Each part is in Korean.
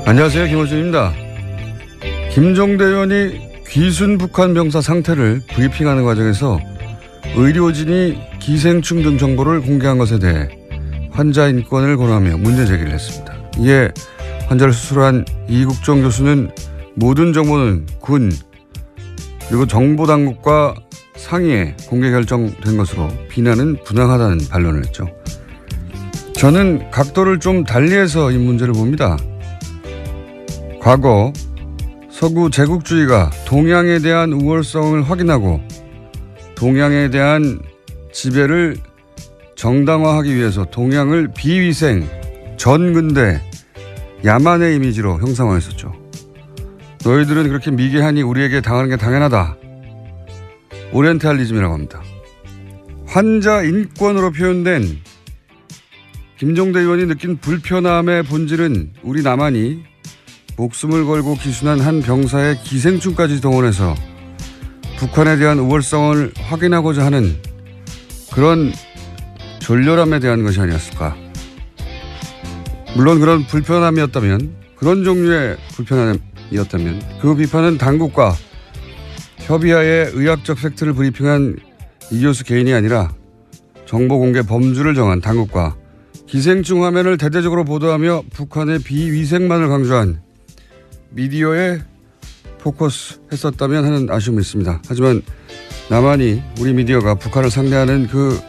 안녕하세요. 김호준입니다. 김종대 의원이 귀순 북한 병사 상태를 브리핑하는 과정에서 의료진이 기생충 등 정보를 공개한 것에 대해 환자 인권을 권하며 문제 제기를 했습니다. 이에 환자를 수술한 이국종 교수는 모든 정보는 군 그리고 정보당국과 상의에 공개 결정된 것으로 비난은 부당하다는 반론을 했죠. 저는 각도를 좀 달리해서 이 문제를 봅니다. 과거 서구 제국주의가 동양에 대한 우월성을 확인하고 동양에 대한 지배를 정당화하기 위해서 동양을 비위생, 전근대, 야만의 이미지로 형상화했었죠. 너희들은 그렇게 미개하니 우리에게 당하는 게 당연하다. 오리엔탈리즘이라고 합니다. 환자 인권으로 표현된 김종대 의원이 느낀 불편함의 본질은 우리 남한이 목숨을 걸고 기순한 한 병사의 기생충까지 동원해서 북한에 대한 우월성을 확인하고자 하는 그런 졸렬함에 대한 것이 아니었을까. 물론 그런 불편함이었다면, 그런 종류의 불편함이었다면 그 비판은 당국과 협의하에 의학적 팩트를 브리핑한 이 교수 개인이 아니라 정보 공개 범주를 정한 당국과 기생충 화면을 대대적으로 보도하며 북한의 비위생만을 강조한 미디어에 포커스 했었다면 하는 아쉬움이 있습니다. 하지만 남한이 우리 미디어가 북한을 상대하는 그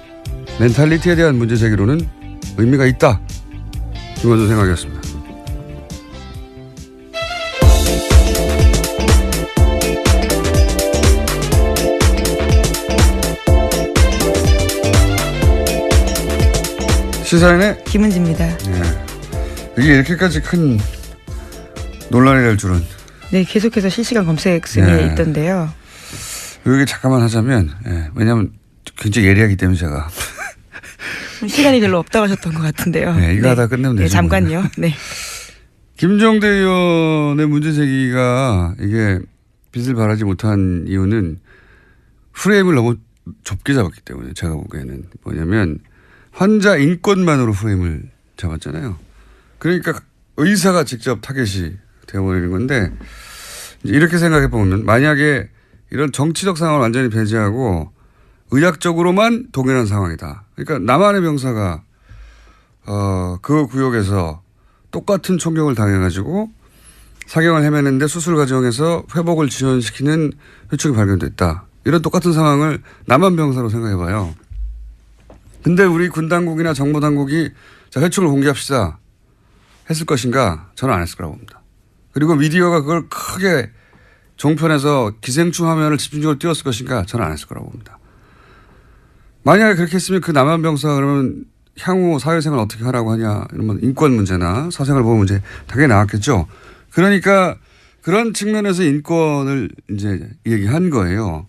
멘탈리티에 대한 문제 제기로는 의미가 있다. 김원준 생각이었습니다. 시사인의 김은지입니다. 네. 이게 이렇게까지 큰 논란이 될 줄은. 네, 계속해서 실시간 검색 순위에 있던데요. 여기 잠깐만 하자면, 왜냐하면 굉장히 예리하기 때문에 제가. 시간이 별로 없다고 하셨던 것 같은데요. 네, 이거 하다 끝내면 되죠. 네, 잠깐요. 네. 김종대 의원의 문제 제기가 이게 빛을 발하지 못한 이유는 프레임을 너무 좁게 잡았기 때문에 제가 보기에는 뭐냐면 환자 인권만으로 프레임을 잡았잖아요. 그러니까 의사가 직접 타겟이 되어버리는 건데 이렇게 생각해 보면 만약에 이런 정치적 상황을 완전히 배제하고 의학적으로만 동일한 상황이다. 그러니까 남한의 병사가 그 구역에서 똑같은 총격을 당해가지고 사경을 헤매는데 수술 과정에서 회복을 지연시키는 회충이 발견됐다. 이런 똑같은 상황을 남한 병사로 생각해 봐요. 근데 우리 군 당국이나 정보 당국이 자, 회충을 공개합시다 했을 것인가? 저는 안 했을 거라고 봅니다. 그리고 미디어가 그걸 크게 종편에서 기생충 화면을 집중적으로 띄웠을 것인가? 저는 안 했을 거라고 봅니다. 만약에 그렇게 했으면 그 남한 병사 그러면 향후 사회생활 어떻게 하라고 하냐 이런 인권 문제나 사생활 보호 문제 당연히 나왔겠죠. 그러니까 그런 측면에서 인권을 이제 얘기한 거예요.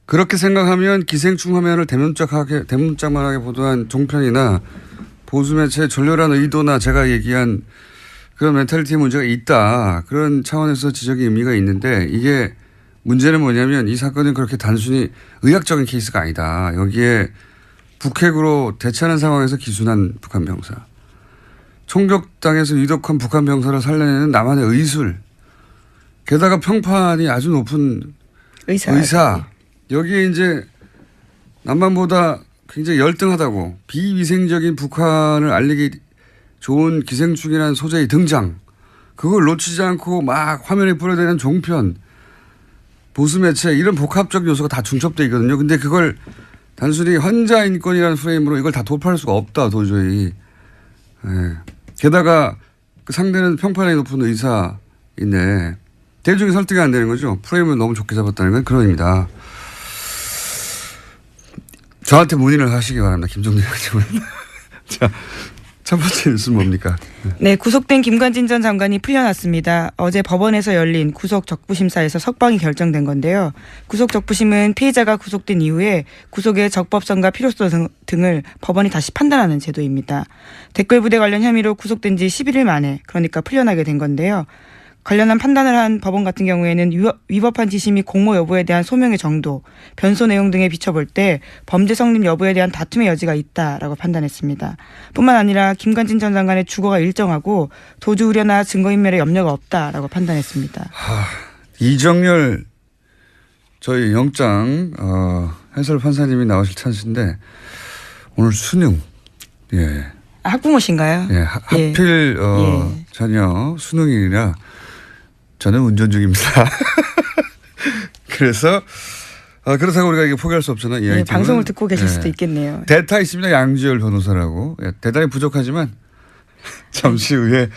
그렇게 생각하면 기생충 화면을 대문짝만하게 보도한 종편이나 보수 매체의 졸렬한 의도나 제가 얘기한 그런 멘탈리티 문제가 있다. 그런 차원에서 지적의 의미가 있는데 이게 문제는 뭐냐면 이 사건은 그렇게 단순히 의학적인 케이스가 아니다. 여기에 북핵으로 대처하는 상황에서 기순한 북한 병사. 총격당해서 위독한 북한 병사를 살려내는 남한의 의술. 게다가 평판이 아주 높은 의사. 여기에 이제 남한보다 굉장히 열등하다고 비위생적인 북한을 알리기 좋은 기생충이라는 소재의 등장. 그걸 놓치지 않고 막 화면에 뿌려대는 종편. 보수 매체 이런 복합적 요소가 다 중첩되어 있거든요. 근데 그걸 단순히 환자 인권이라는 프레임으로 이걸 다 돌파할 수가 없다 도저히. 게다가 그 상대는 평판이 높은 의사인데 대중이 설득이 안 되는 거죠. 프레임을 너무 좋게 잡았다는 건 그런 의미다. 저한테 문의를 하시기 바랍니다. 김종대 의원님은. 자, 첫 번째 뉴스는 뭡니까? 네, 구속된 김관진 전 장관이 풀려났습니다. 어제 법원에서 열린 구속 적부심사에서 석방이 결정된 건데요. 구속 적부심은 피해자가 구속된 이후에 구속의 적법성과 필요성 등을 법원이 다시 판단하는 제도입니다. 댓글 부대 관련 혐의로 구속된 지 11일 만에 그러니까 풀려나게 된 건데요. 관련한 판단을 한 법원 같은 경우에는 위법한 지시 및 공모 여부에 대한 소명의 정도, 변소 내용 등에 비춰볼 때 범죄 성립 여부에 대한 다툼의 여지가 있다라고 판단했습니다. 뿐만 아니라 김관진 전 장관의 주거가 일정하고 도주 우려나 증거인멸에 염려가 없다라고 판단했습니다. 이정열 저희 영장 해설 판사님이 나오실 찬스인데 오늘 수능. 예. 학부모신가요? 예. 하필 예. 자녀 수능일이라 저는 운전 중입니다. 그래서 그렇다고 우리가 이게 포기할 수 없잖아요. 이 예, 방송을 듣고 계실 수도 있겠네요. 대타 있습니다. 양지열 변호사라고. 예, 대단히 부족하지만 잠시 후에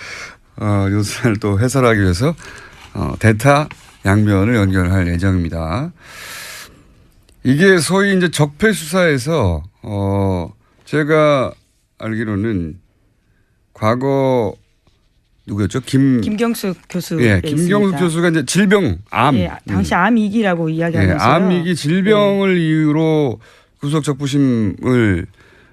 요 사안을 또 해설하기 위해서 대타 양면을 연결할 예정입니다. 이게 소위 이제 적폐 수사에서 제가 알기로는 과거 누구였죠? 김경숙 교수. 예, 김경숙 교수가 이제 질병, 암. 예, 당시 암위기라고 이야기하면서. 예, 암위기 질병을 이유로 구속 적부심을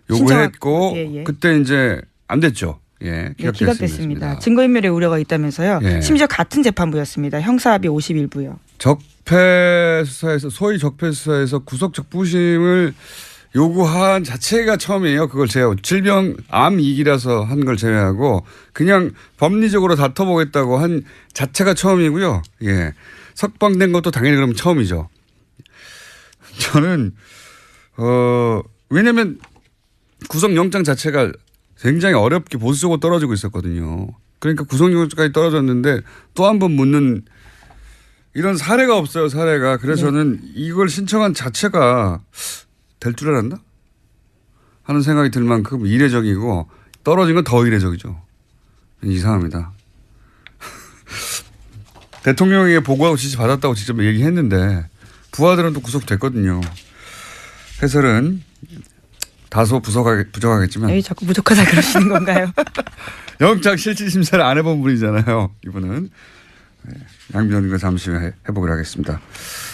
요구했고 예. 그때 이제 안 됐죠. 예, 기각됐습니다. 증거인멸의 우려가 있다면서요. 예. 심지어 같은 재판부였습니다. 형사합의 51부요. 적폐 수사에서 소위 적폐 수사에서 구속 적부심을 요구한 자체가 처음이에요. 그걸 제외하고 질병 암위기라서 한 걸 제외하고 그냥 법리적으로 다퉈보겠다고 한 자체가 처음이고요. 예, 석방된 것도 당연히 그러면 처음이죠. 저는 왜냐하면 구속영장 자체가 굉장히 어렵게 보수적으로 떨어지고 있었거든요. 그러니까 구속영장까지 떨어졌는데 또 한 번 묻는 이런 사례가 없어요. 사례가. 그래서 저는 이걸 신청한 자체가 될 줄 알았나 하는 생각이 들 만큼 이례적이고 떨어진 건 더 이례적이죠. 이상합니다. 대통령에게 보고하고 지시 받았다고 직접 얘기했는데 부하들은 또 구속됐거든요. 해설은 다소 부족하겠지만. 왜 자꾸 부족하다 그러시는 건가요? 영장 실질심사를 안 해본 분이잖아요. 이분은. 양변과 잠시 후에 해보기로 하겠습니다.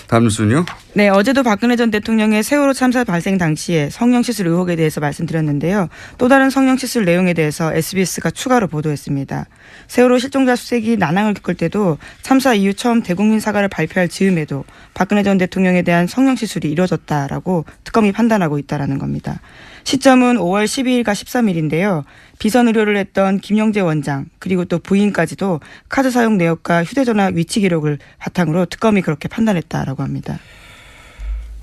다음 뉴스는요? 네, 어제도 박근혜 전 대통령의 세월호 참사 발생 당시에 성형시술 의혹에 대해서 말씀드렸는데요. 또 다른 성형시술 내용에 대해서 SBS가 추가로 보도했습니다. 세월호 실종자 수색이 난항을 겪을 때도 참사 이후 처음 대국민 사과를 발표할 즈음에도 박근혜 전 대통령에 대한 성형시술이 이루어졌다라고 특검이 판단하고 있다는 겁니다. 시점은 5월 12일과 13일인데요. 비선 의료를 했던 김영재 원장 그리고 또 부인까지도 카드 사용 내역과 휴대전화 위치 기록을 바탕으로 특검이 그렇게 판단했다라고 합니다.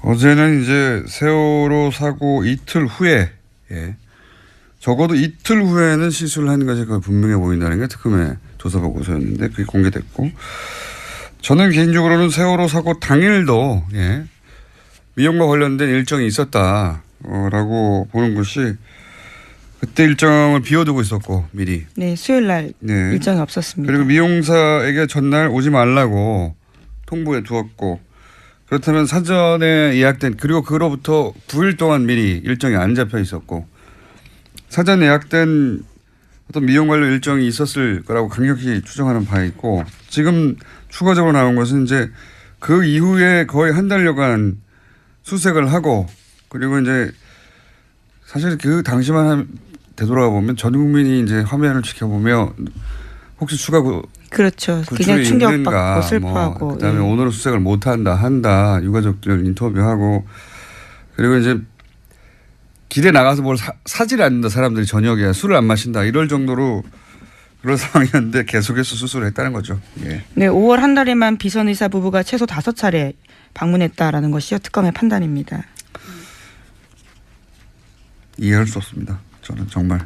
어제는 이제 세월호 사고 이틀 후에 적어도 이틀 후에는 시술을 하는 것이 거의 분명해 보인다는 게 특검의 조사 보고서였는데 그게 공개됐고 저는 개인적으로는 세월호 사고 당일도 미용과 관련된 일정이 있었다라고 보는 것이 그때 일정을 비워두고 있었고 미리. 네, 수요일 날 일정이 없었습니다. 그리고 미용사에게 전날 오지 말라고 통보해 두었고 그렇다면 사전에 예약된 그리고 그로부터 9일 동안 미리 일정이 안 잡혀 있었고 사전 예약된 어떤 미용 관련 일정이 있었을 거라고 강력히 추정하는 바에 있고 지금 추가적으로 나온 것은 이제 그 이후에 거의 한 달여간 수색을 하고 그리고 이제 사실 그 당시만 되돌아가 보면 전 국민이 이제 화면을 지켜보며 혹시 추가 그렇죠. 굉장히 충격받고 슬퍼하고 그다음에 오늘은 수색을 한다 유가족들 인터뷰하고 그리고 이제 길에 나가서 뭘 사질 않는다 사람들이 저녁에 술을 안 마신다 이럴 정도로 그런 상황이었는데 계속해서 수술을 했다는 거죠. 예. 네, 5월 한 달에만 비선 의사 부부가 최소 5차례 방문했다라는 것이요 특검의 판단입니다. 이해할 수 없습니다. 저는 정말.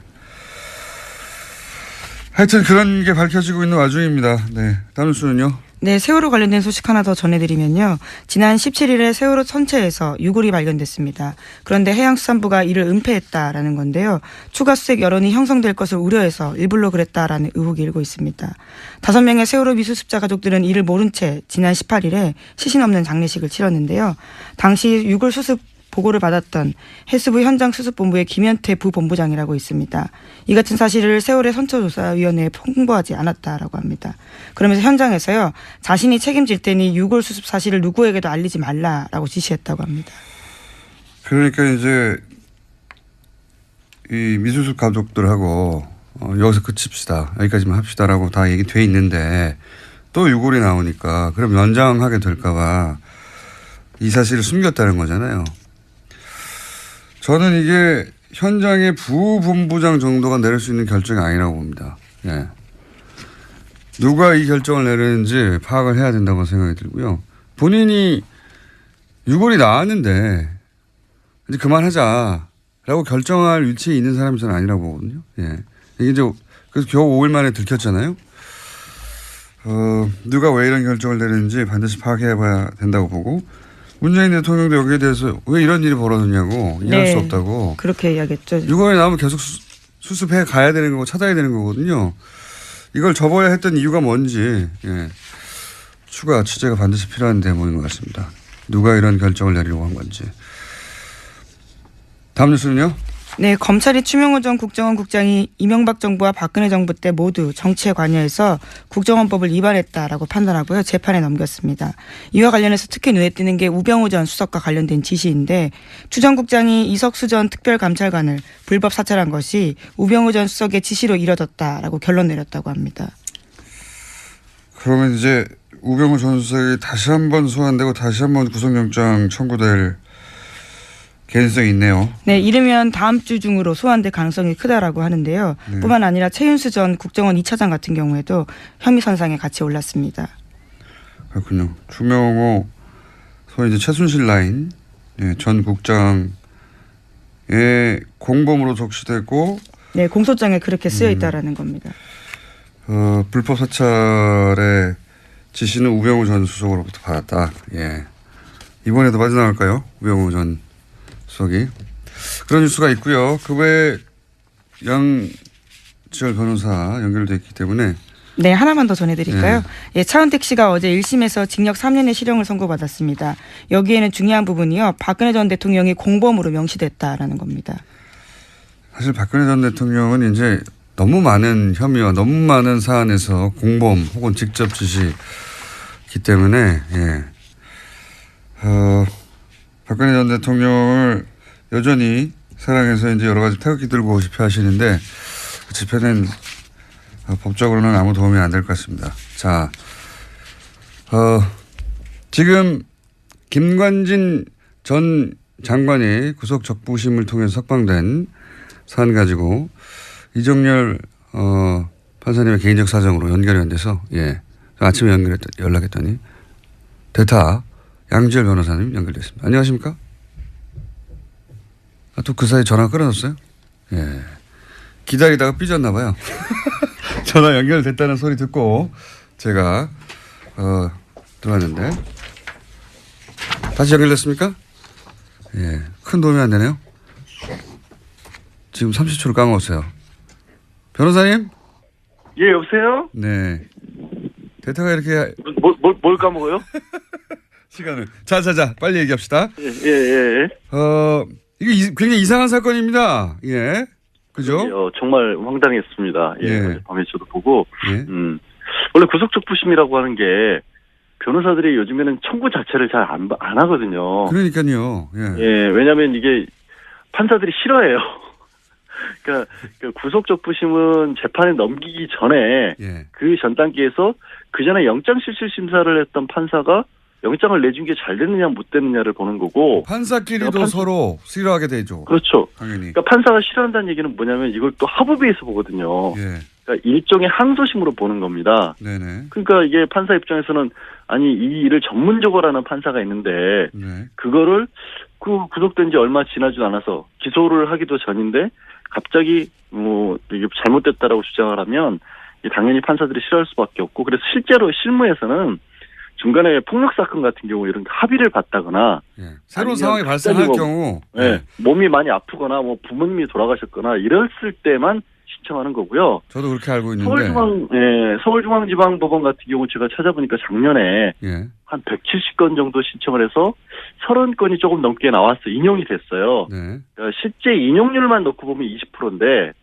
하여튼 그런 게 밝혀지고 있는 와중입니다. 네, 다음 뉴스는요. 네, 세월호 관련된 소식 하나 더 전해드리면요. 지난 17일에 세월호 선체에서 유골이 발견됐습니다. 그런데 해양수산부가 이를 은폐했다라는 건데요. 추가 수색 여론이 형성될 것을 우려해서 일부러 그랬다라는 의혹이 일고 있습니다. 5명의 세월호 미수습자 가족들은 이를 모른 채 지난 18일에 시신 없는 장례식을 치렀는데요. 당시 유골 수습 보고를 받았던 해수부 현장수습본부의 김현태 부본부장이라고 있습니다. 이 같은 사실을 세월의 선처조사위원회에 통보하지 않았다라고 합니다. 그러면서 현장에서요. 자신이 책임질 테니 유골 수습 사실을 누구에게도 알리지 말라라고 지시했다고 합니다. 그러니까 이제 이 미수습 가족들하고 여기서 그칩시다. 여기까지만 합시다라고 다 얘기 돼 있는데 또 유골이 나오니까 그럼 연장하게 될까봐 이 사실을 숨겼다는 거잖아요. 저는 이게 현장의 부본부장 정도가 내릴 수 있는 결정이 아니라고 봅니다. 예. 누가 이 결정을 내리는지 파악을 해야 된다고 생각이 들고요. 본인이 유골이 나왔는데 이제 그만하자라고 결정할 위치에 있는 사람이 저는 아니라고 보거든요. 예. 이게 이제 그래서 겨우 5일 만에 들켰잖아요. 누가 왜 이런 결정을 내리는지 반드시 파악해 봐야 된다고 보고 문재인 대통령도 여기에 대해서 왜 이런 일이 벌어졌냐고 이해할 수 없다고. 그렇게 이야기했죠. 유골이 나오면 계속 수습해 가야 되는 거고 찾아야 되는 거거든요. 이걸 접어야 했던 이유가 뭔지 추가 취재가 반드시 필요한 대목인 것 같습니다. 누가 이런 결정을 내리려고 한 건지. 다음 뉴스는요. 네, 검찰이 추명호 전 국정원 국장이 이명박 정부와 박근혜 정부 때 모두 정치에 관여해서 국정원법을 위반했다라고 판단하고요. 재판에 넘겼습니다. 이와 관련해서 특히 눈에 띄는 게 우병우 전 수석과 관련된 지시인데 추 전 국장이 이석수 전 특별감찰관을 불법 사찰한 것이 우병우 전 수석의 지시로 이뤄졌다라고 결론 내렸다고 합니다. 그러면 이제 우병우 전 수석이 다시 한번 소환되고 다시 한번 구속영장 청구될 개연성이 있네요. 네, 이르면 다음 주 중으로 소환될 가능성이 크다라고 하는데요. 네. 뿐만 아니라 최윤수 전 국정원 2차장 같은 경우에도 혐의 선상에 같이 올랐습니다. 그렇군요. 추명호 소위 이제 최순실 라인 전 국장의 공범으로 적시되고 네, 공소장에 그렇게 쓰여 있다라는 겁니다. 불법 사찰의 지시는 우병우 전 수석으로부터 받았다. 예. 이번에도 빠져나갈까요? 우병우 전 수석이. 그런 뉴스가 있고요. 그 외에 양지열 변호사 연결되어 있기 때문에. 네, 하나만 더 전해드릴까요? 예, 차은택 씨가 어제 1심에서 징역 3년의 실형을 선고받았습니다. 여기에는 중요한 부분이요. 박근혜 전 대통령이 공범으로 명시됐다라는 겁니다. 사실 박근혜 전 대통령은 이제 너무 많은 혐의와 너무 많은 사안에서 공범 혹은 직접 지시기 때문에 박근혜 전 대통령을 여전히 사랑해서 이제 여러 가지 태극기 들고 집회하시는데 그 집회는 법적으로는 아무 도움이 안 될 것 같습니다. 자, 지금 김관진 전 장관이 구속 적부심을 통해서 석방된 사안 가지고 이정열 판사님의 개인적 사정으로 연결이 안 돼서 아침에 연락했더니 대타 양지열 변호사님 연결됐습니다. 안녕하십니까? 또 그 사이 전화 끊어졌어요? 예. 기다리다가 삐졌나 봐요. 전화 연결됐다는 소리 듣고 제가 들어왔는데 다시 연결됐습니까? 예. 큰 도움이 안 되네요. 지금 30초를 까먹었어요. 변호사님? 예, 여보세요? 네. 대타가 이렇게 뭘 까먹어요? 시간을. 자, 빨리 얘기합시다. 예. 이게 굉장히 이상한 사건입니다. 예. 그죠? 정말 황당했습니다. 예. 어젯밤에 저도 보고. 예. 원래 구속적부심이라고 하는 게 변호사들이 요즘에는 청구 자체를 잘 안 하거든요. 그러니까요. 예, 왜냐면 이게 판사들이 싫어해요. 그러니까 구속적부심은 재판에 넘기기 전에 그 전 단계에서 그 전에 영장실질심사를 했던 판사가 영장을 내준 게 잘 됐느냐 못 됐느냐를 보는 거고 판사끼리도 서로 싫어하게 되죠. 그렇죠. 당연히. 그러니까 판사가 싫어한다는 얘기는 뭐냐면 이걸 또 합의에서 보거든요. 그러니까 일종의 항소심으로 보는 겁니다. 네네. 그러니까 이게 판사 입장에서는 아니 이 일을 전문적으로 하는 판사가 있는데 그거를 구속된 지 얼마 지나지도 않아서 기소를 하기도 전인데 갑자기 이게 잘못됐다라고 주장을 하면 당연히 판사들이 싫어할 수밖에 없고 그래서 실제로 실무에서는 중간에 폭력 사건 같은 경우 이런 합의를 받다거나 새로운 상황이 발생할 경우 몸이 많이 아프거나 부모님이 돌아가셨거나 이랬을 때만 신청하는 거고요. 저도 그렇게 알고 있는데 서울중앙지방법원 같은 경우 제가 찾아보니까 작년에 한 170건 정도 신청을 해서 30건이 조금 넘게 나왔어 인용이 됐어요. 그러니까 실제 인용률만 놓고 보면 20%인데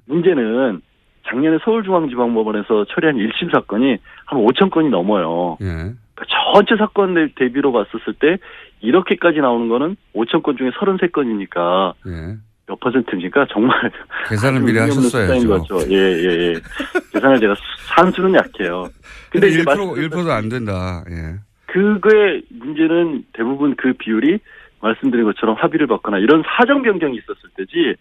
문제는 작년에 서울중앙지방법원에서 처리한 1심 사건이 한 5천 건이 넘어요. 그러니까 전체 사건 대비로 봤었을 때 이렇게까지 나오는 거는 5천 건 중에 33건이니까 몇 퍼센트입니까? 정말 계산을 미리 하셨어야죠. 예. 계산을 제가 산수는 약해요. 근데 이제 1%도 안 된다. 예. 그거의 문제는 대부분 그 비율이 말씀드린 것처럼 합의를 받거나 이런 사정 변경이 있었을 때지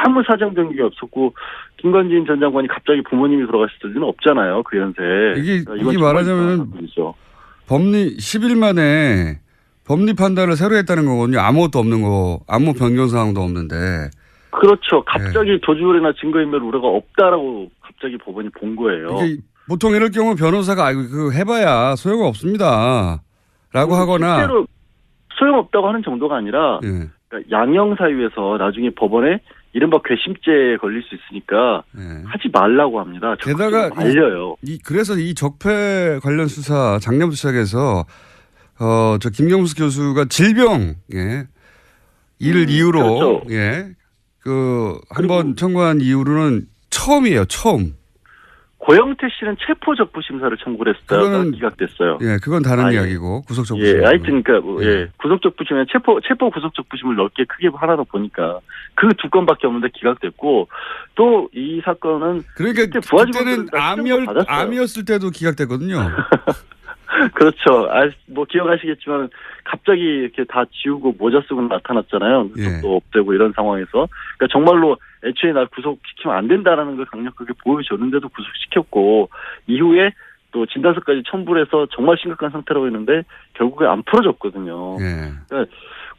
아무 사정 변경이 없었고 김관진 전 장관이 갑자기 부모님이 돌아가셨을 리는 없잖아요. 그 연세에. 이게 말하자면 법리 10일 만에 법리 판단을 새로 했다는 거거든요. 아무것도 없는 거, 아무 변경 사항도 없는데. 그렇죠. 갑자기 도주율이나 증거인멸 우려가 없다라고 갑자기 법원이 본 거예요. 이게 보통 이럴 경우 변호사가 그거 해봐야 소용 없습니다. 라고 하거나. 실제로 소용없다고 하는 정도가 아니라 예. 그러니까 양형사유에서 나중에 법원에 이른바 괘씸죄에 걸릴 수 있으니까 예. 하지 말라고 합니다. 게다가 알려요. 그래서 이 적폐 관련 수사 작년부터 시작해서 저 김경수 교수가 질병 이를 이유로 그렇죠. 한번 청구한 이후로는 처음이에요. 처음. 고영태 씨는 체포 적부 심사를 청구를 했다가 기각됐어요. 예, 그건 다른 이야기고 구속 적부심. 예, 하여튼 그러니까 구속 적부심에 체포 구속 적부심을 넓게 크게 하나 더 보니까 그 두 건밖에 없는데 기각됐고 또 이 사건은 그러니까 그때는 암이었을 때도 기각됐거든요. 그렇죠. 뭐 기억하시겠지만 갑자기 이렇게 다 지우고 모자 쓰고 나타났잖아요. 구속도 없대고 이런 상황에서. 그러니까 정말로 애초에 날 구속시키면 안 된다라는 걸 강력하게 보여줬는데도 구속시켰고 이후에 또 진단서까지 첨부를 해서 정말 심각한 상태라고 했는데 결국에 안 풀어졌거든요. 그러니까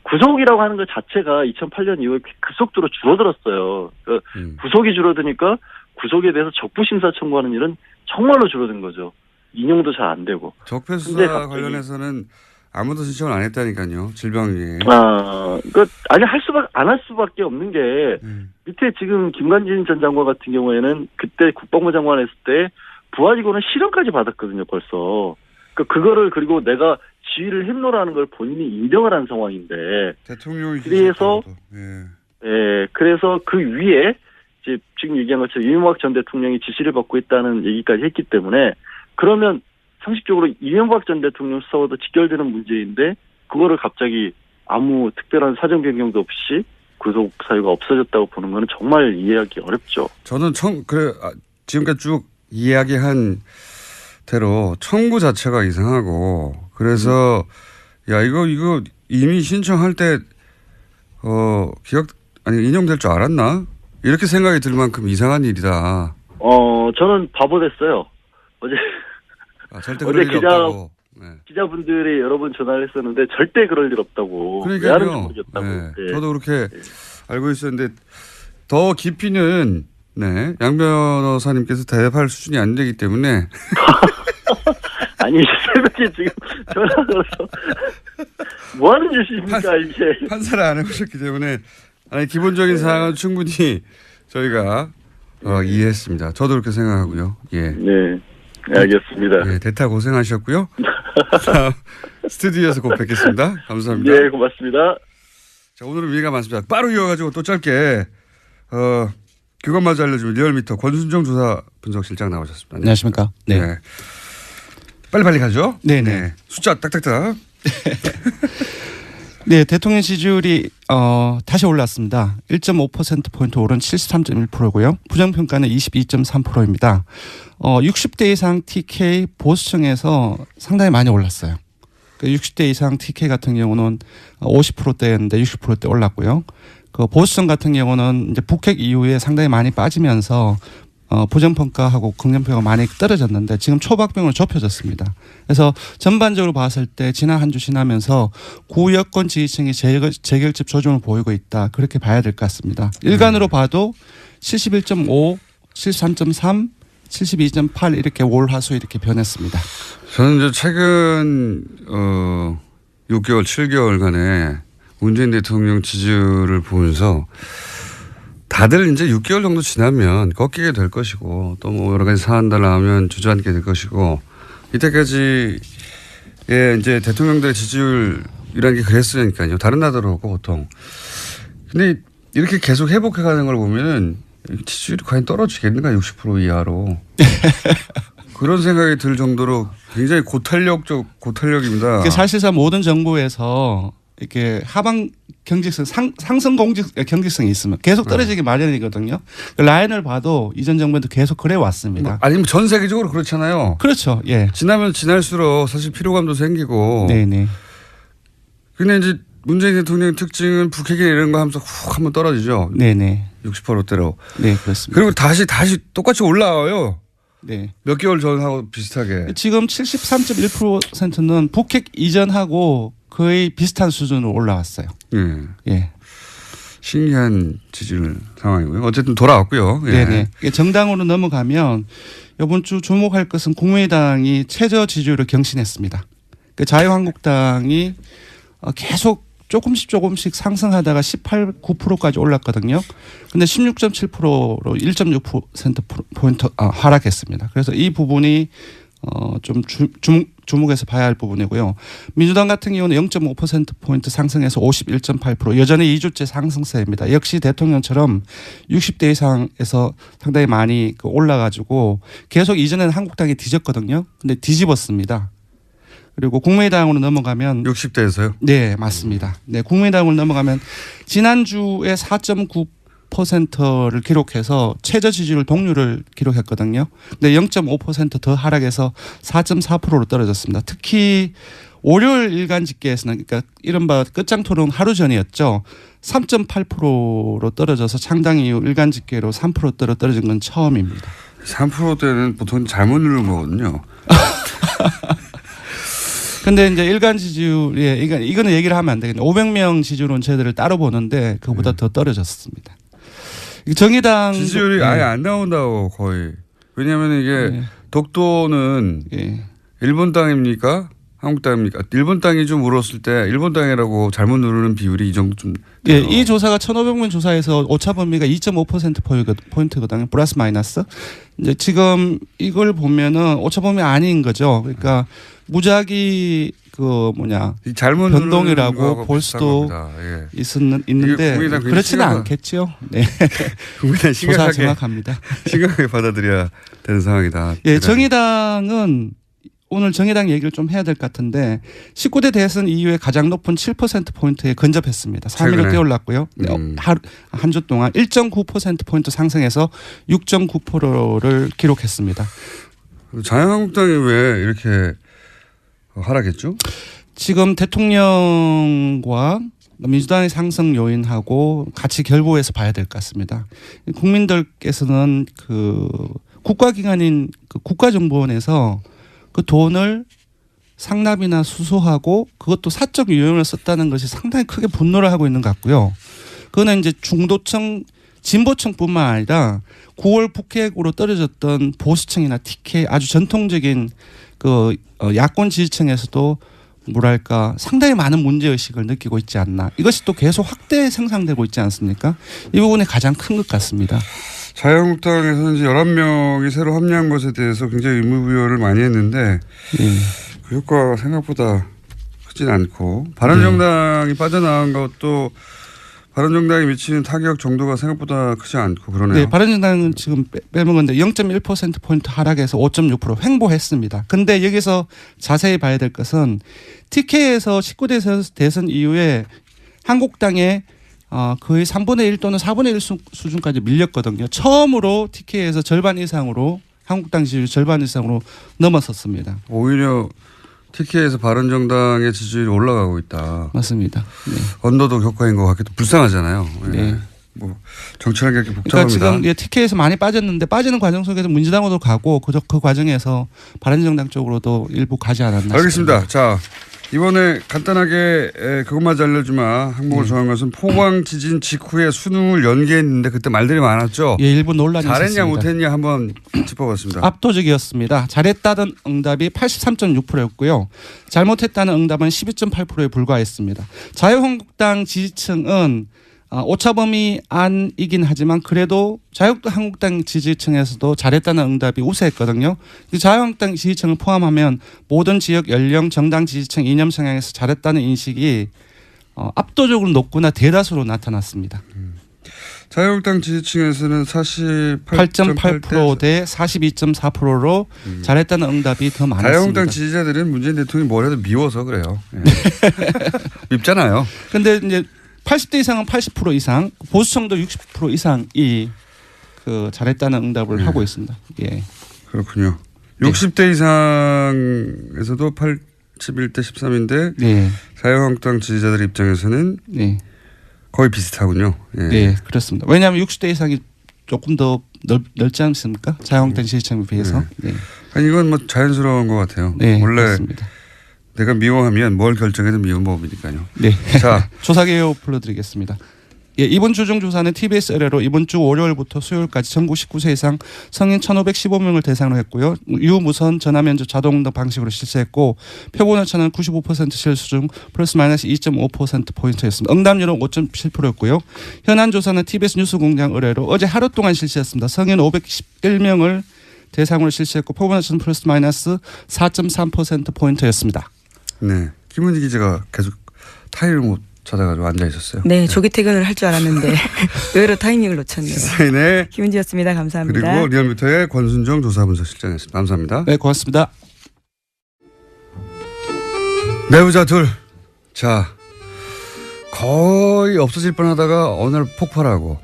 구속이라고 하는 것 자체가 2008년 이후에 급속도로 줄어들었어요. 그러니까 구속이 줄어드니까 구속에 대해서 적부심사 청구하는 일은 정말로 줄어든 거죠. 인용도 잘 안 되고. 적폐 수사 관련해서는 아무도 신청을 안 했다니까요. 질병위에. 아니 안 할 수밖에 없는 게 밑에 지금 김관진 전 장관 같은 경우에는 그때 국방부 장관 했을 때 부하직원은 실형까지 받았거든요. 벌써. 그거를 그리고 내가 지휘를 했노라는 걸 본인이 인정을 한 상황인데. 대통령이 그래서 그래서 그 위에 이제 지금 얘기한 것처럼 이명박 전 대통령이 지시를 받고 있다는 얘기까지 했기 때문에. 그러면 상식적으로 이명박 전 대통령 수사와도 직결되는 문제인데 그거를 갑자기 아무 특별한 사정 변경도 없이 구속 사유가 없어졌다고 보는 건 정말 이해하기 어렵죠. 저는 지금까지 쭉 이야기한 대로 청구 자체가 이상하고 그래서 이거 이미 신청할 때 인용될 줄 알았나? 이렇게 생각이 들 만큼 이상한 일이다. 저는 바보 됐어요. 절대 그럴 일 없다고. 기자분들이 여러 번 전화를 했었는데 절대 그럴 일 없다고. 그러니까요. 왜 하는지 모르겠다고. 저도 그렇게 알고 있었는데 더 깊이는 양 변호사님께서 대답할 수준이 안 되기 때문에. 아니 새벽에 지금 전화 걸어서 뭐 하는 짓입니까 이게. 판사를 안 해보셨기 때문에 기본적인 사항은 충분히 저희가 이해했습니다. 저도 그렇게 생각하고요. 예. 네. 알겠습니다. 대타 고생하셨고요. 스튜디오에서 꼭 뵙겠습니다. 감사합니다. 네, 고맙습니다. 자, 오늘은 위가 많습니다. 빠르게 이어가지고 또 짧게 그것마저 알려주면 리얼미터 권순정 조사 분석실장 나오셨습니다. 안녕하십니까. 네. 빨리 가죠. 네네. 숫자 딱딱딱. 네, 대통령 지지율이 다시 올랐습니다. 1.5%포인트 오른 73.1%고요. 부정평가는 22.3%입니다. 60대 이상 TK 보수층에서 상당히 많이 올랐어요. 60대 이상 TK 같은 경우는 50%대였는데 60%대 올랐고요. 보수층 같은 경우는 이제 북핵 이후에 상당히 많이 빠지면서 부정평가하고 긍정평가가 많이 떨어졌는데 지금 초박빙으로 좁혀졌습니다. 그래서 전반적으로 봤을 때 지난 한 주 지나면서 구여권 지지층이 재결집 조짐을 보이고 있다. 그렇게 봐야 될 것 같습니다. 일간으로 봐도 71.5, 73.3, 72.8 이렇게 월화수 이렇게 변했습니다. 저는 이제 최근 6개월, 7개월간의 문재인 대통령 지지율을 보면서 다들 이제 6개월 정도 지나면 꺾이게 될 것이고 또 뭐 여러 가지 사안들 나오면 주저앉게 될 것이고 이때까지 이제 대통령들의 지지율이라는 게 그랬으니까요. 다른 나라도 그렇고 보통. 근데 이렇게 계속 회복해가는 걸 보면은 지지율이 과연 떨어지겠는가 60% 이하로. 그런 생각이 들 정도로 굉장히 고탄력입니다. 사실상 모든 정부에서 이렇게 하방 경직성 상승 경직성이 있으면 계속 떨어지기 마련이거든요. 그 라인을 봐도 이전 정부에도 계속 그래 왔습니다. 아니면 전 세계적으로 그렇잖아요. 그렇죠. 예. 지나면 지날수록 사실 피로감도 생기고. 네네. 근데 이제 문재인 대통령 특징은 북핵이 이런 거 하면서 훅 한번 떨어지죠. 네네. 68호대로. 네, 그렇습니다. 그리고 다시 똑같이 올라와요. 네. 몇 개월 전하고 비슷하게. 지금 73.1%는 북핵 이전하고 거의 비슷한 수준으로 올라왔어요. 예. 예. 신기한 지지율 상황이고요. 어쨌든 돌아왔고요. 예. 네네. 정당으로 넘어가면 이번 주 주목할 것은 국민의당이 최저 지지율을 경신했습니다. 그 자유한국당이 계속 조금씩 상승하다가 18, 9%까지 올랐거든요. 근데 16.7%로 1.6%포인트 하락했습니다. 그래서 이 부분이 좀 주목해서 봐야 할 부분이고요. 민주당 같은 경우는 0.5%포인트 상승해서 51.8% 여전히 2주째 상승세입니다. 역시 대통령처럼 60대 이상에서 상당히 많이 올라가지고 계속 이전에는 한국당이 뒤졌거든요. 근데 뒤집었습니다. 그리고 국민의당으로 넘어가면 60대에서요? 네, 맞습니다. 네, 국민의당으로 넘어가면 지난주에 4.9%를 기록해서 최저 지지율 동률을 기록했거든요. 근데 0.5% 더 하락해서 4.4%로 떨어졌습니다. 특히 월요일 일간 집계에서는 그러니까 이른바 끝장 토론 하루 전이었죠. 3.8%로 떨어져서 창당 이후 일간 집계로 3%대로 떨어진 건 처음입니다. 3%대는 보통 잘못 누른 거거든요. 근데 이제 일간 지지율에 이거는 얘기를 하면 안 되겠네요. 500명 지지율 온체들을 따로 보는데 그보다 더 떨어졌습니다. 정의당 지지율이 아예 안 나온다고 거의. 왜냐하면 이게 독도는 일본 땅입니까? 한국 땅입니까? 일본 땅이 좀 울었을 때 일본 땅이라고 잘못 누르는 비율이 이 정도 좀. 예, 이 조사가 1,500명 조사에서 오차 범위가 2.5%포인트거든요. 플러스 마이너스. 이제 지금 이걸 보면은 오차 범위 아닌 거죠. 그러니까 무작위 잘못 변동이라고 볼 수도 있는데 그렇지는 않겠죠. 네. 국민의당 조사 정확합니다. 심각하게 받아들여야 되는 상황이다. 예, 정의당은 오늘 정의당 얘기를 좀 해야 될 것 같은데 19대 대선 이후에 가장 높은 7%포인트에 근접했습니다. 3위로 뛰어올랐고요. 한 주 동안 1.9%포인트 상승해서 6.9%를 기록했습니다. 자유한국당이 왜 이렇게 하락했죠? 지금 대통령과 민주당의 상승 요인하고 같이 결부해서 봐야 될 것 같습니다. 국민들께서는 그 국가기관인 그 국가정보원에서 그 돈을 상납이나 수수하고 그것도 사적 유용을 썼다는 것이 상당히 크게 분노를 하고 있는 것 같고요. 그거는 이제 중도층, 진보층뿐만 아니라 9월 북핵으로 떨어졌던 보수층이나 TK 아주 전통적인 그 야권 지지층에서도 뭐랄까 상당히 많은 문제의식을 느끼고 있지 않나. 이것이 또 계속 확대 생산되고 있지 않습니까? 이 부분이 가장 큰 것 같습니다. 자유한국당에서는 이제 11명이 새로 합류한 것에 대해서 굉장히 의무부여를 많이 했는데 그 효과가 생각보다 크진 않고 바른정당이 빠져나간 것도 바른정당이 미치는 타격 정도가 생각보다 크지 않고 그러네요. 네, 바른정당은 지금 빼먹었는데 0.1%포인트 하락해서 5.6% 횡보했습니다. 근데 여기서 자세히 봐야 될 것은 TK에서 19대 대선 이후에 한국당에 거의 3분의 1 또는 4분의 1 수준까지 밀렸거든요. 처음으로 TK에서 절반 이상으로 한국당 지지율 절반 이상으로 넘어섰습니다. 오히려 TK에서 바른정당의 지지율이 올라가고 있다. 맞습니다. 네. 언더독 효과인 것 같기도 불쌍하잖아요. 네. 뭐 정치라는 게 복잡합니다. 그러니까 지금 TK에서 많이 빠졌는데 빠지는 과정 속에서 민주당으로 가고 그 과정에서 바른정당 쪽으로도 일부 가지 않았나 알겠습니다. 자, 이번에 간단하게 그것만 알려주마 항목을 정한 것은 포항 지진 직후에 수능을 연기했는데 그때 말들이 많았죠. 예, 일부 논란이 잘했냐 있었습니다. 못했냐 한번 짚어봤습니다. 압도적이었습니다. 잘했다는 응답이 83.6%였고요. 잘못했다는 응답은 12.8%에 불과했습니다. 자유한국당 지지층은 오차범위 안이긴 하지만 그래도 자유한국당 지지층에서도 잘했다는 응답이 우세했거든요. 자유한국당 지지층을 포함하면 모든 지역 연령 정당 지지층 이념 성향에서 잘했다는 인식이 압도적으로 높거나 대다수로 나타났습니다. 자유한국당 지지층에서는 48.8% 대 42.4%로 잘했다는 응답이 더 많았습니다. 자유한국당 지지자들은 문재인 대통령이 뭘 해도 미워서 그래요. 예. 밉잖아요. 그런데 이제 80대 이상은 80% 이상, 보수층도 60% 이상이 그 잘했다는 응답을 하고 있습니다. 예. 그렇군요. 60대 이상에서도 81대 13인데 네. 자유한국당 지지자들 입장에서는 네. 거의 비슷하군요. 예. 네, 그렇습니다. 왜냐하면 60대 이상이 조금 더 넓지 않습니까? 자유한국당 지지층에 비해서. 네. 아니 이건 뭐 자연스러운 것 같아요. 네, 원래 맞습니다. 내가 미워하면 뭘 결정해도 미운 법이니까요. 네. 자, 조사 개요 불러드리겠습니다. 예, 이번 주중 조사는 TBS 의뢰로 이번 주 월요일부터 수요일까지 전국 19세 이상 성인 1,515명을 대상으로 했고요. 유무선 전화면접 자동응답 방식으로 실시했고 표본 오차는 95% 실수 중 플러스 마이너스 2.5%포인트였습니다. 응답률은 5.7%였고요. 현안 조사는 TBS 뉴스공장 의뢰로 어제 하루 동안 실시했습니다. 성인 511명을 대상으로 실시했고 표본 오차는 플러스 마이너스 4.3%포인트였습니다. 네. 김은지 기자가 계속 타이밍을 못 찾아가지고 앉아 있었어요. 네, 조기 퇴근을 할 줄 알았는데 의외로 타이밍을 놓쳤네요. 시사인의 김은지였습니다. 감사합니다. 그리고 리얼미터의 권순정 조사분석실장이었습니다. 감사합니다. 네, 고맙습니다. 내부자 둘. 자, 거의 없어질 뻔하다가 어느 날 폭발하고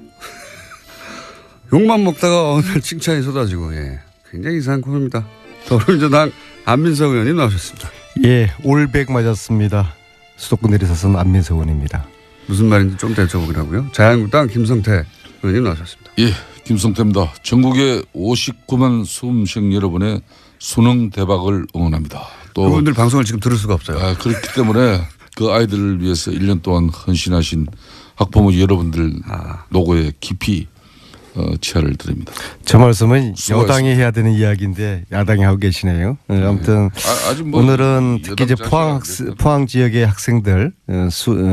욕만 먹다가 어느 날 칭찬이 쏟아지고 예, 굉장히 이상한 코너입니다. 더불어민주당 안민석 의원님 나오셨습니다. 예, 올백 맞았습니다. 수도권 내리사선 안민석 의원입니다. 무슨 말인지 좀 더 여쭤보기라고요. 자유한국당 김성태 의원님 나오셨습니다. 예, 김성태입니다. 전국의 59만 수험생 여러분의 수능 대박을 응원합니다. 또 그분들 방송을 지금 들을 수가 없어요. 그렇기 때문에 그 아이들을 위해서 1년 동안 헌신하신 학부모 여러분들 노고에 깊이 치아를 드립니다. 저 말씀은 수고하셨습니다. 여당이 해야 되는 이야기인데 야당이 하고 계시네요. 아무튼 아직 뭐 오늘은 특히 이제 포항 지역의 학생들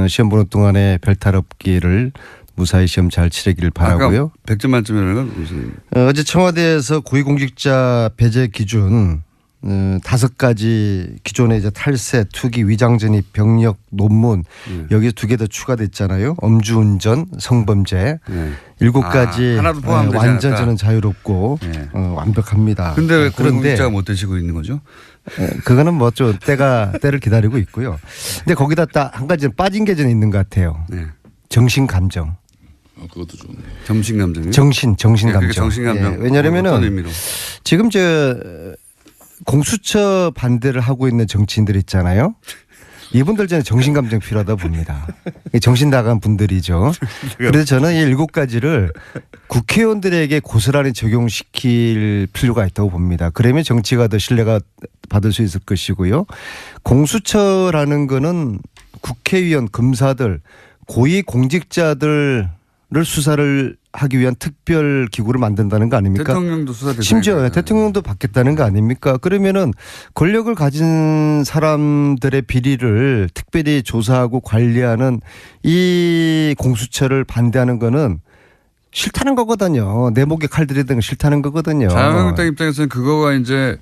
시험 보는 동안에 별탈 없기를 무사히 시험 잘 치르기를 바라고요. 100점 만점이라는 건 무슨? 어제 청와대에서 고위공직자 배제 기준 5가지 기존의 이제 탈세, 투기, 위장전입, 병력, 논문 여기 2개 더 추가됐잖아요. 엄주운전, 성범죄 7가지 하나도 포함되지 완전 않았다. 저는 자유롭고 네. 완벽합니다. 근데 왜 그런데 고위공직자가 못 되시고 있는 거죠? 그거는 뭐 좀 때를 기다리고 있고요. 근데 거기다 딱 한 가지는 빠진 게 좀 있는 것 같아요. 네. 정신 감정. 그것도 좀 정신 감정이요? 정신 감정. 정신 감정. 예, 왜냐하면은 어떤 의미로? 지금 공수처 반대를 하고 있는 정치인들 있잖아요. 이분들 저는 정신감정 필요하다 봅니다. 정신 나간 분들이죠. 그래서 저는 이 7가지를 국회의원들에게 고스란히 적용시킬 필요가 있다고 봅니다. 그러면 정치가 더 신뢰가 받을 수 있을 것이고요. 공수처라는 거는 국회의원, 검사들, 고위 공직자들을 수사를 하기 위한 특별 기구를 만든다는 거 아닙니까? 대통령도 수사 대상이잖아요. 심지어 대통령도 받겠다는 거 아닙니까? 그러면은 권력을 가진 사람들의 비리를 특별히 조사하고 관리하는 이 공수처를 반대하는 거는 싫다는 거거든요. 내 목에 칼 들이대는 거 싫다는 거거든요. 자유한국당 입장에서는 그거가 이제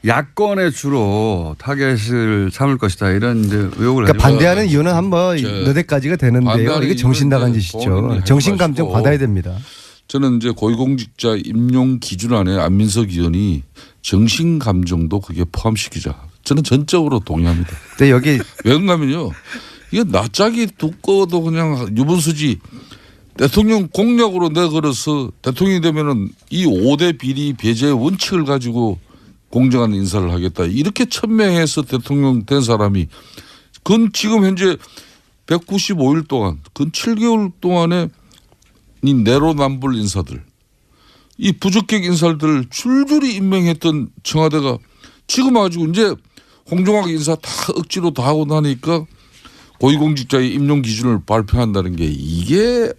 야권에 주로 타겟을 삼을 것이다 이런 이제 의혹을 그러니까 가지고 반대하는 이유는 한번 몇 가지가 되는데요. 이게 정신 나간 짓이죠. 정신 감정 받아야 됩니다. 저는 이제 고위공직자 임용 기준안에 안민석 의원이 정신 감정도 그게 포함시키자. 저는 전적으로 동의합니다. 근데 여기 왜 그런가면요. 이게 낯짝이 두꺼워도 그냥 유분수지 대통령 공약으로 내걸어서 대통령이 되면은 이 5대 비리 배제 원칙을 가지고 공정한 인사를 하겠다. 이렇게 천명해서 대통령 된 사람이 근 지금 현재 195일 동안 근 7개월 동안에 이 내로남불 인사들 이 부적격 인사들 줄줄이 임명했던 청와대가 지금 아주 이제 홍종학 인사 다 억지로 다 하고 나니까 고위공직자의 임용 기준을 발표한다는 게 이게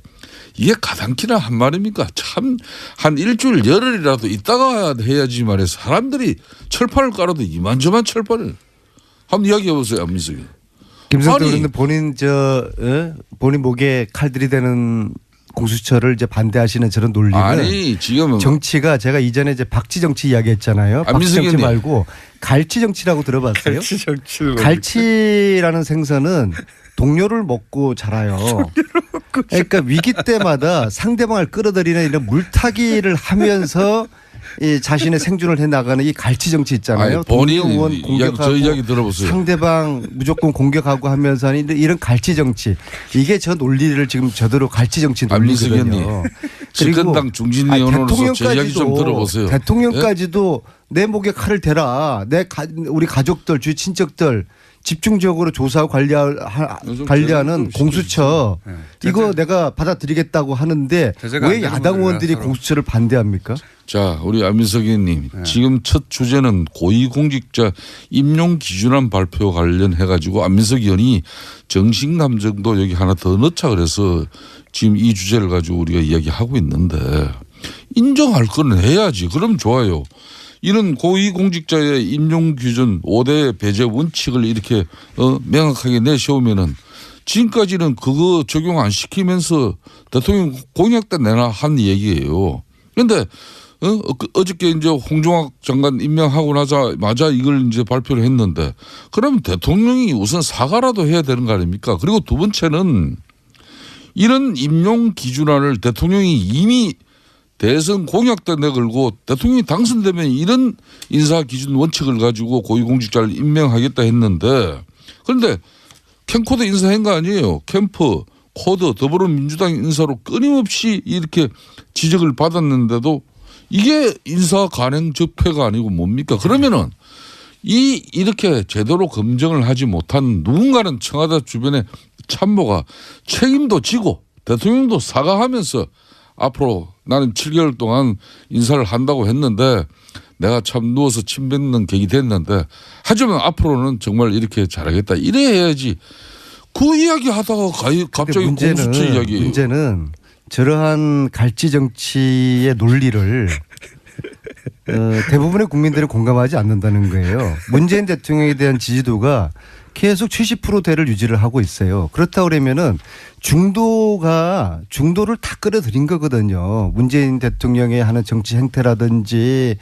가당키나 한 말입니까? 참 한 일주일 열흘이라도 있다가 해야지 말해 사람들이 철판을 깔아도 이만저만 철판을 한번 이야기해 보세요. 안민석이. 김성태 의원님 본인 목에 칼 들이대는 공수처를 이제 반대하시는 저런 논리는 아니 지금 정치가 제가 이전에 이제 박쥐 정치 이야기했잖아요. 박쥐 정치 말고 갈치 정치라고 들어봤어요? 정치를 갈치라는 생선은 동료를 먹고 자라요. 그러니까 위기 때마다 상대방을 끌어들이는 이런 물타기를 하면서 이 자신의 생존을 해나가는 이 갈치 정치 있잖아요. 아니, 본인 동료 의원 공격하고 저 이야기 들어보세요. 상대방 무조건 공격하고 하면서 이런 갈치 정치. 이게 저 논리를 지금 저대로 갈치 정치 논리거든요. 집권당 중진 의원으로서 제 이야기 좀 들어보세요. 대통령까지도 내 목에 칼을 대라. 우리 가족들, 주위 친척들 집중적으로 조사하고 관리하는 공수처 이거 내가 받아들이겠다고 하는데 왜 야당 의원들이 공수처를 반대합니까? 자, 우리 안민석 의원님 지금 첫 주제는 고위공직자 임용 기준안 발표 관련해 가지고 안민석 의원이 정신감정도 여기 하나 더 넣자 그래서 지금 이 주제를 가지고 우리가 이야기하고 있는데 인정할 거는 해야지. 그럼 좋아요. 이런 고위공직자의 임용 기준 5대 배제 원칙을 이렇게 명확하게 내세우면은 지금까지는 그거 적용 안 시키면서 대통령 공약 때 내나 한 얘기예요. 그런데 어저께 이제 홍종학 장관 임명하고 나자마자 이걸 이제 발표를 했는데 그러면 대통령이 우선 사과라도 해야 되는 거 아닙니까? 그리고 두 번째는 이런 임용 기준안을 대통령이 이미 대선 공약 때 내걸고 대통령이 당선되면 이런 인사 기준 원칙을 가지고 고위공직자를 임명하겠다 했는데 그런데 캠코더 인사한 거 아니에요. 캠프, 코더, 더불어민주당 인사로 끊임없이 이렇게 지적을 받았는데도 이게 인사 관행 적폐가 아니고 뭡니까? 그러면은 이렇게 제대로 검증을 하지 못한 누군가는 청와대 주변에 참모가 책임도 지고 대통령도 사과하면서 앞으로 나는 7개월 동안 인사를 한다고 했는데 내가 참 누워서 침 뱉는 격이 됐는데 하지만 앞으로는 정말 이렇게 잘하겠다. 이래 해야지. 그 이야기 하다가 갑자기 공수처 이야기예요. 문제는 저러한 갈치 정치의 논리를 대부분의 국민들이 공감하지 않는다는 거예요. 문재인 대통령에 대한 지지도가 계속 70%대를 유지를 하고 있어요. 그렇다 그러면은 중도를 다 끌어들인 거거든요. 문재인 대통령의 하는 정치 행태라든지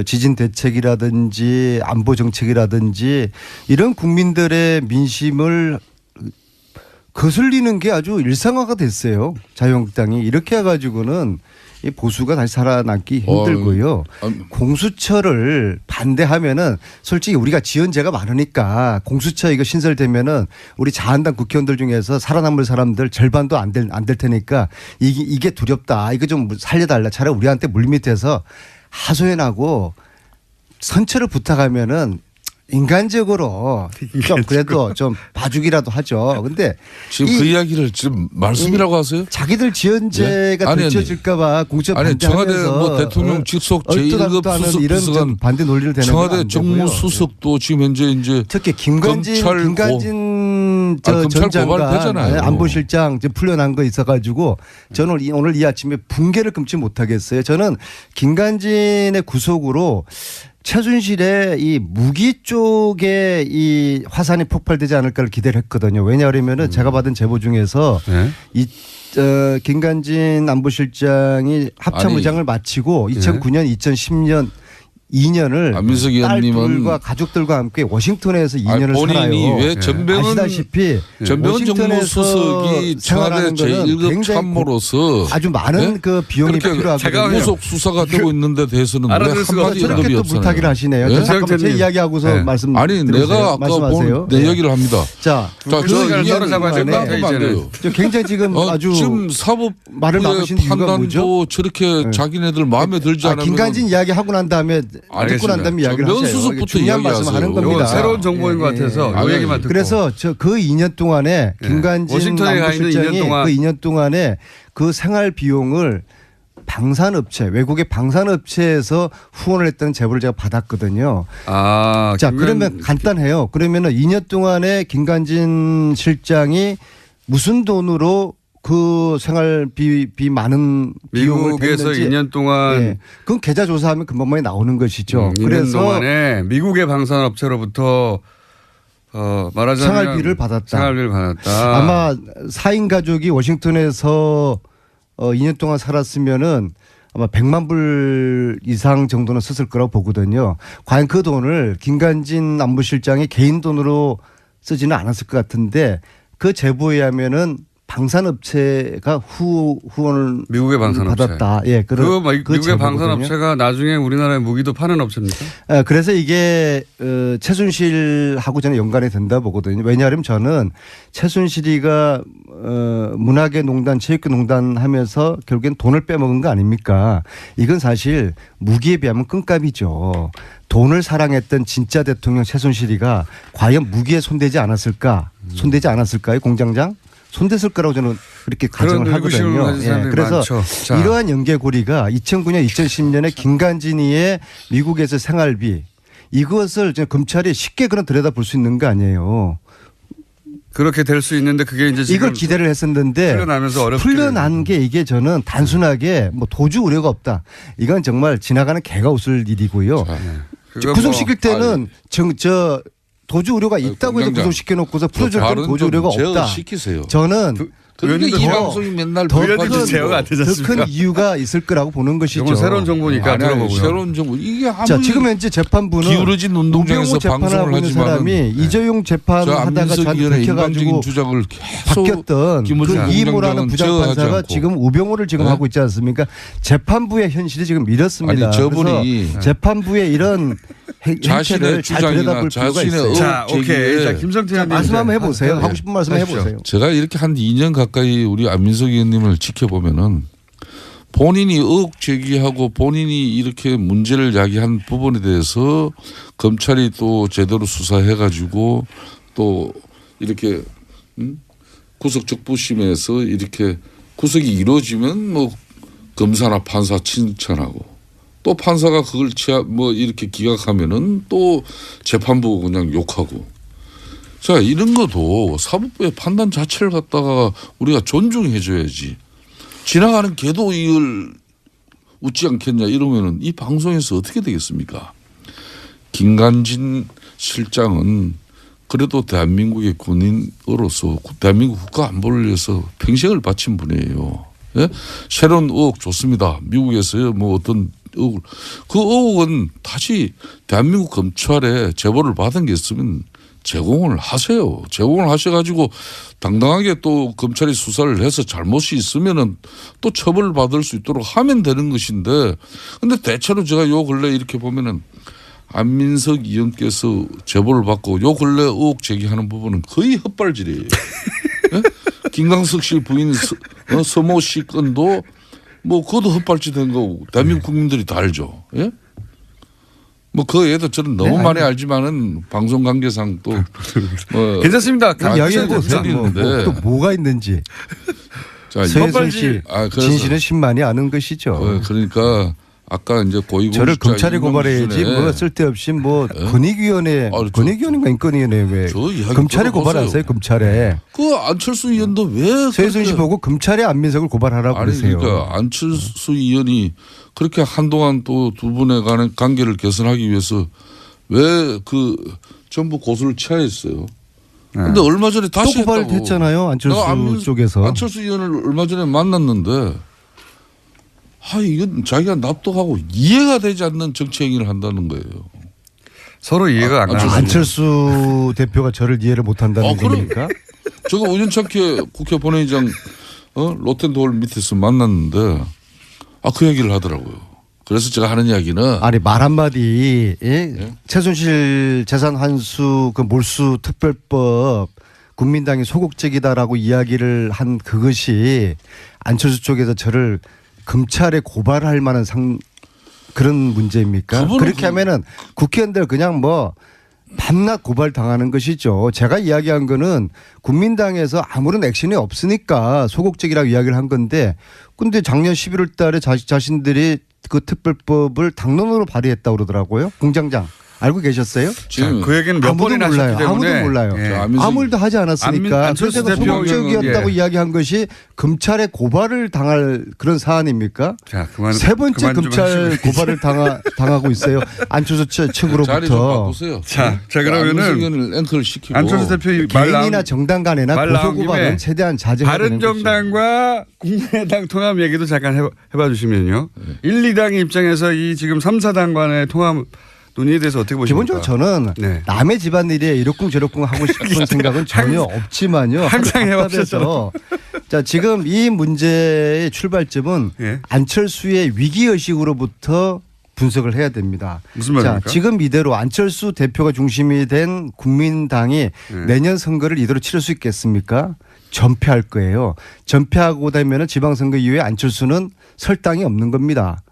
지진 대책이라든지 안보 정책이라든지 이런 국민들의 민심을 거슬리는 게 아주 일상화가 됐어요. 자유한국당이 이렇게 해가지고는 이 보수가 다시 살아남기 힘들고요. 공수처를 반대하면은 솔직히 우리가 지연제가 많으니까 공수처 이거 신설되면은 우리 자한당 국회의원들 중에서 살아남을 사람들 절반도 안 될 테니까 이게 두렵다. 이거 좀 살려달라. 차라리 우리한테 물밑에서 하소연하고 선처를 부탁하면은 인간적으로 좀 그래도 좀 봐주기라도 하죠. 근데 지금 그 이야기를 지금 말씀이라고 하세요? 자기들 지연제가 들춰질까 봐 공수처 반대하면서 청와대 뭐 대통령 직속 제1급 수석 비서관 반대 논리를 대는 청와대 정무수석도 지금 현재 이제 특히 김관진 전 장관 안보실장 풀려난 거 있어가지고 저는 오늘 이 아침에 붕괴를 금치 못하겠어요. 저는 김관진의 구속으로 최순실의 이 무기 쪽에 이 화산이 폭발되지 않을까를 기대를 했거든요. 왜냐하면은 제가 받은 제보 중에서 이 김관진 안보실장이 합참의장을 마치고 2009년, 2010년 2년을 안민석 의원님은 딸들과 가족들과 함께 워싱턴에서 2년을 본인이 살아요. 왜 전병헌 정무수석이 청와대 제1급 참모로서 아주 많은 그 비용이 필요하거든요. 구속 수사가 되고 있는데 대해서는 왜 한마디 언급이 없어요? 물타기를 하시네요. 네? 잠깐만 제 이야기하고서 말씀 아니 내가 아까 내 얘기를 합니다. 자, 저 이야기는 굉장히 지금 아주 지금 사법 말을 막으신 이유가 뭐죠? 저렇게 자기네들 마음에 들지 않으면 김관진 이야기 하고 난 다음에 듣고 난 다음에 이야기를 하세요. 중요한 말씀하는 겁니다. 새로운 정보인 것 같아서 이 얘기만 듣고. 그래서 그 2년 동안에 김관진 안보실장이 그 2년 동안에 그 생활 비용을 방산업체, 외국의 방산업체에서 후원을 했다는 제보를 제가 받았거든요. 자, 그러면 간단해요. 그러면은 2년 동안에 김관진 실장이 무슨 돈으로 그 생활비 많은 비용을 미국에서 2년 동안 그건 계좌 조사하면 금방만에 나오는 것이죠. 2년 그래서 동안에 미국의 방산업체로부터 말하자면 생활비를 받았다. 아마 4인 가족이 워싱턴에서 2년 동안 살았으면은 아마 100만 불 이상 정도는 썼을 거라고 보거든요. 과연 그 돈을 김관진 안보실장이 개인 돈으로 쓰지는 않았을 것 같은데 그 제보에 의하면은 방산업체가 후원을 미국의 방산업체 받았다. 예, 그 미국의 제보거든요. 방산업체가 나중에 우리나라에 무기도 파는 업체입니까? 그래서 이게 최순실하고 저는 연관이 된다 보거든요. 왜냐하면 저는 최순실이가 문화계 농단, 체육계 농단 하면서 결국엔 돈을 빼먹은 거 아닙니까? 이건 사실 무기에 비하면 끈값이죠. 돈을 사랑했던 진짜 대통령 최순실이가 과연 무기에 손대지 않았을까? 손대지 않았을까요, 공장장? 손댔을 거라고 저는 그렇게 가정을 하거든요. 예, 그래서 이러한 연계고리가 2009년, 2010년에 김관진이의 미국에서 생활비 이것을 이제 검찰이 쉽게 그런 들여다볼 수 있는 거 아니에요. 그렇게 될 수 있는데 그게 이제 지금 이걸 기대를 했었는데 풀려나면서 어렵게 풀려난 게 이게 저는 단순하게 뭐 도주 우려가 없다. 이건 정말 지나가는 개가 웃을 일이고요. 구속시킬 때는 도주 우려가 있다고 해서 구속시켜 놓고서 풀어줄 때는 도주 우려가 없다. 시키세요. 저는 그런데 이 방송이 맨날 더 제어가 안 되지 않습니까? 큰 이유가 있을 거라고 보는 것이죠. 이건 새로운 정보니까 들어보고요. 새로운 정보. 이게 자, 지금 현재 재판부는 기울어진 운동장에서 재판을 하고 방송을 있는 하지만 사람이 이재용 재판하다가 저한테 들켜가지고 주장을 바뀌었던 그 이모라는 부장판사가 지금 우병우를 지금 네? 하고 있지 않습니까? 재판부의 현실이 지금 이렇습니다. 아니, 저분이 그래서 재판부의 이런 행태를 잘 들여다볼 필요가 있어요. 자, 오케이. 자, 김성태 의원님 말씀 한번 해보세요. 하고 싶은 말씀 해보세요. 제가 이렇게 한 2년 가까이 우리 안민석 의원님을 지켜보면은 본인이 의혹 제기하고 본인이 이렇게 문제를 야기한 부분에 대해서 검찰이 또 제대로 수사해가지고 또 이렇게 구속 적부심에서 이렇게 구속이 이루어지면 뭐 검사나 판사 칭찬하고 또 판사가 그걸 이렇게 기각하면은 또 재판부 그냥 욕하고. 자, 이런 것도 사법부의 판단 자체를 갖다가 우리가 존중해 줘야지. 지나가는 개도 이걸 웃지 않겠냐 이러면은 이 방송에서 어떻게 되겠습니까? 김관진 실장은 그래도 대한민국의 군인으로서 대한민국 국가 안보를 위해서 평생을 바친 분이에요. 예? 새로운 의혹 좋습니다. 미국에서요 뭐 어떤 의혹, 그 의혹은 다시 대한민국 검찰에 제보를 받은 게 있으면 제공을 하세요. 제공을 하셔가지고 당당하게 또 검찰이 수사를 해서 잘못이 있으면은 또 처벌을 받을 수 있도록 하면 되는 것인데, 근데 대체로 제가 요 근래 이렇게 보면은 안민석 의원께서 제보를 받고 요 근래 의혹 제기하는 부분은 거의 헛발질이에요. 예? 김광석 씨 부인 서모 씨 건도 뭐 그것도 헛발질된 거고 대한민국 국민들이 다 알죠. 예? 뭐 그 애도 저는 너무 많이 알지만은 방송 관계상 또 괜찮습니다. 이야기해 보세요. 또 뭐가 있는지. 자, 서해순 씨 진실은 신만이 아는 것이죠. 그러니까 아까 이제 고위공직자 저를 검찰에 고발해야지 뭐 쓸데없이 뭐 권익위원회 권익위원회인가 인권위원회 왜 검찰에 고발하세요. 검찰에. 그 안철수 의원도 왜 서해순 씨 보고 검찰에 안민석을 고발하라고 그러세요. 그러니까 안철수 의원이 그렇게 한동안 또 두 분의 간의 관계를 개선하기 위해서 왜 그 전부 고소를 취하했어요. 그런데 얼마 전에 다시 또 고발됐잖아요. 안철수 쪽에서. 안철수 의원을 얼마 전에 만났는데 이건 자기가 납득하고 이해가 되지 않는 정치 행위를 한다는 거예요. 서로 이해가 안 가는 안철수 대표가 저를 이해를 못한다는 얘기입니까? 제가 우연찮게 국회 본회의장 로텐도홀 밑에서 만났는데 그 얘기를 하더라고요. 그래서 제가 하는 이야기는 아니 말 한마디 최순실 재산 환수 그 몰수 특별법 국민당이 소극적이다라고 이야기를 한 그것이 안철수 쪽에서 저를 검찰에 고발할 만한 그런 문제입니까? 그렇게 하면은 국회의원들 그냥 뭐 밤낮 고발 당하는 것이죠. 제가 이야기한 거는 국민당에서 아무런 액션이 없으니까 소극적이라고 이야기를 한 건데, 근데 작년 11월 달에 자신들이 그 특별법을 당론으로 발의했다고 그러더라고요. 공장장. 알고 계셨어요? 지금 그 얘기는 몇 번이나 하셨기 때문에 아무도 몰라요. 예. 아무 일도 하지 않았으니까. 그래서 소극적이었다고 이야기한 것이 검찰에 고발을 당할 그런 사안입니까? 자, 세 번째 검찰 고발을 당하고 있어요. 안철수 측으로부터. 자리 좀 바꾸세요. 자 그러면은 앵커를 시키고 안철수 대표 개인이나 정당 간에나 고소 고발은 최대한 자제해야 되는 거죠. 바른정당과 국민의당 통합 얘기도 잠깐 해봐 주시면요. 1, 2당의 입장에서 이 지금 3, 4당 간의 통합 논의에 대해서 어떻게 보십니까? 기본적으로 저는 네. 남의 집안일에 이러쿵저러쿵 하고 싶은 생각은 전혀 없지만요. 항상 답답해서 자, 지금 이 문제의 출발점은 예. 안철수의 위기의식으로부터 분석을 해야 됩니다. 무슨 말입니까? 자, 지금 이대로 안철수 대표가 중심이 된 국민당이 내년 선거를 이대로 치를 수 있겠습니까? 전패할 거예요. 전패하고 나면은 지방선거 이후에 안철수는 설 땅이 없는 겁니다.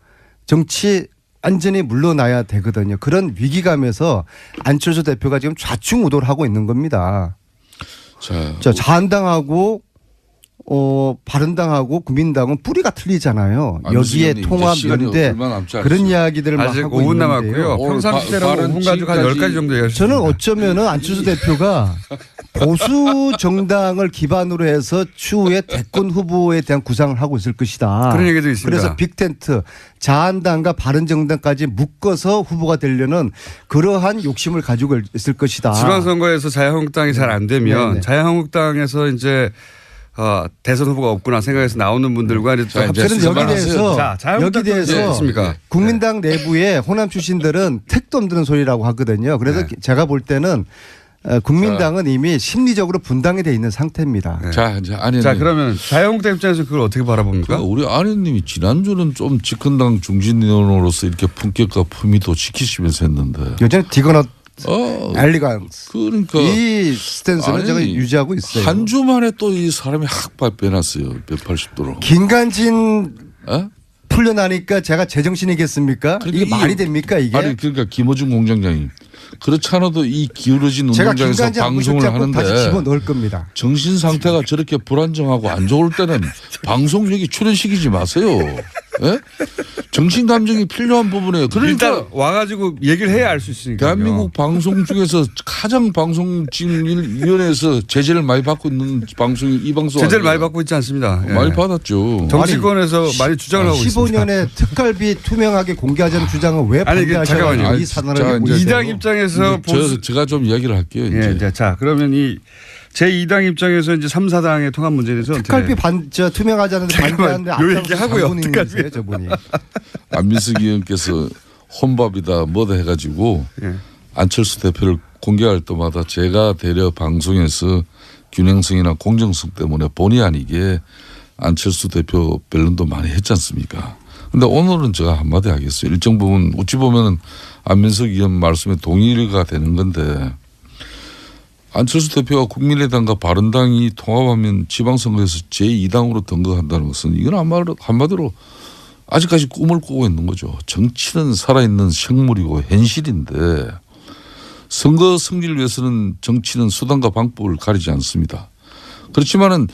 정치 완전히 물러나야 되거든요. 그런 위기감에서 안철수 대표가 지금 좌충우돌 하고 있는 겁니다. 자, 자한당하고 바른당하고 국민당은 뿌리가 틀리잖아요. 여기에 통합, 연대 그런 이야기들을 막 아직 하고 5분 있는데요. 남았고요. 평상시대로 5분 가지고 한 10가지 정도 얘기하시죠. 저는 어쩌면은 안철수 대표가 보수 정당을 기반으로 해서 추후에 대권 후보에 대한 구상을 하고 있을 것이다. 그런 얘기도 있습니다. 그래서 빅텐트, 자한당과 바른정당까지 묶어서 후보가 되려는 그러한 욕심을 가지고 있을 것이다. 지방선거에서 자유한국당이 잘 안 되면 네네. 자유한국당에서 이제 대선 후보가 없구나 생각해서 나오는 분들과 이제 그런데 여기 대해서 여기 대해서 있습니까? 국민당 내부에 호남 출신들은 택도 없는 소리라고 하거든요. 그래서 네. 제가 볼 때는 국민당은 이미 심리적으로 분당이 돼 있는 상태입니다. 네. 자, 이제 아니. 자, 그러면 자유한국당 입장에서 그걸 어떻게 바라봅니까? 우리 아내님이 지난주는 좀 집권당 중진위원으로서 이렇게 품격과 품위도 지키시면서 했는데. 요즘 디거넛 엘리간스. 그러니까 이 스탠스는 제가 유지하고 있어요. 한 주 만에 또 이 사람이 확 빼놨어요. 180도로. 김관진 에? 풀려나니까 제가 제정신이겠습니까? 이게 말이 됩니까 이게? 아니 그러니까 김어준 공장장님. 그렇지 않아도 이 기울어진 제가 운동장에서 김관진 방송을 하는데 다시 집어넣을 겁니다. 정신 상태가 저렇게 불안정하고 안 좋을 때는 방송 여기 출연시키지 마세요. 예? 정신 감정이 필요한 부분이에요. 그러니까 일단 와가지고 얘기를 해야 알 수 있으니까. 대한민국 방송 중에서 가장 방송진위원회에서 제재를 많이 받고 있는 방송이 이 방송 제재를 아니에요? 많이 받고 있지 않습니다. 예. 많이 받았죠. 정치권에서 많이 주장을 하고 있습니다. 15년에 특갈비 투명하게 공개하자는 주장을 왜 아니, 반대하시냐고 잠깐만요. 이 산안을 자, 갖고 이제 있어요. 이당 입장에서 제가 좀 이야기를 할게요. 예, 이제. 자 그러면 이 제2당 입장에서 이제 3, 4당의 통합 문제에 대해서 특갈비 투명하지 않은데 반대하는데 요 얘기하고요. 있어요, 저분이. 안민석 의원께서 혼밥이다 뭐다 해가지고 예. 안철수 대표를 공개할 때마다 제가 대려 방송에서 균형성이나 공정성 때문에 본의 아니게 안철수 대표 변론도 많이 했지 않습니까? 근데 오늘은 제가 한마디 하겠어요. 일정 부분 어찌 보면 안민석 의원 말씀에 동의가 되는 건데 안철수 대표가 국민의당과 바른당이 통합하면 지방선거에서 제2당으로 등극한다는 것은 이건 한마디로 아직까지 꿈을 꾸고 있는 거죠. 정치는 살아있는 생물이고 현실인데 선거 승리를 위해서는 정치는 수단과 방법을 가리지 않습니다. 그렇지만은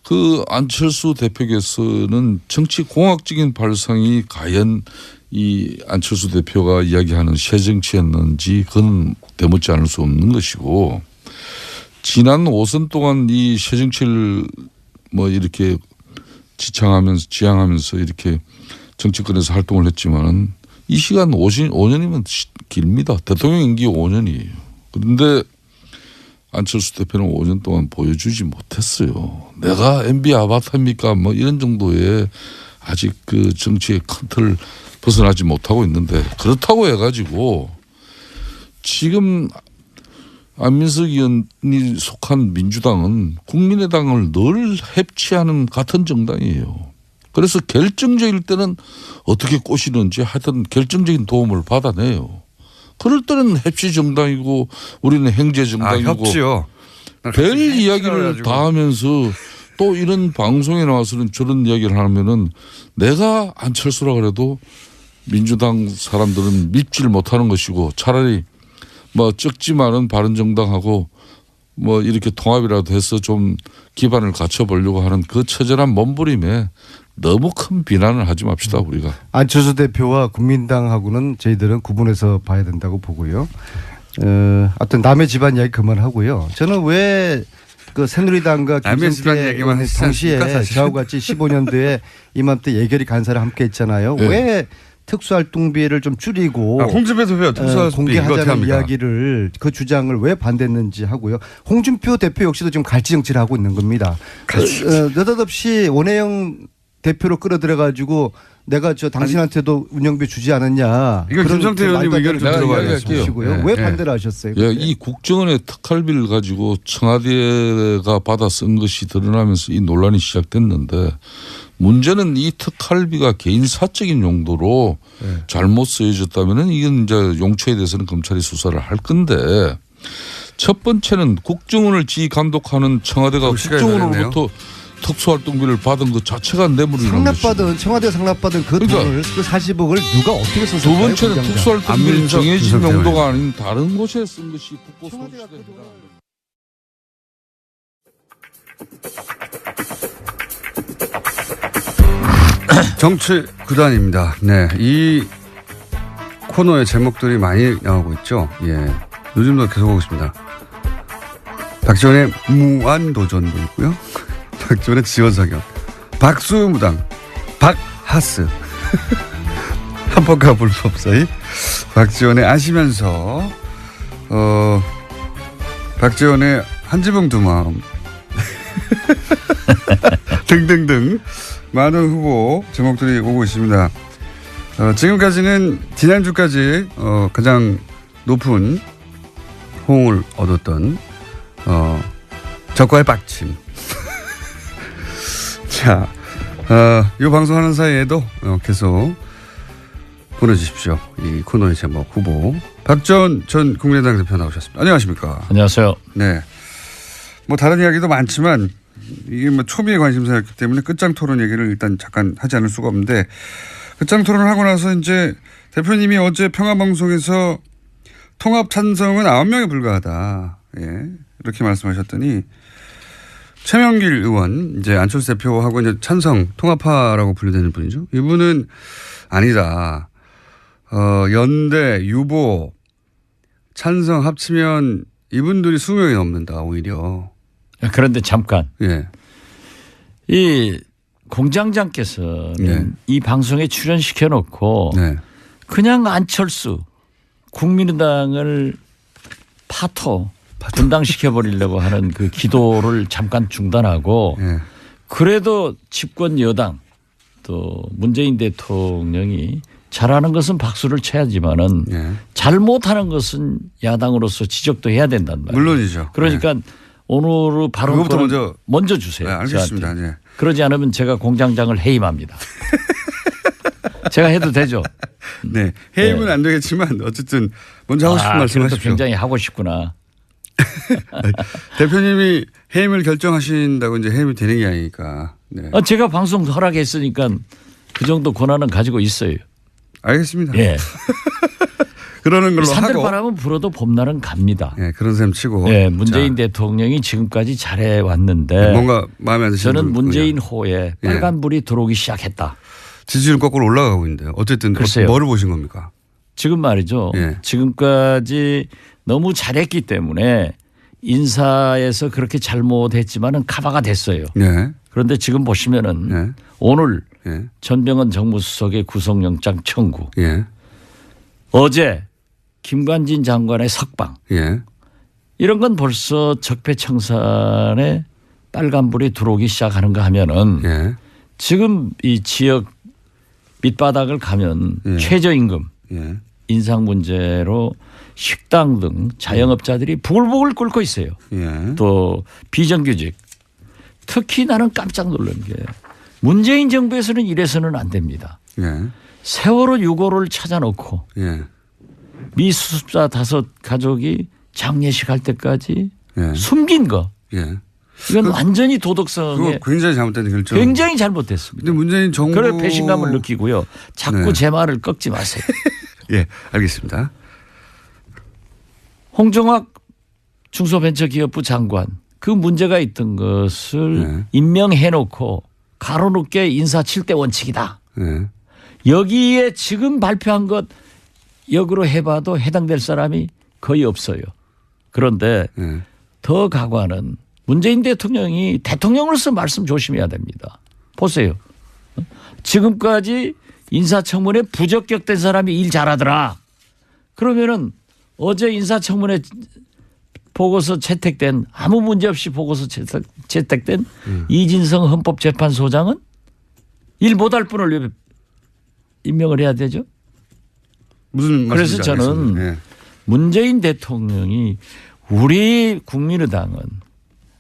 그 안철수 대표께서는 정치 공학적인 발상이 과연 이 안철수 대표가 이야기하는 새 정치였는지 그건 되묻지 않을 수 없는 것이고 지난 5선 동안 이 새 정치를 뭐 이렇게 지향하면서 이렇게 정치권에서 활동을 했지만은 이 시간 5년이면 길입니다. 대통령 임기 5년이에요. 그런데 안철수 대표는 5년 동안 보여주지 못했어요. 내가 MB 아바타입니까? 뭐 이런 정도의 아직 그 정치의 큰 틀 벗어나지 못하고 있는데 그렇다고 해가지고 지금 안민석 의원이 속한 민주당은 국민의당을 늘 해치하는 같은 정당이에요. 그래서 결정적일 때는 어떻게 꼬시는지 하여튼 결정적인 도움을 받아내요. 그럴 때는 협치 정당이고 우리는 행제 정당이고 협치요. 별 이야기를 다 하면서 또 이런 방송에 나와서는 저런 이야기를 하면은 내가 안철수라 그래도 민주당 사람들은 믿지를 못하는 것이고 차라리 뭐 적지만은 바른정당하고 뭐 이렇게 통합이라도 해서 좀 기반을 갖춰보려고 하는 그 처절한 몸부림에 너무 큰 비난을 하지 맙시다 우리가. 안철수 대표와 국민당하고는 저희들은 구분해서 봐야 된다고 보고요. 하여튼 남의 집안 이야기 그만하고요. 저는 왜 그 새누리당과 김성태 당시에 저하고 같이 15년도에 이맘때 예결위 간사를 함께 했잖아요. 네. 왜 특수활동비를 좀 줄이고 홍준표 대표 특수활동비 공개하자는 이야기를 그 주장을 왜 반대했는지 하고요. 홍준표 대표 역시도 지금 갈치 정치를 하고 있는 겁니다. 느닷없이 원혜영 대표로 끌어들여가지고 내가 저 당신한테도 운영비 주지 않았냐. 이건 김성태 의원님 의견을 좀 들어봐야 되시고요. 네. 왜 네. 반대를 하셨어요? 예, 이 국정원의 특활비를 가지고 청와대가 받아 쓴 것이 드러나면서 이 논란이 시작됐는데 문제는 이 특활비가 개인 사적인 용도로 잘못 쓰여졌다면은 이건 이제 용처에 대해서는 검찰이 수사를 할 건데 첫 번째는 국정원을 지휘 감독하는 청와대가 국정원으로부터 특수활동비를 받은 것 자체가 뇌물이라는 것이죠. 상납받은 청와대 상납받은 그 그러니까 돈을 그 40억을 누가 어떻게 썼을까요? 두 번째는 특수활동비를 정해진 김성태 용도가 아닌 다른 곳에 쓴 것이 국고 소지가 된다. 정치 구단입니다. 네, 이 코너의 제목들이 많이 나오고 있죠. 예, 요즘도 계속 오고 있습니다. 박지원의 무한도전도 있고요. 박지원의 지원사격, 박수무당, 박하스, 합법과 불법 사이, 박지원의 아시면서, 박지원의 한지붕 두 마음 등등등 많은 후보 제목들이 오고 있습니다. 지금까지는 지난주까지 가장 높은 호응을 얻었던 적과의 빡침. 자, 이 방송하는 사이에도 계속 보내주십시오. 이 코너의 제목 후보 박지원 전 국민의당 대표 나오셨습니다. 안녕하십니까? 안녕하세요. 네. 뭐 다른 이야기도 많지만 이게 뭐 초미의 관심사였기 때문에 끝장 토론 얘기를 일단 잠깐 하지 않을 수가 없는데 끝장 토론을 하고 나서 이제 대표님이 어제 평화방송에서 통합 찬성은 9명에 불과하다. 예. 이렇게 말씀하셨더니 최명길 의원 이제 안철수 대표하고 이제 찬성 통합파라고 분류되는 분이죠. 이분은 아니다. 연대, 유보, 찬성 합치면 이분들이 20명이 넘는다 오히려. 그런데 잠깐. 예. 이 공장장께서는 네. 이 방송에 출연시켜 놓고 네. 그냥 안철수 국민의당을 파토 분당시켜 버리려고 하는 그 기도를 잠깐 중단하고 예. 그래도 집권 여당 또 문재인 대통령이 잘하는 것은 박수를 쳐야지만은 예. 잘못하는 것은 야당으로서 지적도 해야 된단 말이에요. 물론이죠. 그러니까 오늘의 그거부터 발언을 먼저 주세요. 네, 알겠습니다. 저한테. 네. 그러지 않으면 제가 공장장을 해임합니다. 제가 해도 되죠. 네. 해임은 안 되겠지만 어쨌든 먼저 하고 싶은 말씀 그래도 하십시오. 굉장히 하고 싶구나. 대표님이 해임을 결정하신다고 이제 해임이 되는 게 아니니까. 네. 제가 방송 허락했으니까 그 정도 권한은 가지고 있어요. 알겠습니다. 예. 그러는 걸로 하고. 산들바람은 불어도 봄날은 갑니다. 예, 그런 셈 치고. 예, 문재인 자, 대통령이 지금까지 잘해 왔는데 뭔가 마음에 안 드시는 저는 분, 문재인 호에 빨간불이 들어오기 시작했다. 지지율 거꾸로 올라가고 있는데요. 어쨌든 글쎄요. 뭐를 보신 겁니까? 지금 말이죠. 예. 지금까지 너무 잘했기 때문에 인사에서 그렇게 잘못했지만은 카바가 됐어요. 네. 그런데 지금 보시면은 네. 오늘 예. 전병헌 정무수석의 구속영장 청구, 예. 어제 김관진 장관의 석방 예. 이런 건 벌써 적폐청산에 빨간불이 들어오기 시작하는가 하면은 예. 지금 이 지역 밑바닥을 가면 예. 최저임금 예. 인상 문제로 식당 등 자영업자들이 부글부글 끓고 있어요. 예. 또 비정규직. 특히 나는 깜짝 놀란 게 문재인 정부에서는 이래서는 안 됩니다. 예. 세월호 6호를 찾아놓고 예. 미수습자 5 가족이 장례식 할 때까지 예. 숨긴 거. 예. 이건 완전히 그거 도덕성에 굉장히 잘못된 결정. 굉장히 잘못됐습니다. 근데 문재인 정부. 그럴 배신감을 느끼고요. 자꾸 네. 제 말을 꺾지 마세요. 예, 알겠습니다. 홍정학 중소벤처기업부 장관 그 문제가 있던 것을 네. 임명해놓고 가로놓게 인사 7대 원칙이다. 예. 여기에 지금 발표한 것 역으로 해봐도 해당될 사람이 거의 없어요. 그런데 예. 더 가관은 문재인 대통령이 대통령으로서 말씀 조심해야 됩니다. 보세요. 지금까지 인사청문회 부적격된 사람이 일 잘하더라. 그러면은 어제 인사청문회 보고서 채택된 아무 문제 없이 보고서 채택된 이진성 헌법재판소장은 일 못할 분을 왜 임명을 해야 되죠? 무슨 그래서 말씀인지 저는 알겠습니다. 예. 문재인 대통령이 우리 국민의당은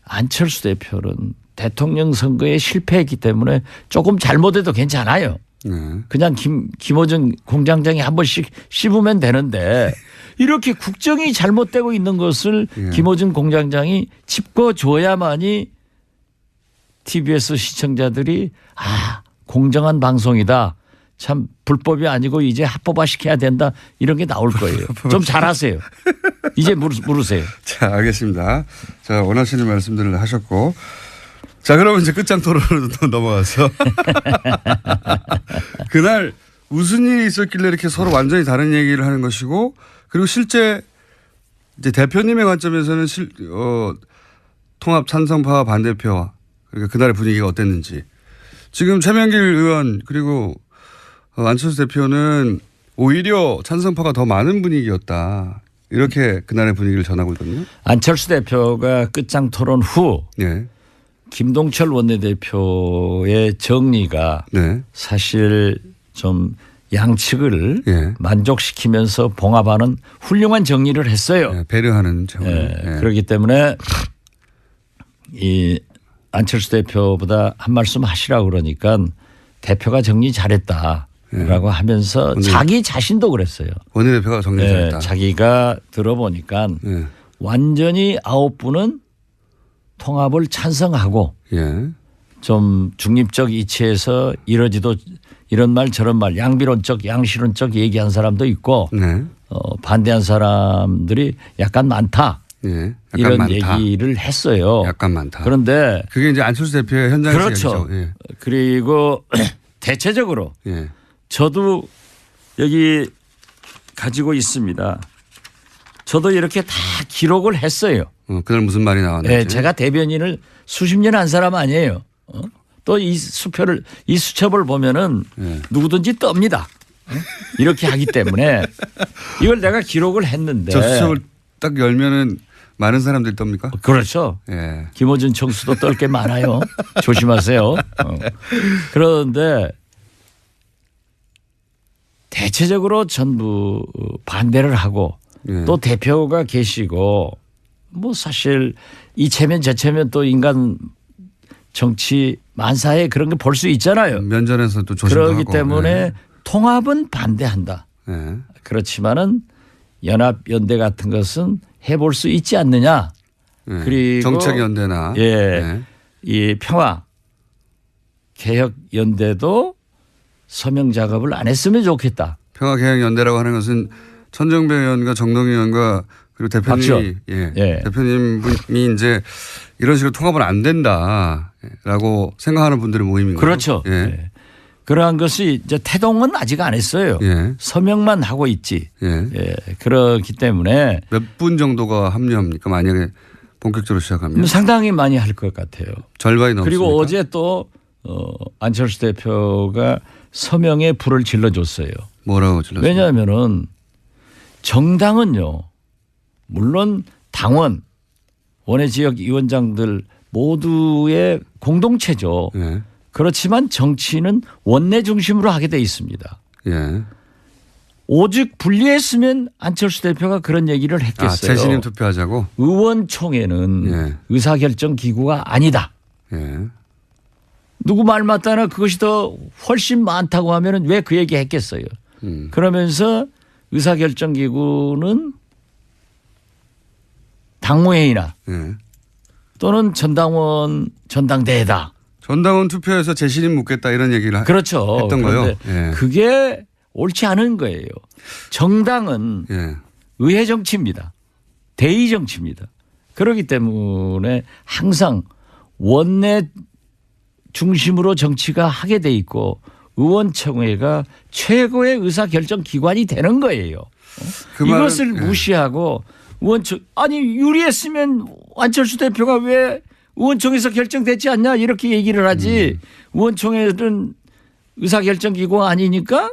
안철수 대표는 대통령 선거에 실패했기 때문에 조금 잘못해도 괜찮아요. 네. 그냥 김어준 공장장이 한 번씩 씹으면 되는데 이렇게 국정이 잘못되고 있는 것을 예. 김어준 공장장이 짚어줘야만이 TBS 시청자들이 공정한 방송이다. 참 불법이 아니고 이제 합법화시켜야 된다. 이런 게 나올 거예요. 좀 잘하세요. 이제 물으세요. 자, 알겠습니다. 자, 원하시는 말씀들을 하셨고. 자, 그러면 이제 끝장 토론으로 또 넘어가서. 그날 무슨 일이 있었길래 이렇게 서로 완전히 다른 얘기를 하는 것이고, 그리고 실제 이제 대표님의 관점에서는 통합 찬성파와 반대표와 그러니까 그날의 분위기가 어땠는지. 지금 최명길 의원 그리고 안철수 대표는 오히려 찬성파가 더 많은 분위기였다. 이렇게 그날의 분위기를 전하고 있거든요. 안철수 대표가 끝장 토론 후 네. 김동철 원내대표의 정리가 네. 사실 좀 양측을 예. 만족시키면서 봉합하는 훌륭한 정리를 했어요. 네, 배려하는 차원. 네. 그렇기 때문에 이 안철수 대표보다 한 말씀 하시라고 그러니까 대표가 정리 잘했다라고 하면서 자기 자신도 그랬어요. 원내대표가 정리 잘했다. 자기가 들어보니까 예. 완전히 9분은 통합을 찬성하고 예. 좀 중립적 이치에서 이러지도 이런 말 저런 말 양비론적 양실론적 얘기한 사람도 있고 네. 반대한 사람들이 약간 많다. 예. 약간 이런 많다. 얘기를 했어요. 약간 많다. 그런데 그게 이제 안철수 대표의 현장에서 그렇죠. 얘기죠. 예. 그리고 대체적으로 예. 저도 여기 가지고 있습니다. 저도 이렇게 다 기록을 했어요. 그날 무슨 말이 나왔는지. 네, 제가 대변인을 수십 년 한 사람 아니에요. 또 이 수첩을 보면은 예. 누구든지 떱니다. 이렇게 하기 때문에 이걸 내가 기록을 했는데. 저 수첩을 딱 열면은 많은 사람들이 떱니까? 그렇죠. 예. 김어준 청수도 떨 게 많아요. 조심하세요. 그런데 대체적으로 전부 반대를 하고 예. 또 대표가 계시고 뭐 사실 이체면 저체면 또 인간 정치 만사에 그런 거 볼 수 있잖아요. 면전에서 또 조심도 그렇기 하고. 때문에 예. 통합은 반대한다. 예. 그렇지만은 연합 연대 같은 것은 해볼 수 있지 않느냐. 예. 그리고 정책 연대나 예, 예. 이 평화 개혁 연대도 서명 작업을 안 했으면 좋겠다. 평화개혁연대라고 하는 것은 천정배 의원과 정동희 의원과 그리고 대표님이 예. 대표님이 이제 이런 식으로 통합은 안 된다라고 생각하는 분들의 모임인 거죠. 그렇죠. 예. 예. 그러한 것이 이제 태동은 아직 안 했어요. 예. 서명만 하고 있지. 예. 예. 그렇기 때문에 몇 분 정도가 합류합니까? 만약에 본격적으로 시작하면 상당히 많이 할 것 같아요. 절반이 넘습니까? 그리고 어제 또 안철수 대표가 서명에 불을 질러줬어요. 뭐라고 질렀어요? 왜냐하면은 정당은요. 물론 당원 원외 지역 위원장들 모두의 공동체죠. 예. 그렇지만 정치는 원내 중심으로 하게 돼 있습니다. 예. 오직 분리했으면 안철수 대표가 그런 얘기를 했겠어요. 재신임 투표하자고? 의원총회는 예. 의사결정 기구가 아니다. 예. 누구 말 맞다나 그것이 더 훨씬 많다고 하면 왜 그 얘기 했겠어요. 그러면서 의사결정 기구는 당무회의나 예. 또는 전당대회다. 전당원 투표에서 재신임 묻겠다 이런 얘기를 그렇죠. 했던 거요. 예. 그게 옳지 않은 거예요. 정당은 예. 의회 정치입니다. 대의 정치입니다. 그렇기 때문에 항상 원내 중심으로 정치가 하게 돼 있고 의원총회가 최고의 의사결정 기관이 되는 거예요. 그 이것을 말은, 예. 무시하고 아니 유리했으면 안철수 대표가 왜 의원총회에서 결정되지 않냐 이렇게 얘기를 하지. 의원총회는 의사결정기구가 아니니까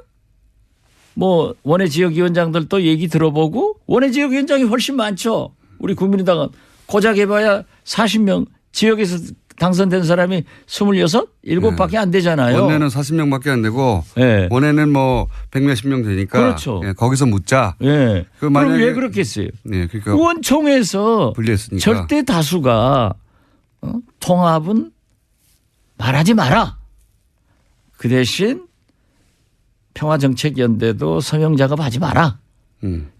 뭐 원외 지역위원장들도 얘기 들어보고 원외 지역위원장이 훨씬 많죠. 우리 국민의당은 고작 해봐야 40명 지역에서 당선된 사람이 26, 7밖에 안 되잖아요. 원내는 40명밖에 안 되고 네. 원내는 뭐 100몇십 명 되니까 그렇죠. 예, 거기서 묻자. 예. 그 그럼 만약에- 왜 그렇게 했어요? 네, 그러니까 의원총회에서 분리했으니까. 절대 다수가 통합은 말하지 마라. 그 대신 평화정책연대도 서명 작업하지 마라.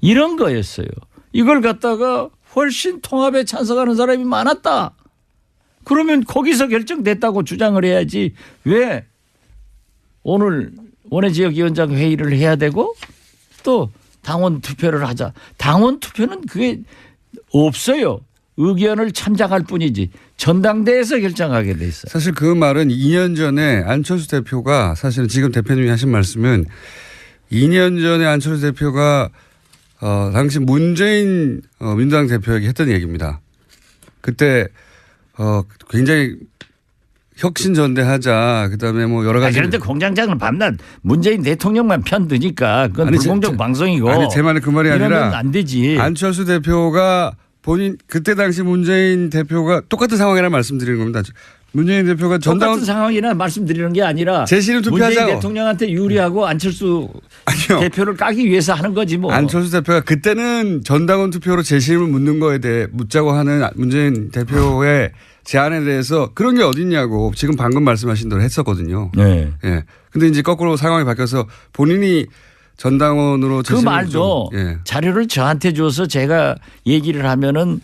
이런 거였어요. 이걸 갖다가 훨씬 통합에 찬성하는 사람이 많았다. 그러면 거기서 결정됐다고 주장을 해야지 왜 오늘 원외지역위원장 회의를 해야 되고 또 당원 투표를 하자. 당원 투표는 그게 없어요. 의견을 참작할 뿐이지 전당대회에서 결정하게 돼 있어요. 사실 그 말은 2년 전에 안철수 대표가 사실은 지금 대표님이 하신 말씀은 2년 전에 안철수 대표가 당시 문재인 민주당 대표에게 했던 얘기입니다. 그때 굉장히 혁신전대하자. 그다음에 뭐 여러 가지. 그런데 공장장은 밤낮 문재인 대통령만 편드니까 그건 아니, 불공정 방송이고. 아니 제 말은 그 말이 이러면 아니라 안 되지. 안철수 대표가 본인 그때 당시 문재인 대표가 똑같은 상황이라 말씀드리는 겁니다. 문재인 대표가 전당원 똑같은 상황이나 말씀드리는 게 아니라 제시는 투표하자고. 문재인 대통령한테 유리하고 안철수 아니요. 대표를 까기 위해서 하는 거지 뭐. 안철수 대표가 그때는 전당원 투표로 재심을 묻는 거에 대해 묻자고 하는 문재인 대표의 제안에 대해서 그런 게 어딨냐고 지금 방금 말씀하신 대로 했었거든요. 네. 예. 근데 이제 거꾸로 상황이 바뀌어서 본인이 전당원으로 그 재심을 말도 좀, 예. 자료를 저한테 줘서 제가 얘기를 하면은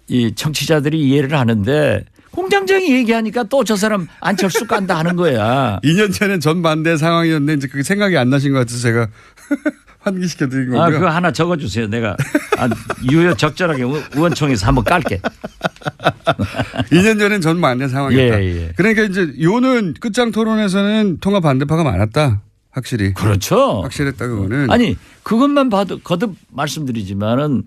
이 청취자들이 이해를 하는데 공장장이 얘기하니까 또 저 사람 안철수 깐다 하는 거야. 2년 전에 전반대 상황이었는데 이제 그게 생각이 안 나신 것 같아서 제가 환기시켜 드린 아, 거고요. 그거 하나 적어주세요. 내가 유효 적절하게 의원총회에서 한번 깔게. 2년 전엔 전반대 상황이었다. 예, 예. 그러니까 이제 요는 끝장 토론에서는 통합 반대파가 많았다. 확실히. 그렇죠. 확실했다 그거는. 아니 그것만 봐도 거듭 말씀드리지만은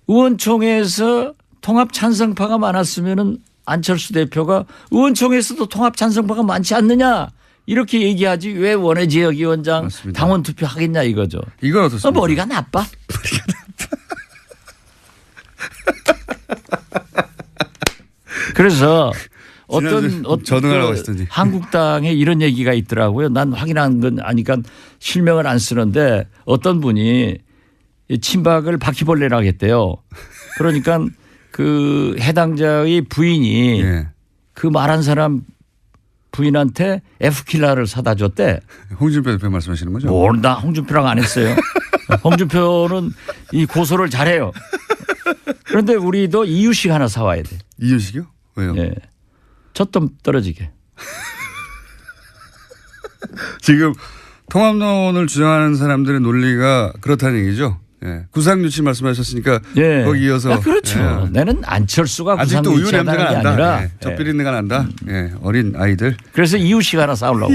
의원총회에서 통합 찬성파가 많았으면은 안철수 대표가 의원총회에서도 통합 찬성파가 많지 않느냐 이렇게 얘기하지 왜 원외지역위원장 맞습니다. 당원 투표 하겠냐 이거죠. 이건 어떻습니까? 머리가 나빠. 그래서 지난주에 전응하라고 하시더니. 한국당에 이런 얘기가 있더라고요. 난 확인한 건 아니까 실명을 안 쓰는데 어떤 분이 친박을 바퀴벌레라고 했대요. 그러니까 그 해당자의 부인이 예. 그 말한 사람 부인한테 F킬러를 사다 줬대. 홍준표 대표 말씀하시는 거죠? 나 홍준표랑 안 했어요. 홍준표는 이 고소를 잘해요. 그런데 우리도 이유식 하나 사와야 돼. 이유식이요? 왜요? 예. 젖좀 떨어지게. 지금 통합론을 주장하는 사람들의 논리가 그렇다는 얘기죠. 예. 구상유치 말씀하셨으니까 예. 거기 이어서. 그렇죠. 예. 나는 안철수가 아직도 우유 구상유치하다는 냄새가 게 난다. 아니라 예. 젖 비린내가 난다. 예. 어린 아이들. 그래서 이유식 하나 사오려고.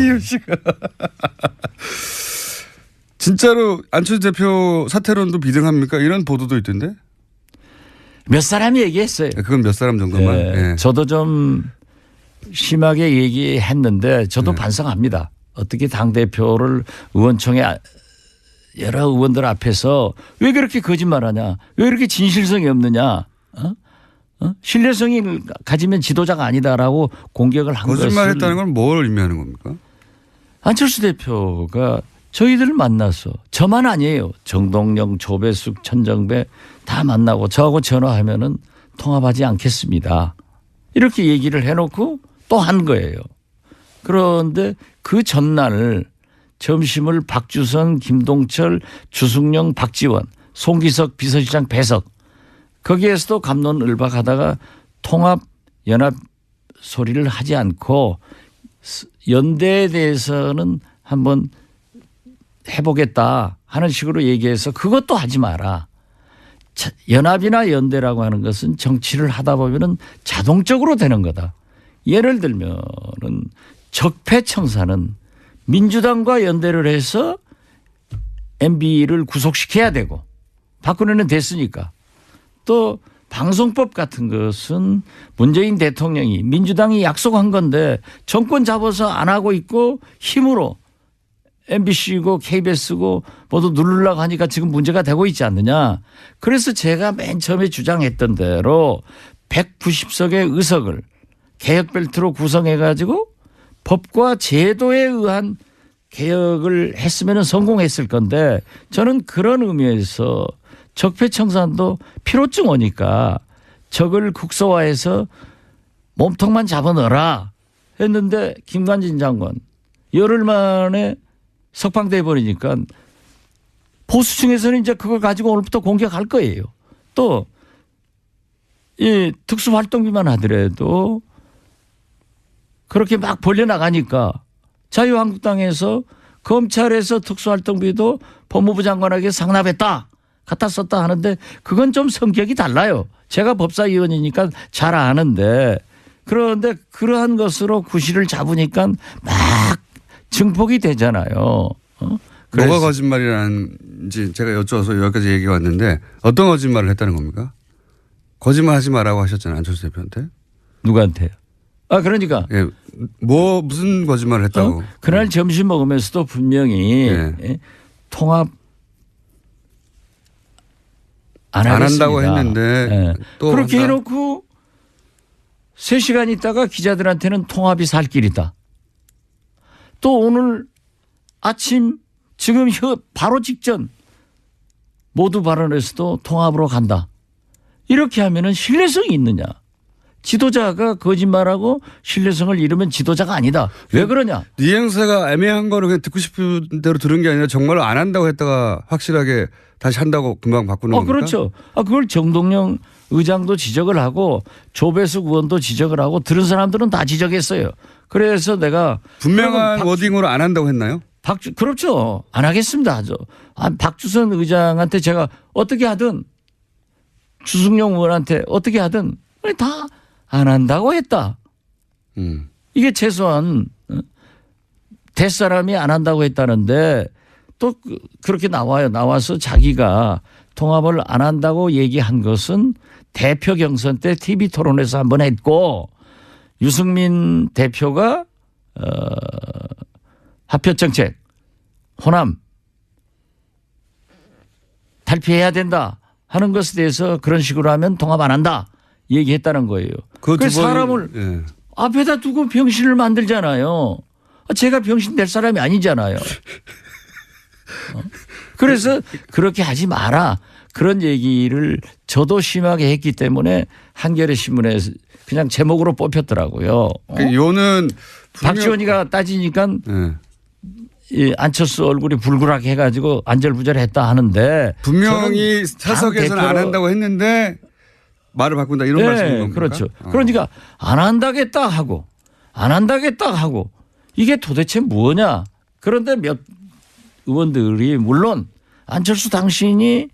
진짜로 안철수 대표 사퇴론도 비등합니까? 이런 보도도 있던데. 몇 사람이 얘기했어요. 그건 몇 사람 정도만. 예. 예. 저도 좀 심하게 얘기했는데 저도 네. 반성합니다. 어떻게 당대표를 의원총회 여러 의원들 앞에서 왜 그렇게 거짓말하냐. 왜 그렇게 진실성이 없느냐. 신뢰성이 가지면 지도자가 아니다라고 공격을 한 것을. 거짓말했다는 건 뭘 의미하는 겁니까? 안철수 대표가 저희들을 만나서 저만 아니에요. 정동영, 조배숙, 천정배 다 만나고 저하고 전화하면은 통합하지 않겠습니다. 이렇게 얘기를 해놓고 또 한 거예요. 그런데 그 전날 점심을 박주선, 김동철, 주승용, 박지원, 송기석 비서실장 배석 거기에서도 갑론을박하다가 통합 연합 소리를 하지 않고 연대에 대해서는 한번 해보겠다 하는 식으로 얘기해서 그것도 하지 마라. 연합이나 연대라고 하는 것은 정치를 하다 보면은 자동적으로 되는 거다. 예를 들면은 적폐청사는 민주당과 연대를 해서 MB를 구속시켜야 되고 박근혜는 됐으니까 또 방송법 같은 것은 문재인 대통령이 민주당이 약속한 건데 정권 잡아서 안 하고 있고 힘으로 MBC고 KBS고 모두 누르려고 하니까 지금 문제가 되고 있지 않느냐. 그래서 제가 맨 처음에 주장했던 대로 190석의 의석을 개혁 벨트로 구성해 가지고 법과 제도에 의한 개혁을 했으면 성공했을 건데 저는 그런 의미에서 적폐청산도 피로증 오니까 적을 국소화해서 몸통만 잡아넣어라 했는데 김관진 장관 열흘 만에 석방돼 버리니까 보수층에서는 이제 그걸 가지고 오늘부터 공격할 거예요. 또 이 특수활동비만 하더라도 그렇게 막 벌려나가니까 자유한국당에서 검찰에서 특수활동비도 법무부 장관에게 상납했다. 갖다 썼다 하는데 그건 좀 성격이 달라요. 제가 법사위원이니까 잘 아는데 그런데 그러한 것으로 구실을 잡으니까 막 증폭이 되잖아요. 뭐가 거짓말이라는지 제가 여쭤서 여기까지 얘기가 왔는데 어떤 거짓말을 했다는 겁니까? 거짓말하지 말라고 하셨잖아요. 안철수 대표한테. 누구한테요? 아 그러니까 예, 뭐 무슨 거짓말을 했다고? 그날 점심 먹으면서도 분명히 통합 안 한다고 했는데 또 그렇게 한다? 해놓고 3시간 있다가 기자들한테는 통합이 살 길이다. 또 오늘 아침 지금 바로 직전 모두 발언에서도 통합으로 간다. 이렇게 하면은 신뢰성이 있느냐. 지도자가 거짓말하고 신뢰성을 잃으면 지도자가 아니다. 왜 그러냐. 뉘앙스가 애매한 거를 그냥 듣고 싶은 대로 들은 게 아니라 정말로 안 한다고 했다가 확실하게 다시 한다고 금방 바꾸는 겁니까? 그렇죠. 그걸 정동영 의장도 지적을 하고 조배숙 의원도 지적을 하고 들은 사람들은 다 지적했어요. 그래서 내가 분명한 워딩으로 안 한다고 했나요? 그렇죠. 안 하겠습니다. 박주선 의장한테 제가 어떻게 하든 주승용 의원한테 어떻게 하든 다 안 한다고 했다. 이게 최소한 대사람이 안 한다고 했다는데 또 그렇게 나와요. 나와서 자기가 통합을 안 한다고 얘기한 것은 대표 경선 때 TV 토론에서 한번 했고 유승민 대표가 합표정책 호남 탈피해야 된다 하는 것에 대해서 그런 식으로 하면 통합 안 한다 얘기했다는 거예요. 그 사람을 앞에다 두고 병신을 만들잖아요. 제가 병신 될 사람이 아니잖아요. 그래서 그렇게 하지 마라. 그런 얘기를 저도 심하게 했기 때문에 한겨레 신문에 그냥 제목으로 뽑혔더라고요. 요는 박지원이가 따지니까 이 안철수 얼굴이 불그랗게 해가지고 안절부절했다 하는데 분명히 사석에서는 안 한다고 했는데 말을 바꾼다 이런 말씀인 겁니까? 그렇죠. 그러니까 안 한다겠다 하고 안 한다겠다 하고 이게 도대체 뭐냐. 그런데 몇 의원들이 물론 안철수 당신이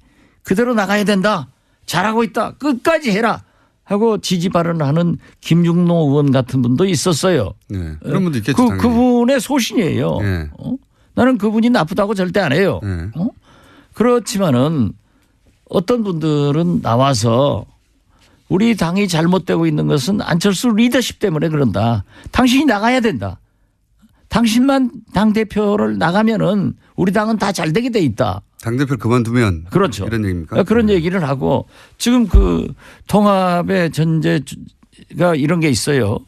그대로 나가야 된다. 잘하고 있다. 끝까지 해라. 하고 지지 발언을 하는 김중노 의원 같은 분도 있었어요. 네. 그런 분도 있겠죠. 그분의 소신이에요. 네. 나는 그분이 나쁘다고 절대 안 해요. 네. 그렇지만은 어떤 분들은 나와서 우리 당이 잘못되고 있는 것은 안철수 리더십 때문에 그런다. 당신이 나가야 된다. 당신만 당대표를 나가면은 우리 당은 다 잘 되게 돼 있다. 당대표를 그만두면. 그렇죠. 이런 얘기입니까? 그런 얘기를 하고 지금 그 통합의 전제가 이런 게 있어요.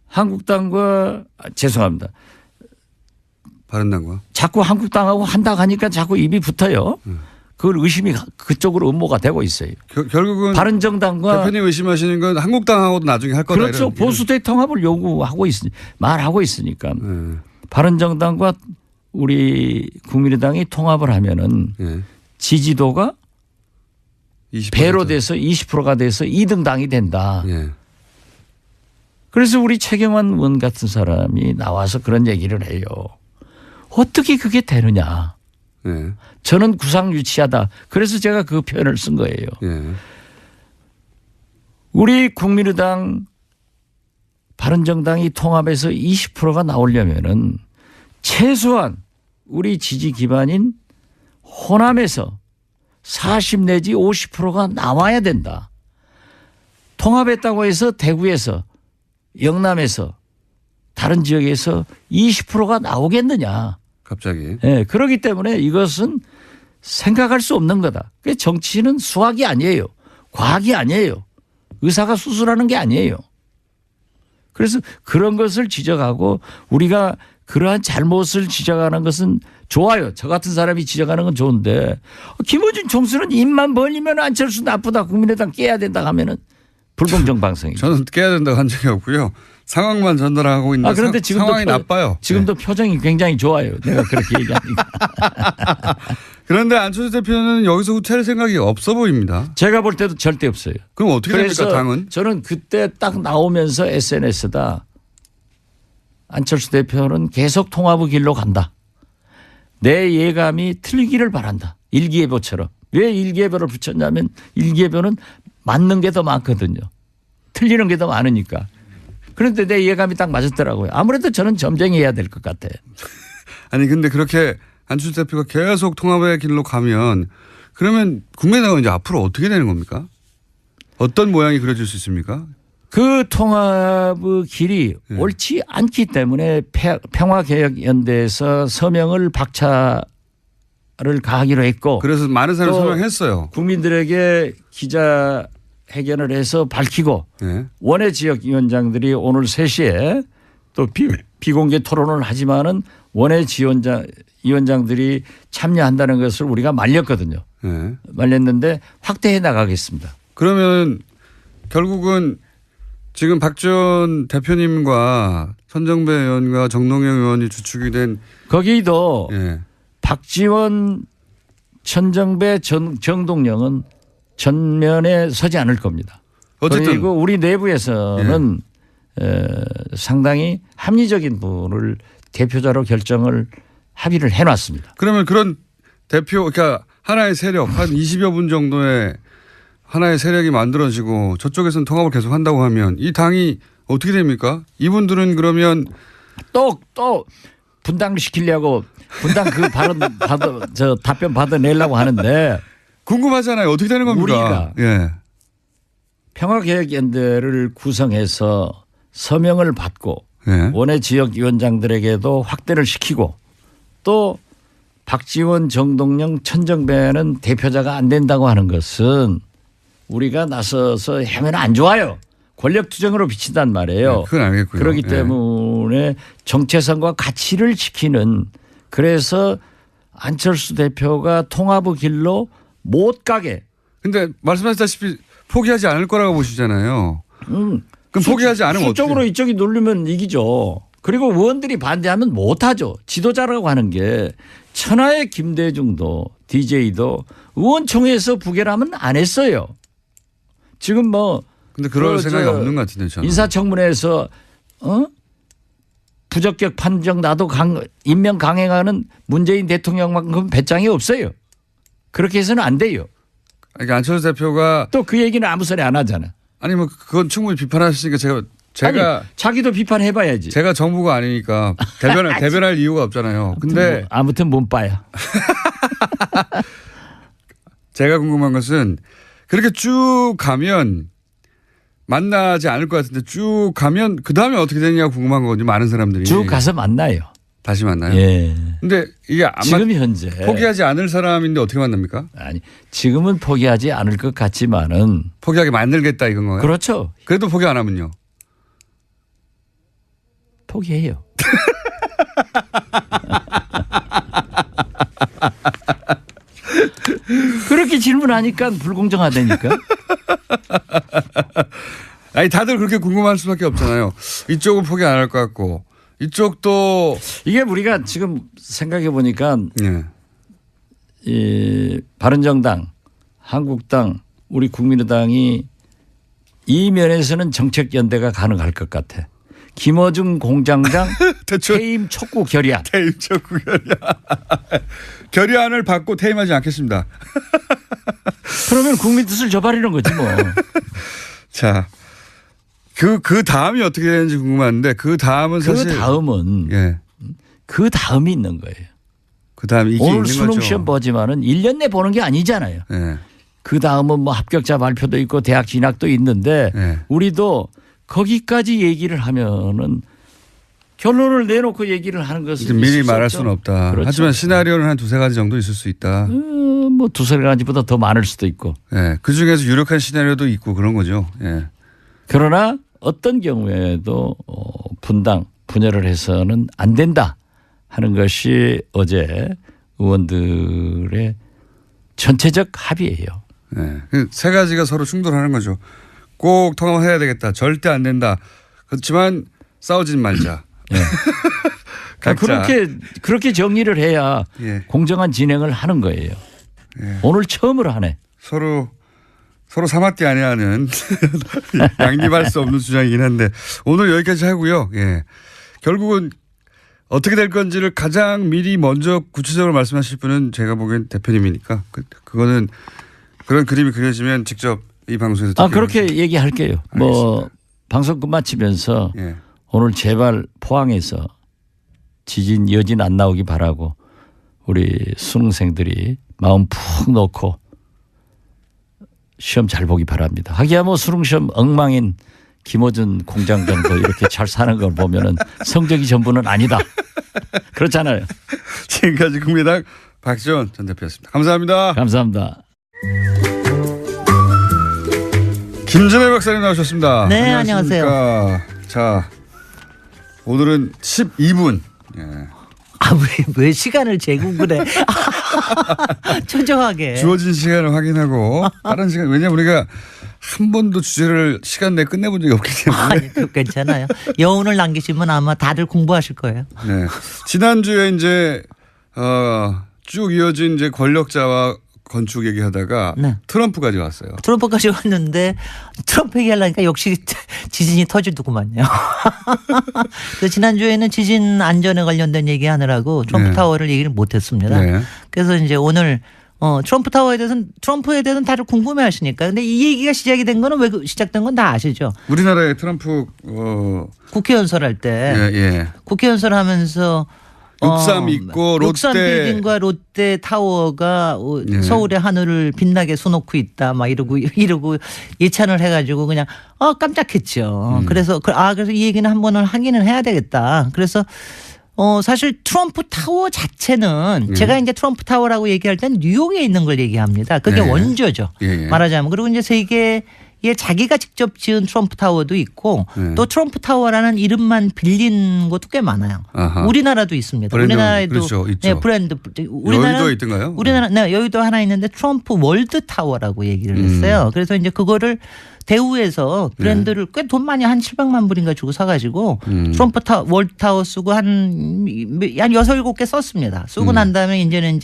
한국당과 죄송합니다. 바른당과. 자꾸 한국당하고 한다고 하니까 자꾸 입이 붙어요. 그걸 의심이 그쪽으로 음모가 되고 있어요. 결국은 바른정당과 대표님 의심하시는 건 한국당하고도 나중에 할 거다. 그렇죠. 보수대 통합을 요구하고 말하고 있으니까 바른정당과 우리 국민의당이 통합을 하면은 지지도가 20%. 배로 돼서 20%가 돼서 2등 당이 된다. 그래서 우리 최경환 의원 같은 사람이 나와서 그런 얘기를 해요. 어떻게 그게 되느냐. 저는 구상유치하다. 그래서 제가 그 표현을 쓴 거예요. 우리 국민의당 바른정당이 통합해서 20%가 나오려면은 최소한 우리 지지 기반인 호남에서 40 내지 50%가 나와야 된다. 통합했다고 해서 대구에서 영남에서 다른 지역에서 20%가 나오겠느냐. 갑자기. 네, 그렇기 때문에 이것은 생각할 수 없는 거다. 정치는 수학이 아니에요. 과학이 아니에요. 의사가 수술하는 게 아니에요. 그래서 그런 것을 지적하고 우리가 그러한 잘못을 지적하는 것은 좋아요. 저 같은 사람이 지적하는 건 좋은데 김어준 총수는 입만 벌리면 안철수 나쁘다 국민의당 깨야 된다 하면은 불공정 방송이죠. 저는 깨야 된다고 한 적이 없고요. 상황만 전달하고 있는 그런데 지금도 상황이 나빠요. 지금도 표정이 굉장히 좋아요. 내가 그렇게 얘기하니까. 그런데 안철수 대표는 여기서 후퇴할 생각이 없어 보입니다. 제가 볼 때도 절대 없어요. 그럼 어떻게 됩니까 그래서 당은? 저는 그때 딱 나오면서 SNS다. 안철수 대표는 계속 통합의 길로 간다. 내 예감이 틀리기를 바란다. 일기예보처럼. 왜 일기예보를 붙였냐면 일기예보는 맞는 게 더 많거든요. 틀리는 게 더 많으니까. 그런데 내 예감이 딱 맞았더라고요. 아무래도 저는 점쟁이해야 될 것 같아요. 아니 근데 그렇게 안철수 대표가 계속 통합의 길로 가면 그러면 국민의당은 이제 앞으로 어떻게 되는 겁니까? 어떤 모양이 그려질 수 있습니까? 그 통합의 길이 옳지 않기 때문에 평화개혁연대에서 서명을 박차를 가하기로 했고 그래서 많은 사람이 또 서명했어요. 국민들에게 기자회견을 해서 밝히고 네. 원외 지역위원장들이 오늘 3시에 또 비공개 토론을 하지만은 원외 위원장들이 참여한다는 것을 우리가 말렸거든요. 네. 말렸는데 확대해 나가겠습니다. 그러면 결국은 지금 박지원 대표님과 천정배 의원과 정동영 의원이 주축이 된 거기도 예. 박지원, 천정배, 정동영은 전면에 서지 않을 겁니다. 어쨌든 그리고 우리 내부에서는 상당히 합리적인 분을 대표자로 결정을 합의를 해놨습니다. 그러면 그런 대표 그러니까 하나의 세력 한 20여 분 정도의 하나의 세력이 만들어지고 저쪽에서는 통합을 계속 한다고 하면 이 당이 어떻게 됩니까? 이분들은 그러면 또 분당시키려고 분당 그 답변 받아내려고 하는데 궁금하잖아요. 어떻게 되는 겁니까? 우리가 예. 평화개혁연대를 구성해서 서명을 받고 예. 원외 지역위원장들에게도 확대를 시키고 또 박지원, 정동영, 천정배는 대표자가 안 된다고 하는 것은 우리가 나서서 하면 안 좋아요. 권력 투쟁으로 비친단 말이에요. 네, 그건 알겠고요. 그렇기 예. 때문에 정체성과 가치를 지키는 그래서 안철수 대표가 통합의 길로 못 가게. 근데 말씀하셨다시피 포기하지 않을 거라고 보시잖아요. 그럼 포기하지 않으면 수적으로 어떻게? 이쪽이 누르면 이기죠. 그리고 의원들이 반대하면 못하죠. 지도자라고 하는 게 천하의 김대중도 DJ도 의원총회에서 부결하면 안 했어요. 지금 뭐 근데 그럴 생각이 없는 것 같은데 저는. 인사청문회에서 부적격 판정 나도 임명 강행하는 문재인 대통령만큼 배짱이 없어요. 그렇게 해서는 안 돼요. 그러니까 안철수 대표가 또 그 얘기는 아무 소리 안 하잖아. 아니 뭐 그건 충분히 비판하시니까 제가 아니, 자기도 비판해봐야지. 제가 정부가 아니니까 대변할 이유가 없잖아요. 근데 아무튼 몸빠야. 제가 궁금한 것은 그렇게 쭉 가면 만나지 않을 것 같은데 쭉 가면 그 다음에 어떻게 되느냐 궁금한 거거든요. 많은 사람들이. 쭉 가서 만나요. 다시 만나요. 예. 근데 이게 지금 현재 포기하지 않을 사람인데 어떻게 만납니까? 아니 지금은 포기하지 않을 것 같지만은 포기하게 만들겠다 이건 거예요. 그렇죠. 그래도 포기 안 하면요. 포기해요. 그렇게 질문하니까 불공정하다니까. 아니 다들 그렇게 궁금할 수밖에 없잖아요. 이쪽은 포기 안 할 것 같고 이쪽도 이게 우리가 지금 생각해 보니까 예. 이 바른정당, 한국당, 우리 국민의당이 이 면에서는 정책 연대가 가능할 것 같아. 김어준 공장장 퇴임 촉구 결의안. 퇴임 촉구 결의안. 결의안을 받고 퇴임하지 않겠습니다. 그러면 국민 뜻을 저버리는 거지 뭐. 자, 그 다음이 어떻게 되는지 궁금한데 그 다음은 사실 그 다음은 예. 그 다음이 있는 거예요. 그 다음에 이게 오늘 있는 수능 거죠. 시험 보지만은 1년 내 보는 게 아니잖아요. 예. 그 다음은 뭐 합격자 발표도 있고 대학 진학도 있는데 예. 우리도 거기까지 얘기를 하면은 결론을 내놓고 얘기를 하는 것은 미리 말할 수는 없다. 그렇죠. 하지만 시나리오는 한 두세 가지 정도 있을 수 있다. 뭐 두세 가지보다 더 많을 수도 있고. 예. 그 중에서 유력한 시나리오도 있고 그런 거죠. 예. 그러나 어떤 경우에도 분당, 분열을 해서는 안 된다 하는 것이 어제 의원들의 전체적 합의예요. 네. 그 세 가지가 서로 충돌하는 거죠. 꼭 통합해야 되겠다. 절대 안 된다. 그렇지만 싸우지 말자. 네. 그렇게 정리를 해야 예. 공정한 진행을 하는 거예요. 예. 오늘 처음으로 하네. 서로 사마띠 아니하는 양립할 수 없는 주장이긴 한데 오늘 여기까지 하고요. 예. 결국은 어떻게 될 건지를 가장 미리 먼저 구체적으로 말씀하실 분은 제가 보기엔 대표님이니까 그거는 그런 그림이 그려지면 직접 이 방송에서 그렇게 얘기할게요. 뭐 방송 끝마치면서 예. 오늘 제발 포항에서 지진 여진 안 나오기 바라고 우리 수능생들이 마음 푹 놓고 시험 잘 보기 바랍니다. 하기야 뭐 수능시험 엉망인 김어준 공장장도 이렇게 잘 사는 걸 보면은 성적이 전부는 아니다. 그렇잖아요. 지금까지 국민의당 박지원 전 대표였습니다. 감사합니다. 감사합니다. 김전혜 박사님 나오셨습니다. 네, 안녕하십니까. 안녕하세요. 자, 오늘은 12분. 예. 왜 시간을 재고 그래? 초조하게. 주어진 시간을 확인하고 다른 시간 왜냐면 우리가 한 번도 주제를 시간 내에 끝내본 적이 없기 때문에. 아니, 괜찮아요. 여운을 남기시면 아마 다들 공부하실 거예요. 네. 지난주에 이제 쭉 이어진 이제 권력자와 건축 얘기하다가 네. 트럼프까지 왔어요. 트럼프까지 왔는데 트럼프 얘기하려니까 역시 지진이 터지더구만요. 그래서 지난주에는 지진 안전에 관련된 얘기하느라고 트럼프 네. 타워를 얘기를 못했습니다. 네. 그래서 이제 오늘 트럼프에 대해서는 다들 궁금해하시니까. 근데 이 얘기가 시작이 된 거는 왜 시작된 건 다 아시죠? 우리나라의 트럼프 국회 연설할 때 예. 국회 연설하면서 63 있고 롯데 63 빌딩과 롯데 타워가 네. 서울의 하늘을 빛나게 수놓고 있다 막 이러고 예찬을 해가지고 그냥 깜짝했죠. 그래서 이 얘기는 한 번은 확인을 해야 되겠다. 그래서 사실 트럼프 타워 자체는 제가 이제 트럼프 타워라고 얘기할 땐 뉴욕에 있는 걸 얘기합니다. 그게 네. 원조죠. 예. 말하자면. 그리고 이제 세계에 자기가 직접 지은 트럼프 타워도 있고 또 트럼프 타워라는 이름만 빌린 것도 꽤 많아요. 아하. 우리나라도 있습니다. 브랜드, 우리나라에도 그렇죠, 있죠. 네, 브랜드. 여의도에 있던가요? 네, 여의도 하나 있는데 트럼프 월드 타워라고 얘기를 했어요. 그래서 이제 그거를 대우에서 브랜드를 꽤 돈 많이 한 700만 불인가 주고 사가지고 트럼프 월드 타워 쓰고 한 6, 7개 썼습니다. 쓰고 난 다음에 이제는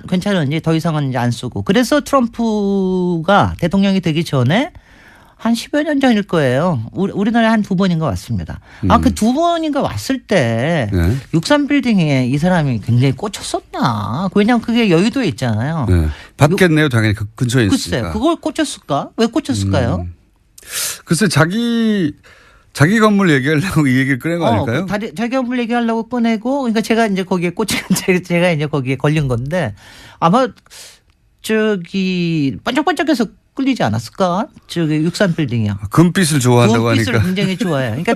괜찮은지 더 이상은 이제 안 쓰고. 그래서 트럼프가 대통령이 되기 전에 한 10여 년 전일 거예요. 우리나라에 한 2번인가 왔습니다. 그 2번인가 왔을 때 63빌딩에 이 사람이 굉장히 꽂혔었나. 왜냐하면 그게 여의도에 있잖아요. 네. 받겠네요. 당연히 그 근처에 있으니까. 글쎄요. 그걸 꽂혔을까? 왜 꽂혔을까요? 글쎄 자기 건물 얘기하려고 이 얘기를 꺼낸 거 아닐까요? 자기 건물 얘기하려고 꺼내고 그러니까 제가 이제 거기에 제가 이제 거기에 걸린 건데 아마 반짝반짝해서 끌리지 않았을까? 63빌딩이요. 금빛을 좋아한다고 금빛을 하니까. 굉장히 좋아해요. 그러니까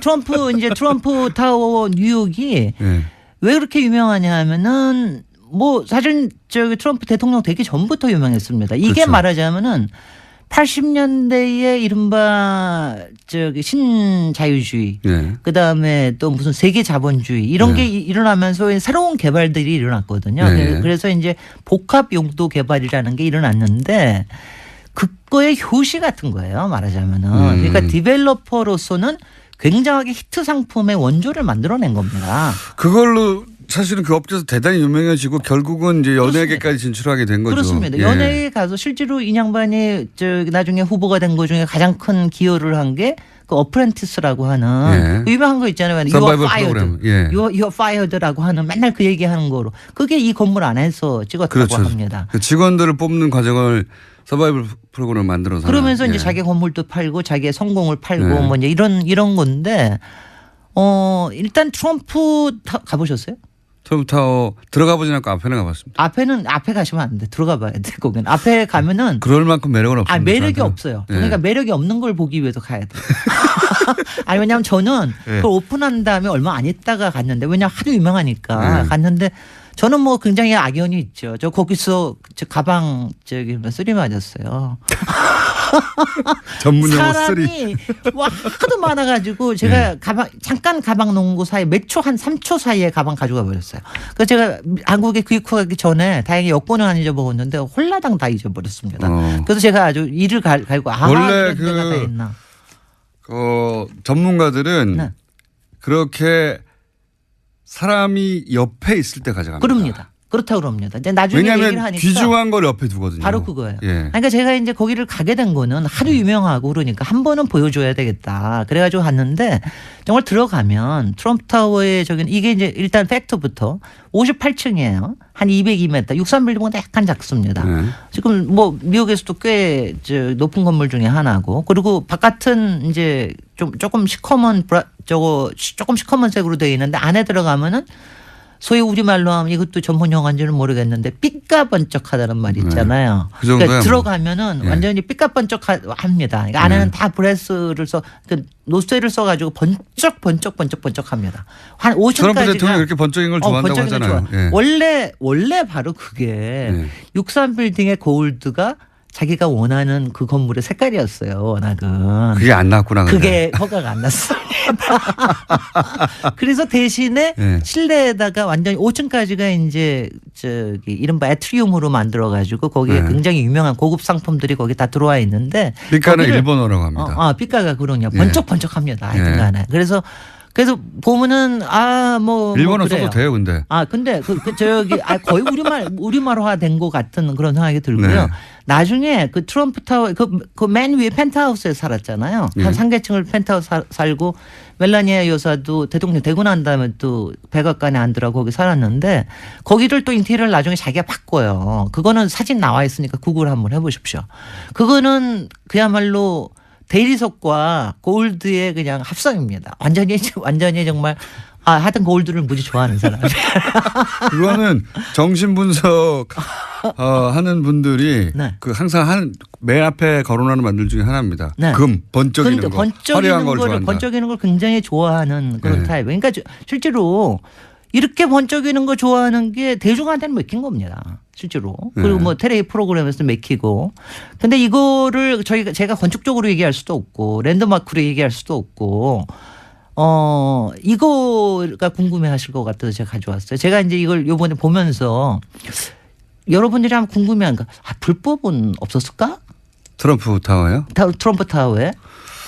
트럼프 타워 뉴욕이 네. 왜 그렇게 유명하냐 하면은 뭐 사실 트럼프 대통령 되기 전부터 유명했습니다. 이게 그렇죠. 말하자면은 80년대에 이른바 신자유주의, 네. 그다음에 또 무슨 세계 자본주의 이런 게 일어나면서 새로운 개발들이 일어났거든요. 네. 그래서 이제 복합 용도 개발이라는 게 일어났는데 그거의 효시 같은 거예요. 말하자면은. 그러니까 디벨로퍼로서는 굉장하게 히트 상품의 원조를 만들어낸 겁니다. 그걸로 사실은 그 업계에서 대단히 유명해지고 결국은 이제 연예계까지 진출하게 된 거죠. 그렇습니다. 예. 연예계에 가서 실제로 이 양반이 나중에 후보가 된 거 중에 가장 큰 기여를 한 게 그 어프렌티스라고 하는 유명한 거 있잖아요. 서바이벌 프로그램. 예. You're fired라고 하는 맨날 그 얘기하는 거로 그게 이 건물 안에서 찍었다고 그렇죠. 합니다. 그 직원들을 뽑는 과정을 서바이벌 프로그램을 만들어서 그러면서 이제 자기 건물도 팔고 자기의 성공을 팔고 네. 뭐 이제 이런 건데 일단 트럼프 가보셨어요? 트럼프 타워 들어가 보진 않고 앞에는 가봤습니다. 앞에 가시면 안 돼. 들어가 봐야 돼. 거기는 앞에 가면은 그럴 만큼 매력은 없습니다. 매력이 저한테는. 없어요. 네. 그러니까 매력이 없는 걸 보기 위해서 가야 돼. 왜냐하면 저는 그걸 오픈한 다음에 얼마 안 있다가 갔는데 왜냐하면 하도 유명하니까 갔는데 저는 뭐 굉장히 악연이 있죠. 저 거기서 가방 쓰리 맞았어요. 전문 용어 쓰리. 사람이 하도 많아가지고 제가 잠깐 가방 놓은 거 사이에 몇 초 한 3초 사이에 가방 가져가 버렸어요. 그래서 제가 한국에 귀국하기 전에 다행히 여권은 안 잊어먹었는데 홀라당 다 잊어버렸습니다. 그래서 제가 아주 이를 갈고 원래 이런 데가 다 있나. 전문가들은 네. 그렇게 사람이 옆에 있을 때 가져갑니다. 그럽니다. 그렇다고 그럽니다. 이제 나중에 얘기를 왜냐하면 하니까 귀중한 걸 옆에 두거든요. 바로 그거예요. 예. 그러니까 제가 이제 거기를 가게 된 거는 하도 유명하고 그러니까 한 번은 보여줘야 되겠다. 그래가지고 갔는데 정말 들어가면 트럼프 타워의 이게 이제 일단 팩트부터 58층이에요. 한 202m. 63빌딩보다 약간 작습니다. 지금 뭐 미국에서도 꽤 높은 건물 중에 하나고 그리고 바깥은 이제 조금 시커먼 조금 시커먼 색으로 되어 있는데 안에 들어가면은 소위 우리말로 하면 이것도 전문 용어인지는 모르겠는데 삐까번쩍하다는 말이 있잖아요. 그 정도야 그러니까 들어가면은 완전히 삐까번쩍합니다. 그러니까 안에는 다 브레스를 노쇠를 써가지고 번쩍합니다. 한 5층까지가 트럼프 대통령이 이렇게 번쩍인 걸 좋아한다고 하잖아요. 예. 원래 바로 그게 63빌딩의 고울드가 자기가 원하는 그 건물의 색깔이었어요. 워낙은. 그게 안 나왔구나. 그게 허가가 안 났습니다. 그래서 대신에 실내에다가 완전히 5층까지가 이제 이른바 애트리움으로 만들어 가지고 거기에 굉장히 유명한 고급 상품들이 거기 다 들어와 있는데 삐까는 일본어라고 합니다. 삐까가 그러냐. 번쩍번쩍합니다. 하여튼간에. 그래서 보면은 일본어 써도 돼요, 근데. 근데 거의 우리말화 된 것 같은 그런 생각이 들고요. 나중에 그 트럼프 타워 그 맨 위에 펜트하우스에 살았잖아요. 한 상계층을 펜트하우스 살고 멜라니아 여사도 대통령 되고 난 다음에 또 백악관에 앉으라고 거기 살았는데 거기를 또 인테리어를 나중에 자기가 바꿔요. 그거는 사진 나와 있으니까 구글 한번 해보십시오. 그거는 그야말로 대리석과 골드의 그냥 합성입니다. 완전히 정말 하여튼 골드를 무지 좋아하는 사람. 그거는 정신분석 하는 분들이 항상 맨 앞에 거론하는 만들 중에 하나입니다. 금 번쩍이는 거, 화려한 걸 좋아한다. 번쩍이는 걸 굉장히 좋아하는 그런 타입. 그러니까 실제로 이렇게 번쩍이는 거 좋아하는 게 대중한테는 맥힌 겁니다. 실제로. 그리고 뭐 텔레비 프로그램에서 맥히고. 근데 이거를 제가 건축적으로 얘기할 수도 없고 랜드마크로 얘기할 수도 없고 이거가 궁금해 하실 것 같아서 제가 가져왔어요. 제가 이제 이걸 요번에 보면서 여러분들이 한번 궁금해한 거 불법은 없었을까? 트럼프 타워요? 트럼프 타워에?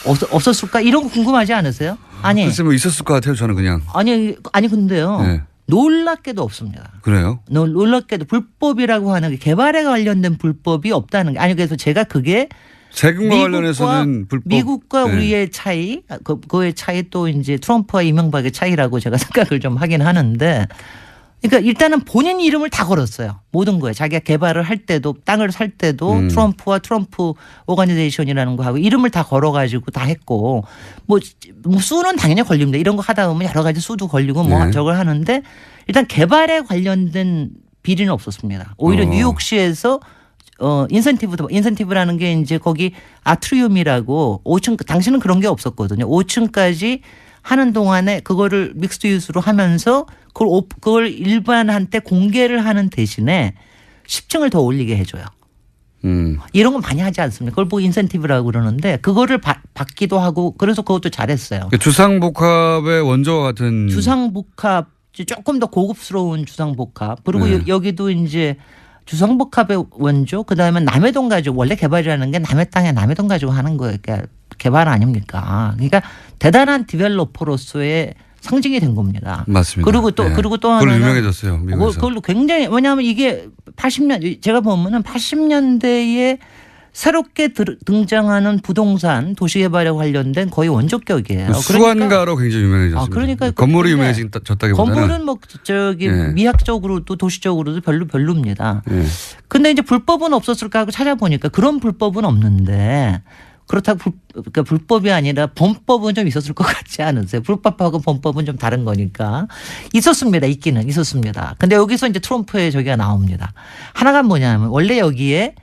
없었을까? 이런 거 궁금하지 않으세요? 아니. 글쎄 뭐 있었을 것 같아요. 저는 그냥. 아니 근데요. 놀랍게도 없습니다. 그래요? 놀랍게도 불법이라고 하는 게 개발에 관련된 불법이 없다는 게 그래서 제가 그게 세금과 관련해서는 미국과 우리의 차이, 그의 차이 또 이제 트럼프와 이명박의 차이라고 제가 생각을 좀 하긴 하는데 그러니까 일단은 본인 이름을 다 걸었어요. 모든 거에. 자기가 개발을 할 때도 땅을 살 때도 트럼프와 트럼프 오거니제이션이라는 거 하고 이름을 다 걸어가지고 다 했고 뭐 수는 당연히 걸립니다. 이런 거 하다 보면 여러 가지 수도 걸리고 저걸 하는데 일단 개발에 관련된 비리는 없었습니다. 오히려 뉴욕시에서 인센티브라는 게 이제 거기 아트리움이라고 5층 당시는 그런 게 없었거든요. 5층까지 하는 동안에 그거를 믹스드 유스로 하면서 그걸 일반한테 공개를 하는 대신에 10층을 더 올리게 해줘요. 이런 건 많이 하지 않습니까? 그걸 보고 인센티브라고 그러는데 그거를 받기도 하고 그래서 그것도 잘했어요. 주상복합의 원조와 같은. 주상복합 조금 더 고급스러운 주상복합 그리고 여기도 이제 주상복합의 원조 그다음에 남해동 가지고 원래 개발이라는 게 남해 땅에 남해동 가지고 하는 거예요. 그러니까 개발 아닙니까? 그러니까 대단한 디벨로퍼로서의 상징이 된 겁니다. 맞습니다. 그리고 또 하나는 그걸로 유명해졌어요. 미국에서. 그걸로 굉장히 왜냐하면 이게 80년 제가 보면은 80년대에 새롭게 등장하는 부동산 도시개발에 관련된 거의 원조격이에요. 수완가로 굉장히 유명해졌습니다. 그러니까 건물이 유명해졌다기보다는. 건물은 뭐 미학적으로도 도시적으로도 별로입니다. 근데 이제 불법은 없었을까 하고 찾아보니까 그런 불법은 없는데 그렇다고 그러니까 불법이 아니라 범법은 좀 있었을 것 같지 않으세요? 불법하고 범법은 좀 다른 거니까. 있었습니다. 있기는 있었습니다. 근데 여기서 이제 트럼프의 저기가 나옵니다. 하나가 뭐냐면 원래 여기에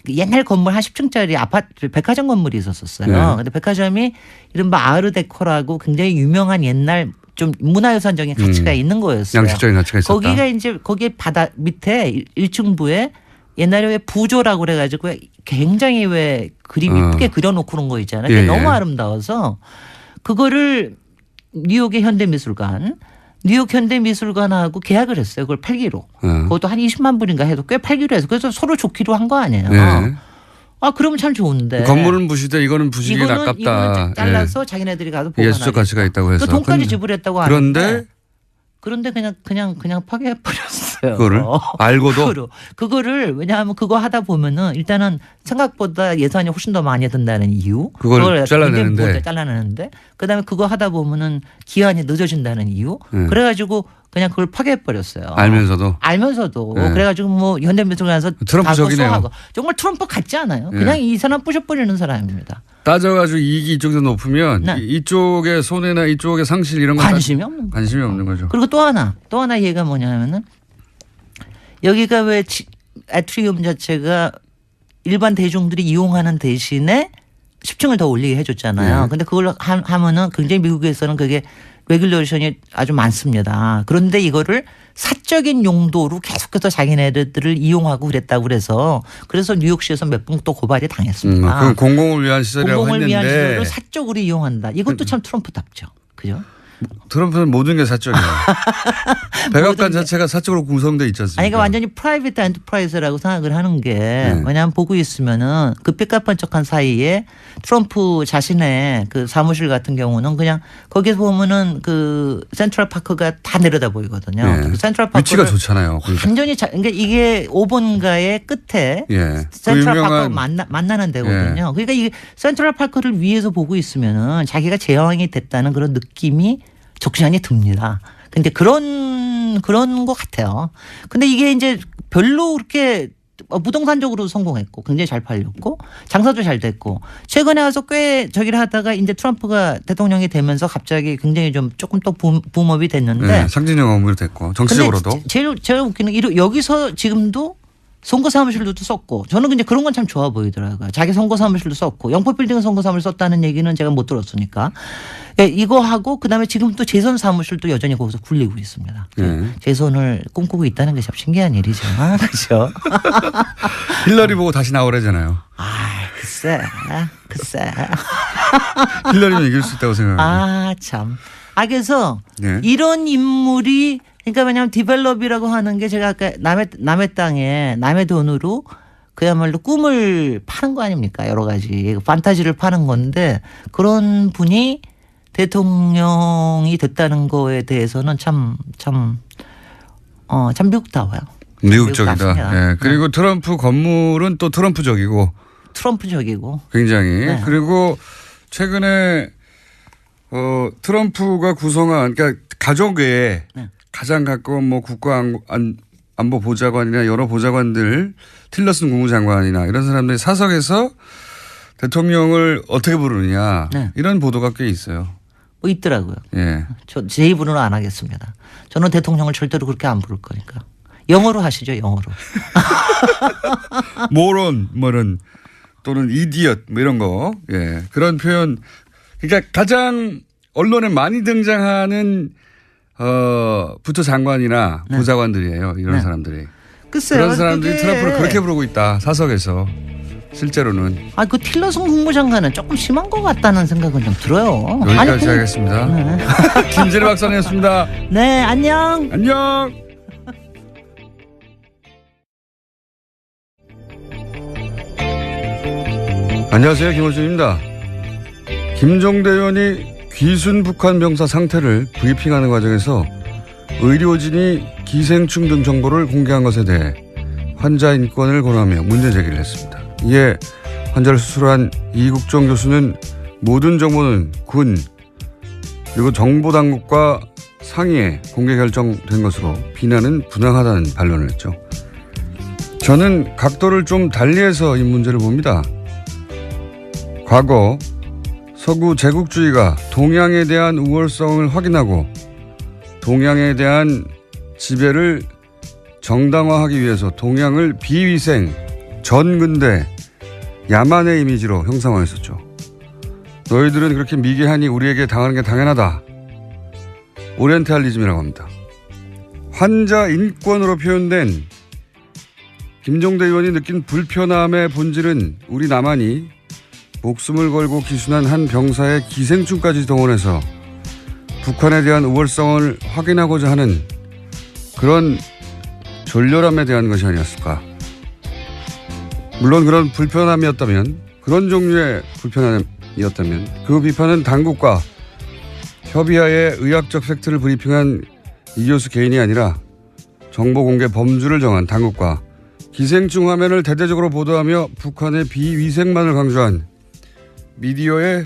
옛날 건물 한 10층짜리 아파트 백화점 건물이 있었어요. 근데 백화점이 이른바 아르데코라고 굉장히 유명한 옛날 좀 문화유산적인 가치가 있는 거였어요. 양식적인 가치가 있었다. 거기가 이제 거기에 바다 밑에 1층부에 옛날에 왜 부조라고 그래가지고 굉장히 왜 그림 이쁘게 그려놓고 그런 거 있잖아요. 그게 너무 아름다워서 그거를 뉴욕의 현대미술관, 뉴욕 현대미술관하고 계약을 했어요. 그걸 팔기로. 그것도 한 20만 불인가 해도 꽤 팔기로 해서 그래서 서로 좋기로 한 거 아니에요. 네. 아 그러면 참 좋은데. 건물은 부시되 이거는 부시기엔 아깝다. 이거는 잘라서 자기네들이 가서 보관하겠다. 예술적 가치가 있다고 해서. 그 돈까지 지불했다고 하는데. 그런데 그냥 파괴해 버렸어요. 그거를 알고도 그거를 왜냐하면 그거 하다 보면은 일단은 생각보다 예산이 훨씬 더 많이 든다는 이유. 그걸 잘라내는데. 그다음에 그거 하다 보면은 기한이 늦어진다는 이유. 그래가지고 그냥 그걸 파괴해 버렸어요. 알면서도. 네. 그래가지고 뭐 현대미술관에서 트럼프적이네요. 정말 트럼프 같지 않아요. 그냥 이 사람 부셔버리는 사람입니다. 따져가지고 이익이 이쪽에서 높으면 이쪽의 손해나 이쪽의 상실 이런 거 관심이 없는 거죠. 그리고 또 하나 얘기가 뭐냐면은 여기가 왜 애트리움 자체가 일반 대중들이 이용하는 대신에 10층을 더 올리게 해줬잖아요. 근데 그걸 하면은 굉장히 미국에서는 그게 레귤레이션이 아주 많습니다. 그런데 이거를 사적인 용도로 계속해서 자기네들을 이용하고 그랬다고 그래서 뉴욕시에서 몇 번 또 고발이 당했습니다. 그건 공공을 위한 시설이라고 공공을 했는데. 위한 시설을 사적으로 이용한다. 이것도 참 트럼프답죠. 그죠? 트럼프는 모든 게 사적이에요. 백악관 자체가 사적으로 구성되어 있지 않습니까? 아니, 그러니까 완전히 프라이빗 엔터프라이즈라고 생각을 하는 게 왜냐하면 보고 있으면은 그 삐까뻔쩍한 사이에 트럼프 자신의 그 사무실 같은 경우는 그냥 거기서 보면은 그 센트럴 파크가 다 내려다 보이거든요. 그 센트럴 파크 위치가 좋잖아요. 완전히 그러니까 이게 5번가의 끝에 센트럴 파크 만나는 데거든요. 그러니까 이 센트럴 파크를 위에서 보고 있으면은 자기가 제왕이 됐다는 그런 느낌이 적잖이 듭니다. 근데 그런 것 같아요. 근데 이게 이제 별로 그렇게 부동산적으로 성공했고 굉장히 잘 팔렸고 장사도 잘 됐고 최근에 와서 꽤 저기를 하다가 이제 트럼프가 대통령이 되면서 갑자기 굉장히 좀 조금 또 붐업이 됐는데 상징적 업무로 됐고 정치적으로도 제일 웃기는 여기서 지금도 선거 사무실도 썼고 저는 근데 그런 건 참 좋아 보이더라고요. 자기 선거 사무실도 썼고 영포 빌딩 선거 사무실 썼다는 얘기는 제가 못 들었으니까 이거 하고 그다음에 지금 또 재선 사무실도 여전히 거기서 굴리고 있습니다. 재선을 꿈꾸고 있다는 게 참 신기한 일이죠. 그렇죠. 힐러리 보고 다시 나오래잖아요. 글쎄. 힐러리는 이길 수 있다고 생각합니다. 참. 그래서 이런 인물이 그러니까 왜냐하면 디벨롭이라고 하는 게 제가 아까 남의 땅에 남의 돈으로 그야말로 꿈을 파는 거 아닙니까? 여러 가지 판타지를 파는 건데 그런 분이 대통령이 됐다는 거에 대해서는 참 미국다워요. 미국적이다. 그리고 트럼프 건물은 또 트럼프적이고 굉장히 그리고 최근에 트럼프가 구성한 그러니까 가족 외에 가장 가까운 뭐 국가안보보좌관이나 여러 보좌관들 틸러슨 국무장관이나 이런 사람들이 사석에서 대통령을 어떻게 부르느냐 이런 보도가 꽤 있어요. 뭐 있더라고요. 제 입으로는 안 하겠습니다. 저는 대통령을 절대로 그렇게 안 부를 거니까. 영어로 하시죠. 영어로. 모론 또는 이디엇 뭐 이런 거. 그런 표현. 그러니까 가장 언론에 많이 등장하는 부처 장관이나 보좌관들이에요. 이런 사람들이. 글쎄요. 그런 사람들이 트럼프를 그렇게 부르고 있다. 사석에서. 실제로는. 그 틸러슨 국무장관은 조금 심한 것 같다는 생각은 좀 들어요. 여기까지 하겠습니다. 김진애 박사님이었습니다. 네, 안녕. 안녕하세요. 김호준입니다. 김종대 의원이 귀순 북한 병사 상태를 브리핑하는 과정에서 의료진이 기생충 등 정보를 공개한 것에 대해 환자 인권을 권하며 문제 제기를 했습니다. 이에 환자를 수술한 이국종 교수는 모든 정보는 군 그리고 정보당국과 상의에 공개 결정된 것으로 비난은 부당하다는 반론을 했죠. 저는 각도를 좀 달리해서 이 문제를 봅니다. 과거 서구 제국주의가 동양에 대한 우월성을 확인하고 동양에 대한 지배를 정당화하기 위해서 동양을 비위생, 전근대, 야만의 이미지로 형상화했었죠. 너희들은 그렇게 미개하니 우리에게 당하는 게 당연하다. 오리엔탈리즘이라고 합니다. 환자 인권으로 표현된 김종대 의원이 느낀 불편함의 본질은 우리 남한이 목숨을 걸고 기순한 한 병사의 기생충까지 동원해서 북한에 대한 우월성을 확인하고자 하는 그런 졸렬함에 대한 것이 아니었을까. 물론 그런 불편함이었다면, 그런 종류의 불편함이었다면 그 비판은 당국과 협의하에 의학적 팩트를 브리핑한 이 교수 개인이 아니라 정보 공개 범주를 정한 당국과 기생충 화면을 대대적으로 보도하며 북한의 비위생만을 강조한 미디어에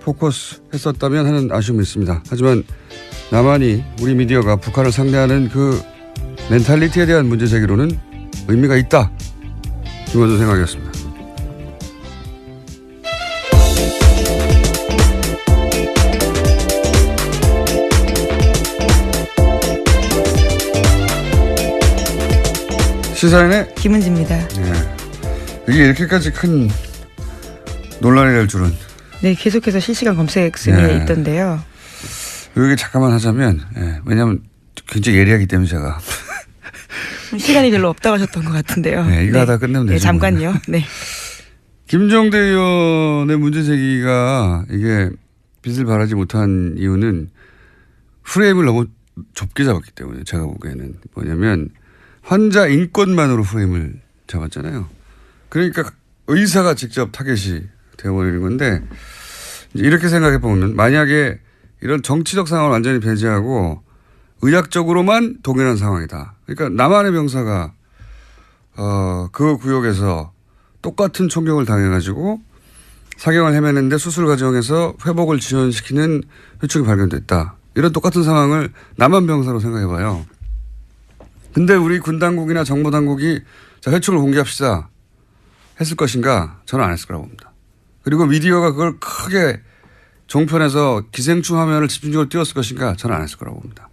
포커스했었다면 하는 아쉬움이 있습니다. 하지만 남한이 우리 미디어가 북한을 상대하는 그 멘탈리티에 대한 문제 제기로는 의미가 있다. 김원준 생각이었습니다. 시사인의 김은지입니다. 네. 이게 이렇게까지 큰 논란이 될 줄은. 네, 계속해서 실시간 검색 순위에 네. 있던데요. 여기 잠깐만 하자면, 왜냐하면 굉장히 예리하기 때문에 제가. 시간이 별로 없다고 하셨던 것 같은데요. 네, 이거 하다 끝내면 되죠. 네, 잠깐요. 네. 김종대 의원의 문제 제기가 이게 빛을 발하지 못한 이유는 프레임을 너무 좁게 잡았기 때문에 제가 보기에는 뭐냐면 환자 인권만으로 프레임을 잡았잖아요. 그러니까 의사가 직접 타겟이 되어버리는 건데 이렇게 생각해 보면 만약에 이런 정치적 상황을 완전히 배제하고 의학적으로만 동일한 상황이다. 그러니까 남한의 병사가 그 구역에서 똑같은 총격을 당해가지고 사경을 헤매는데 수술 과정에서 회복을 지연시키는 회충이 발견됐다. 이런 똑같은 상황을 남한 병사로 생각해봐요. 근데 우리 군 당국이나 정보 당국이 자, 회충을 공개합시다 했을 것인가? 저는 안 했을 거라고 봅니다. 그리고 미디어가 그걸 크게 종편에서 기생충 화면을 집중적으로 띄웠을 것인가? 저는 안 했을 거라고 봅니다.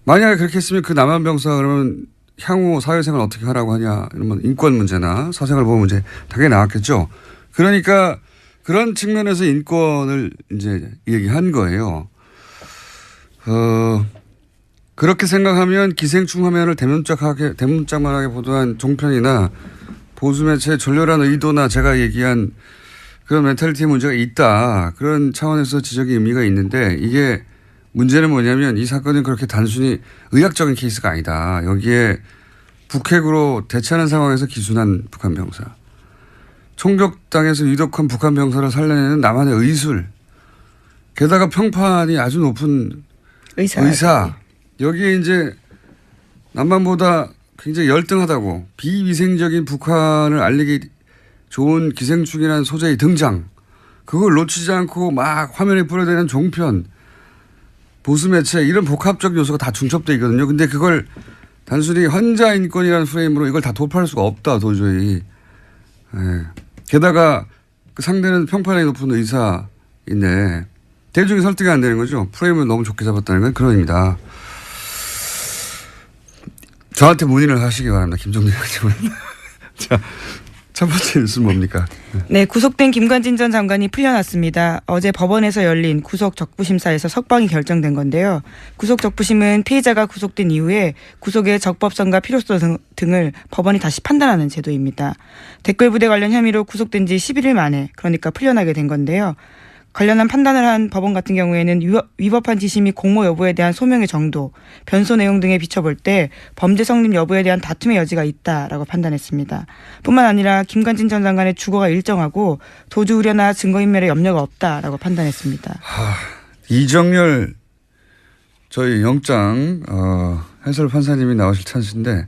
만약에 그렇게 했으면 그 남한 병사 그러면 향후 사회생활 어떻게 하라고 하냐 이런 인권 문제나 사생활 보호 문제 당연히 나왔겠죠. 그러니까 그런 측면에서 인권을 이제 얘기한 거예요. 그렇게 생각하면 기생충 화면을 대문짝만하게 보도한 종편이나 보수 매체의 졸렬한 의도나 제가 얘기한 그런 멘탈리티 문제가 있다. 그런 차원에서 지적의 의미가 있는데 이게 문제는 뭐냐면 이 사건은 그렇게 단순히 의학적인 케이스가 아니다. 여기에 북핵으로 대치하는 상황에서 기순한 북한 병사. 총격당해서 위독한 북한 병사를 살려내는 남한의 의술. 게다가 평판이 아주 높은 의사. 여기에 이제 남한보다 굉장히 열등하다고 비위생적인 북한을 알리기 좋은 기생충이라는 소재의 등장. 그걸 놓치지 않고 막 화면에 뿌려대는 종편. 보수 매체 이런 복합적 요소가 다 중첩되어 있거든요. 근데 그걸 단순히 환자 인권이라는 프레임으로 이걸 다 도파할 수가 없다 도저히. 게다가 그 상대는 평판이 높은 의사인데 대중이 설득이 안 되는 거죠. 프레임을 너무 좁게 잡았다는 건 그런 의미다. 저한테 문의를 하시기 바랍니다. 김종대 의원님. 자, 첫 번째 뉴스는 뭡니까? 네, 구속된 김관진 전 장관이 풀려났습니다. 어제 법원에서 열린 구속 적부심사에서 석방이 결정된 건데요. 구속 적부심은 피해자가 구속된 이후에 구속의 적법성과 필요성 등을 법원이 다시 판단하는 제도입니다. 댓글 부대 관련 혐의로 구속된 지 11일 만에 그러니까 풀려나게 된 건데요. 관련한 판단을 한 법원 같은 경우에는 위법한 지시 및 공모 여부에 대한 소명의 정도, 변소 내용 등에 비춰볼 때 범죄 성립 여부에 대한 다툼의 여지가 있다라고 판단했습니다. 뿐만 아니라 김관진 전 장관의 주거가 일정하고 도주 우려나 증거인멸에 염려가 없다라고 판단했습니다. 이정열 저희 영장 해설 판사님이 나오실 찬스인데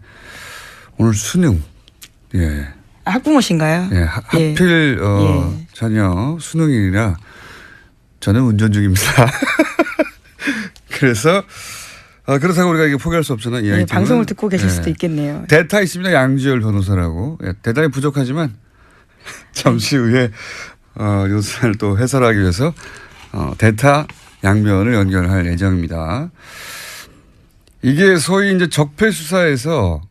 오늘 수능. 예. 학부모신가요? 예. 하필 자녀 수능이라 저는 운전 중입니다. 그래서 그렇다고 우리가 이게 포기할 수 없잖아요. 이 아이템은. 방송을 듣고 계실 수도 있겠네요. 대타 있습니다. 양지열 변호사라고. 대단히 부족하지만 잠시 후에 이 사안을 또 해설하기 위해서 대타 양변을 연결할 예정입니다. 이게 소위 이제 적폐 수사에서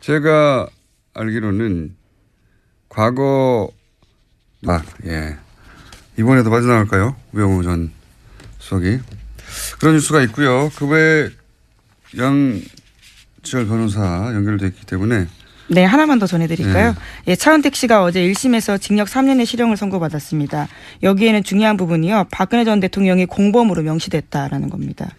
제가 알기로는 과거 이번에도 빠져나갈까요? 우영우 전 수석이. 그런 뉴스가 있고요. 그 외에 윤석열 변호사 연결돼 있기 때문에 네, 하나만 더 전해드릴까요? 예, 차은택 씨가 어제 1심에서 징역 3년의 실형을 선고받았습니다. 여기에는 중요한 부분이요. 박근혜 전 대통령이 공범으로 명시됐다라는 겁니다.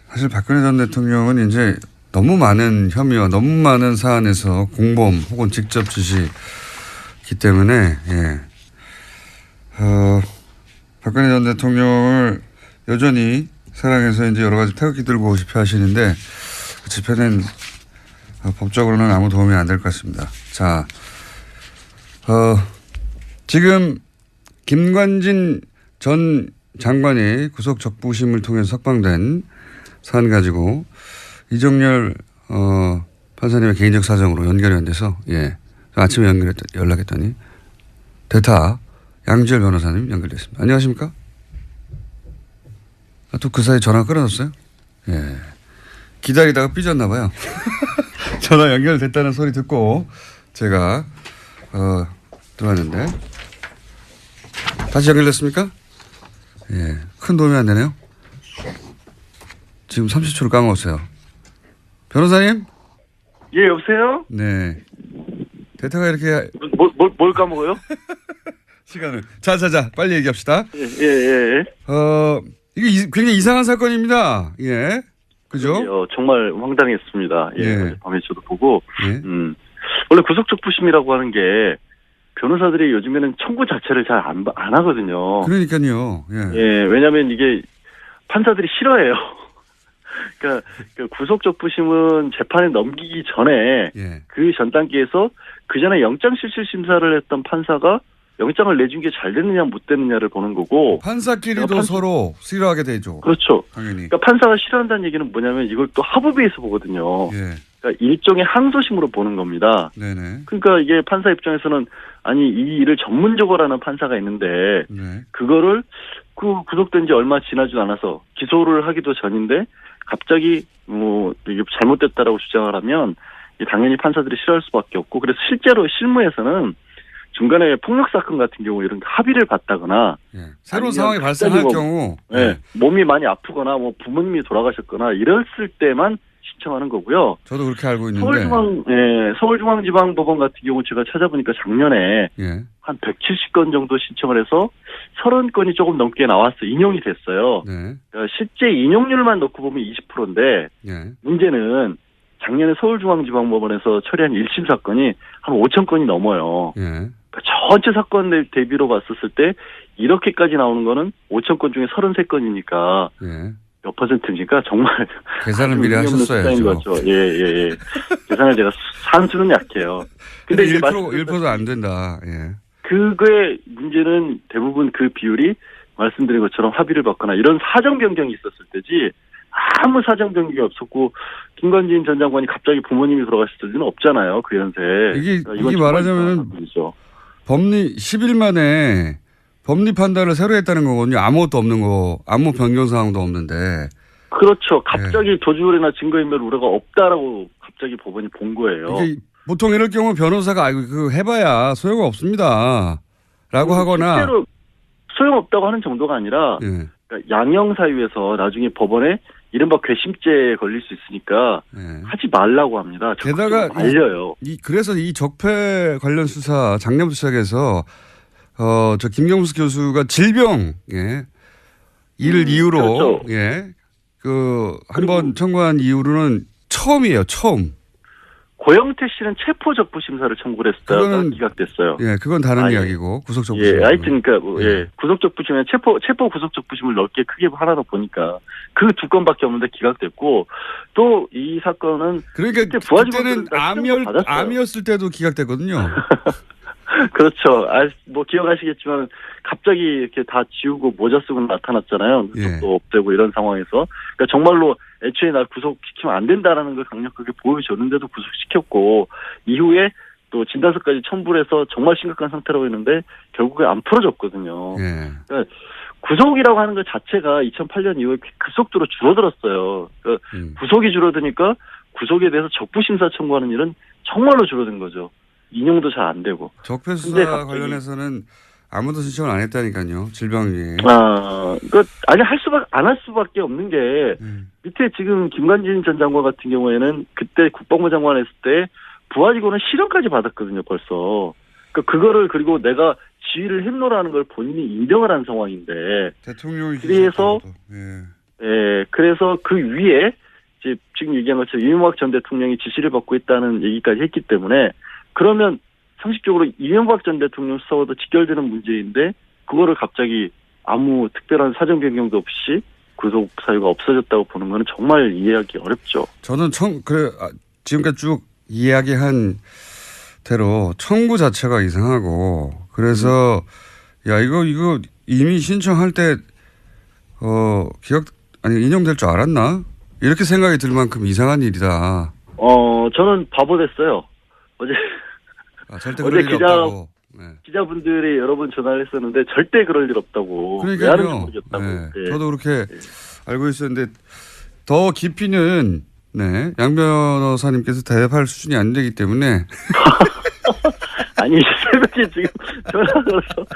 사실 박근혜 전 대통령은 이제 너무 많은 혐의와 너무 많은 사안에서 공범 혹은 직접 지시이기 때문에 박근혜 전 대통령을 여전히 사랑해서 이제 여러 가지 태극기 들고 집회 하시는데 그 집회는 법적으로는 아무 도움이 안 될 것 같습니다. 자, 지금 김관진 전 장관이 구속 적부심을 통해서 석방된 사안 가지고 이정열 판사님의 개인적 사정으로 연결이 안 돼서 아침에 연락했더니 대타 양지열 변호사님 연결됐습니다. 안녕하십니까? 또 그 사이 전화 끊어졌어요? 예. 기다리다가 삐졌나 봐요. 전화 연결됐다는 소리 듣고 제가 들어왔는데 다시 연결됐습니까? 예, 큰 도움이 안 되네요. 지금 30초를 까먹었어요. 변호사님? 예, 여보세요? 네. 대타가 이렇게 뭘 까먹어요? 시간을. 자, 빨리 얘기합시다. 예. 이게 굉장히 이상한 사건입니다. 예. 그죠? 정말 황당했습니다. 예. 밤에 저도 보고. 예. 원래 구속적부심이라고 하는 게 변호사들이 요즘에는 청구 자체를 잘 안 하거든요. 그러니까요. 예, 왜냐하면 이게 판사들이 싫어해요. 그러니까 구속적부심은 재판에 넘기기 전에 그 전 단계에서 그 전에 영장실질 심사를 했던 판사가 영장을 내준 게 잘 됐느냐 못 됐느냐를 보는 거고 판사끼리도 서로 싫어하게 되죠. 그렇죠. 당연히. 그러니까 판사가 싫어한다는 얘기는 뭐냐면 이걸 또 하부비에서 보거든요. 그러니까 일종의 항소심으로 보는 겁니다. 네네. 그러니까 이게 판사 입장에서는 아니 이 일을 전문적으로 하는 판사가 있는데 그거를 구속된 지 얼마 지나지도 않아서 기소를 하기도 전인데 갑자기 이게 잘못됐다라고 주장을 하면 당연히 판사들이 싫어할 수밖에 없고 그래서 실제로 실무에서는 중간에 폭력 사건 같은 경우 이런 합의를 받다거나 새로운 상황이 발생할 경우 몸이 많이 아프거나 부모님이 돌아가셨거나 이랬을 때만 신청하는 거고요. 저도 그렇게 알고 있는데 서울중앙지방법원 같은 경우 제가 찾아보니까 작년에 한 170건 정도 신청을 해서 30건이 조금 넘게 나왔어요. 인용이 됐어요. 그러니까 실제 인용률만 놓고 보면 20%인데 문제는 작년에 서울중앙지방법원에서 처리한 1심 사건이 한 5천 건이 넘어요. 그러니까 전체 사건 대비로 봤었을 때 이렇게까지 나오는 거는 5천 건 중에 33건이니까 몇 퍼센트입니까? 정말 계산을 미리 하셨어야죠. 예. 계산을 제가 산수는 약해요. 근데 1%도 안 된다. 그거의 문제는 대부분 그 비율이 말씀드린 것처럼 합의를 받거나 이런 사정 변경이 있었을 때지 아무 사정 변경이 없었고 김관진 전 장관이 갑자기 부모님이 돌아가셨을 때는 없잖아요. 그 연세. 이게 말하자면 법리 10일 만에 법리 판단을 새로 했다는 거거든요. 아무것도 없는 거, 아무 변경 사항도 없는데. 그렇죠. 갑자기 도주율이나 증거인멸 우려가 없다라고 갑자기 법원이 본 거예요. 이게 보통 이럴 경우 변호사가 그거 해봐야 소용 없습니다. 라고 하거나. 실제로 소용없다고 하는 정도가 아니라 그러니까 양형사유에서 나중에 법원에 이른바 괘씸죄에 걸릴 수 있으니까 하지 말라고 합니다. 게다가 알려요. 그래서 이 적폐 관련 수사 작년부터 시작해서 저 김경수 교수가 질병 이를 이유로 그렇죠. 한번 청구한 이후로는 처음이에요. 처음. 고영태 씨는 체포적부심사를 청구를 했다가 기각됐어요. 그건 다른 이야기고 구속적부심. 하여튼 구속적부심에 체포 구속적부심을 넓게 크게 하나 더 보니까 그 두 건밖에 없는데 기각됐고 또 이 사건은 그러니까 그때는 암이었을 때도 기각됐거든요. 그렇죠. 기억하시겠지만 갑자기 이렇게 다 지우고 모자 쓰고 나타났잖아요. 또 없애고 이런 상황에서. 그러니까 정말로 애초에 날 구속시키면 안 된다라는 걸 강력하게 보여줬는데도 구속시켰고 이후에 또 진단서까지 첨부를 해서 정말 심각한 상태라고 했는데 결국에 안 풀어졌거든요. 그러니까 구속이라고 하는 것 자체가 2008년 이후에 급속도로 줄어들었어요. 그러니까 구속이 줄어드니까 구속에 대해서 적부심사 청구하는 일은 정말로 줄어든 거죠. 인용도 잘 안 되고. 적폐 수사 관련해서는 아무도 신청을 안 했다니까요. 질병위에. 아니 안 할 수밖에 없는 게 밑에 지금 김관진 전 장관 같은 경우에는 그때 국방부 장관 했을 때 부하직원은 실형까지 받았거든요. 벌써. 그거를 그리고 내가 지휘를 했노라는 걸 본인이 인정을 한 상황인데. 대통령이 그래서 그래서 그 위에 지금 얘기한 것처럼 이명박 전 대통령이 지시를 받고 있다는 얘기까지 했기 때문에 그러면 상식적으로 이명박 전 대통령 수사와도 직결되는 문제인데 그거를 갑자기 아무 특별한 사정 변경도 없이 구속 사유가 없어졌다고 보는 거는 정말 이해하기 어렵죠. 저는 지금까지 쭉 이야기한 대로 청구 자체가 이상하고 그래서 야 이거 이미 신청할 때 인용될 줄 알았나? 이렇게 생각이 들 만큼 이상한 일이다. 저는 바보 됐어요. 어제 그럴 일이 없다고. 기자분들이 여러 번 전화를 했었는데 절대 그럴 일 없다고. 그러니까요. 왜 하는지 모르겠다고. 네. 저도 그렇게 알고 있었는데 더 깊이는 양 변호사님께서 대답할 수준이 안 되기 때문에. 아니 새벽에 지금 전화 걸어서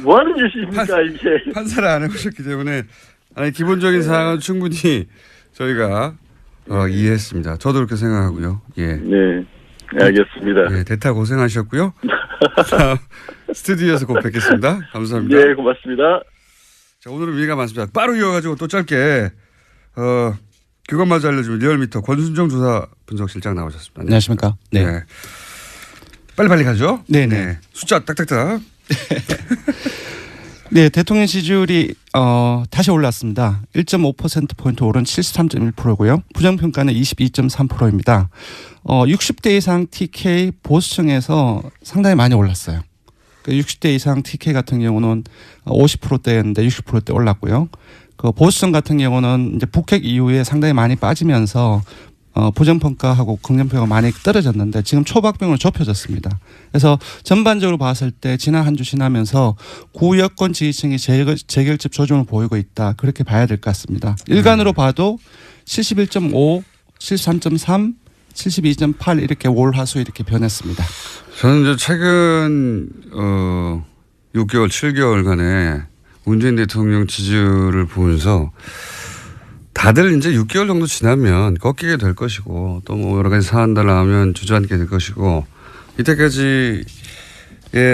뭐 하는 짓입니까 이게. 판사를 안 해보셨기 때문에 기본적인 사항은 충분히 저희가 이해했습니다. 저도 그렇게 생각하고요. 예. 네. 알겠습니다. 예, 대타 고생하셨고요. 스튜디오에서 꼭 뵙겠습니다. 감사합니다. 네, 고맙습니다. 자, 오늘은 위가 많습니다. 빠르 이어가지고 또 짧게 그것마저 알려주면 리얼미터 권순정 조사 분석실장 나오셨습니다. 안녕하십니까. 네. 네. 빨리빨리 가죠. 네네. 숫자 딱딱딱. 네, 대통령 지지율이 다시 올랐습니다. 1.5%포인트 오른 73.1%고요. 부정평가는 22.3%입니다. 60대 이상 TK 보수층에서 상당히 많이 올랐어요. 60대 이상 TK 같은 경우는 50%대였는데 60%대 올랐고요. 그 보수층 같은 경우는 이제 북핵 이후에 상당히 많이 빠지면서 부정평가하고 긍정평가가 많이 떨어졌는데 지금 초박빙으로 좁혀졌습니다. 그래서 전반적으로 봤을 때 지난 한 주 지나면서 구여권 지지층이 재결집 조짐을 보이고 있다. 그렇게 봐야 될 것 같습니다. 일간으로 봐도 71.5, 73.3, 72.8 이렇게 월화수 이렇게 변했습니다. 저는 이제 최근 6개월, 7개월간의 문재인 대통령 지지율을 보면서 다들 이제 6개월 정도 지나면 꺾이게 될 것이고 또 뭐 여러 가지 사안들 나오면 주저앉게 될 것이고 이때까지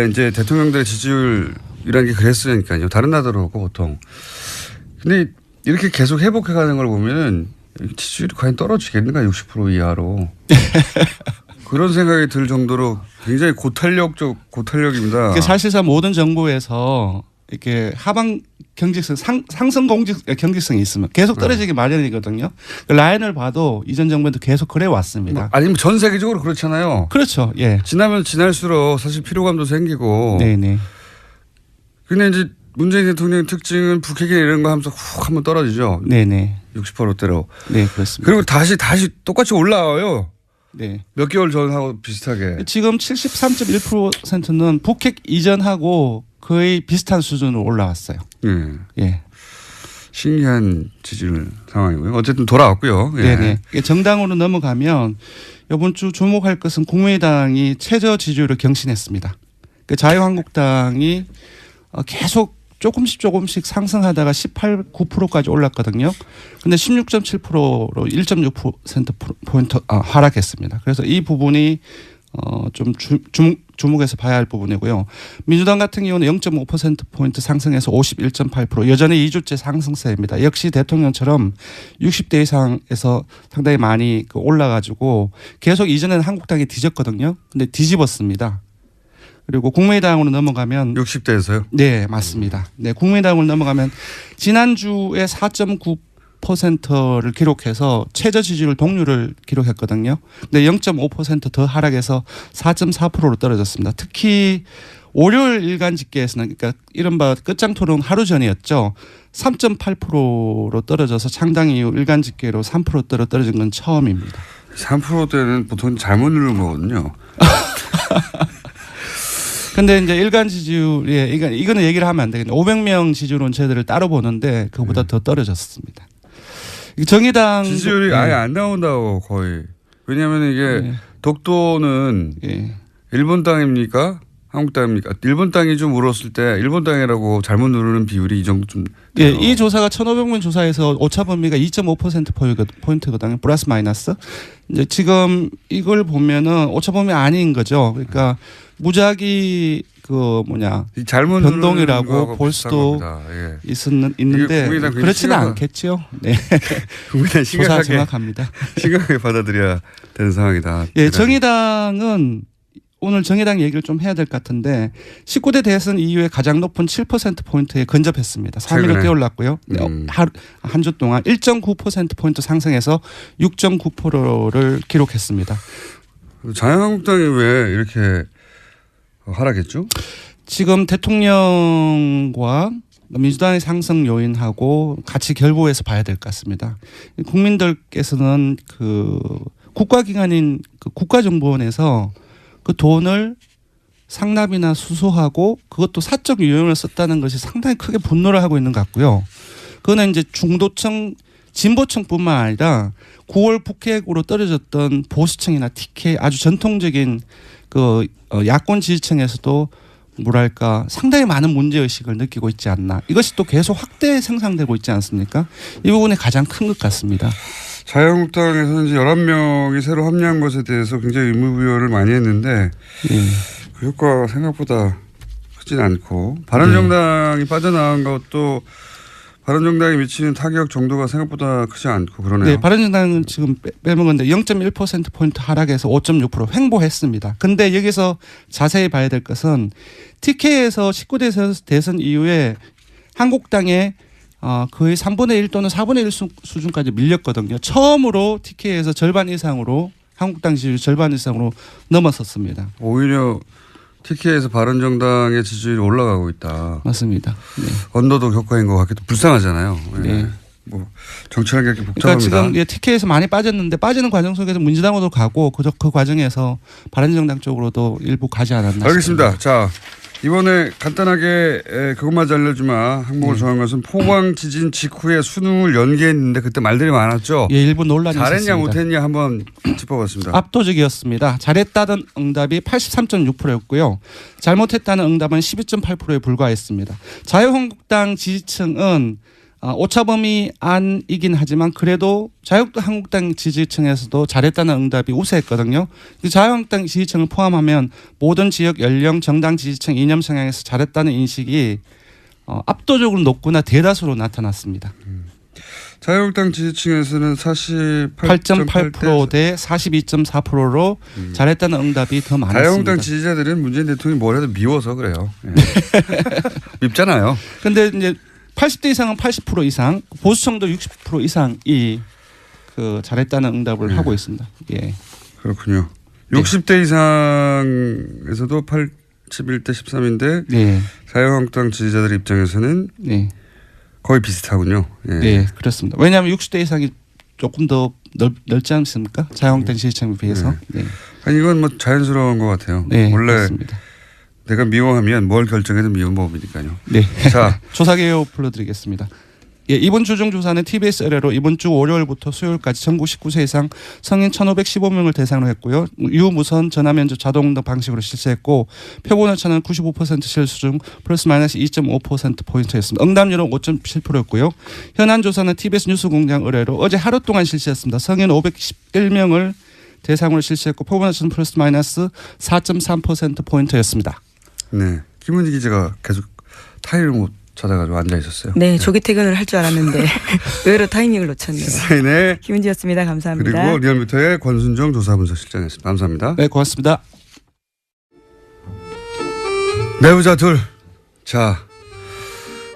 이제 대통령들의 지지율이라는 게 그랬으니까요. 다른 나라도 그렇고 보통. 근데 이렇게 계속 회복해가는 걸 보면은 지지율이 과연 떨어지겠는가 60% 이하로. 그런 생각이 들 정도로 굉장히 고탄력입니다. 사실상 모든 정부에서 이렇게 하방 경직성, 상승 경직성이 있으면 계속 떨어지기 마련이거든요. 그 라인을 봐도 이전 정부에도 계속 그래 왔습니다. 아니면 전 세계적으로 그렇잖아요. 그렇죠. 예. 지나면 지날수록 사실 피로감도 생기고. 네네. 근데 이제 문재인 대통령의 특징은 북핵이나 이런 거 하면서 훅 한번 떨어지죠. 네네. 60%대로. 네, 그렇습니다. 그리고 다시 똑같이 올라와요. 네. 몇 개월 전하고 비슷하게. 지금 73.1%는 북핵 이전하고 거의 비슷한 수준으로 올라왔어요. 예. 신기한 지지율 상황이고요. 어쨌든 돌아왔고요. 예. 네네. 정당으로 넘어가면 이번 주 주목할 것은 국민의당이 최저 지지율을 경신했습니다. 자유한국당이 계속 조금씩 상승하다가 18, 9%까지 올랐거든요. 근데 16.7%로 1.6%포인트 하락했습니다. 그래서 이 부분이 좀 주목해서 봐야 할 부분이고요. 민주당 같은 경우는 0.5%포인트 상승해서 51.8% 여전히 2주째 상승세입니다. 역시 대통령처럼 60대 이상에서 상당히 많이 올라가지고 계속 이전에는 한국당이 뒤졌거든요. 근데 뒤집었습니다. 그리고 국민의당으로 넘어가면 60대에서요? 네, 맞습니다. 네, 국민의당으로 넘어가면 지난주에 4.9%를 기록해서 최저 지지율 동률을 기록했거든요. 근데 0.5% 더 하락해서 4.4%로 떨어졌습니다. 특히 월요일 일간 집계에서는 그러니까 이른바 끝장 토론 하루 전이었죠. 3.8%로 떨어져서 창당 이후 일간 집계로 3%대로 떨어진 건 처음입니다. 3%대는 보통 잘못 누른 거거든요. 근데 이제 일간 지지율에 이거는 얘기를 하면 안 되겠네요. 500명 지지율 온체들을 따로 보는데 그보다 더 떨어졌습니다. 정의당 지지율이 아예 안 나온다고 거의. 왜냐하면 이게 독도는 일본 땅입니까? 한국당입니까? 일본 땅이 좀 물었을 때 일본 땅이라고 잘못 누르는 비율이 이 정도 좀. 예, 이 조사가 1,500명 조사에서 오차 범위가 2.5%포인트거든요. 플러스 마이너스. 이제 지금 이걸 보면은 오차 범위 아닌 거죠. 그러니까 무작위 잘못 변동이라고 볼 수도 예. 있는데 그렇지는 않겠죠. 네. 국민당 조사 정확합니다. 심각하게 받아들여야 되는 상황이다. 예, 정의당은 오늘 정의당 얘기를 좀 해야 될 것 같은데 19대 대선 이후에 가장 높은 7%포인트에 근접했습니다. 3위로 뛰어올랐고요. 한 주 동안 1.9%포인트 상승해서 6.9%를 기록했습니다. 자유한국당이 왜 이렇게 하락했죠? 지금 대통령과 민주당의 상승 요인하고 같이 결부해서 봐야 될 것 같습니다. 국민들께서는 그 국가기관인 그 국가정보원에서 그 돈을 상납이나 수수하고 그것도 사적 유용을 썼다는 것이 상당히 크게 분노를 하고 있는 것 같고요. 그거는 이제 중도층, 진보층뿐만 아니라 9월 북핵으로 떨어졌던 보수층이나 TK 아주 전통적인 그 야권 지지층에서도 뭐랄까 상당히 많은 문제의식을 느끼고 있지 않나. 이것이 또 계속 확대 생산되고 있지 않습니까? 이 부분이 가장 큰 것 같습니다. 자유한국당에서는 이제 11명이 새로 합류한 것에 대해서 굉장히 의무부여를 많이 했는데 그 효과가 생각보다 크진 않고 바른정당이 빠져나간 것도 바른정당이 미치는 타격 정도가 생각보다 크지 않고 그러네요. 네, 바른정당은 지금 빼먹었는데 0.1%포인트 하락해서 5.6% 횡보했습니다. 근데 여기서 자세히 봐야 될 것은 TK에서 19대 대선 이후에 한국당에 거의 3분의 1 또는 4분의 1 수준까지 밀렸거든요. 처음으로 TK에서 절반 이상으로 한국당 지지율 절반 이상으로 넘어섰습니다. 오히려 TK에서 바른정당의 지지율이 올라가고 있다. 맞습니다. 네. 언더독 효과인 것 같기도 불쌍하잖아요. 네. 뭐 정치라는 게 이렇게 복잡합니다. 그러니까 지금 TK에서 많이 빠졌는데 빠지는 과정 속에서 민주당으로 가고 그 과정에서 바른정당 쪽으로도 일부 가지 않았나 알겠습니다. 싶습니다. 자, 이번에 간단하게 그것만 알려주마 항목을 정한 것은 포항 지진 직후에 수능을 연기했는데 그때 말들이 많았죠. 예, 일부 논란이 잘했냐 있었습니다. 못했냐 한번 짚어봤습니다. 압도적이었습니다. 잘했다는 응답이 83.6%였고요. 잘못했다는 응답은 12.8%에 불과했습니다. 자유한국당 지지층은 오차범위 안이긴 하지만 그래도 자유한국당 지지층에서도 잘했다는 응답이 우세했거든요. 자유한국당 지지층을 포함하면 모든 지역 연령 정당 지지층 이념 성향에서 잘했다는 인식이 압도적으로 높거나 대다수로 나타났습니다. 자유한국당 지지층에서는 48.8% 대 42.4%로 잘했다는 응답이 더 많았습니다. 자유한국당 지지자들은 문재인 대통령이 뭘 해도 미워서 그래요. 네. 밉잖아요. 그런데 이제 80대 이상은 80% 이상, 보수층도 60% 이상이 그 잘했다는 응답을 하고 있습니다. 예. 그렇군요. 60대 이상에서도 81대 13인데 네. 자유한국당 지지자들 입장에서는 네. 거의 비슷하군요. 예. 네, 그렇습니다. 왜냐하면 60대 이상이 조금 더 넓지 않습니까? 자유한국당 지지층에 비해서. 네. 아니 이건 뭐 자연스러운 것 같아요. 네, 원래 그렇습니다. 내가 미워하면 뭘 결정해도 미운 법이니까요. 네. 자, 조사 개요 불러드리겠습니다. 예, 이번 주중 조사는 TBS 의뢰로 이번 주 월요일부터 수요일까지 전국 19세 이상 성인 1,515명을 대상으로 했고요. 유무선 전화면접 자동응답 방식으로 실시했고 표본 오차는 95% 실수 중 플러스 마이너스 2.5%포인트였습니다. 응답률은 5.7%였고요. 현안 조사는 TBS 뉴스공장 의뢰로 어제 하루 동안 실시했습니다. 성인 511명을 대상으로 실시했고 표본 오차는 플러스 마이너스 4.3%포인트였습니다. 네. 김은지 기자가 계속 타이를 못 찾아가지고 앉아 있었어요. 네, 조기 퇴근을 할 줄 알았는데 의외로 타이밍을 놓쳤네요. 시사인의 김은지였습니다. 감사합니다. 그리고 리얼미터의 권순정 조사분석실장이었습니다. 감사합니다. 네, 고맙습니다. 내부자 둘. 자,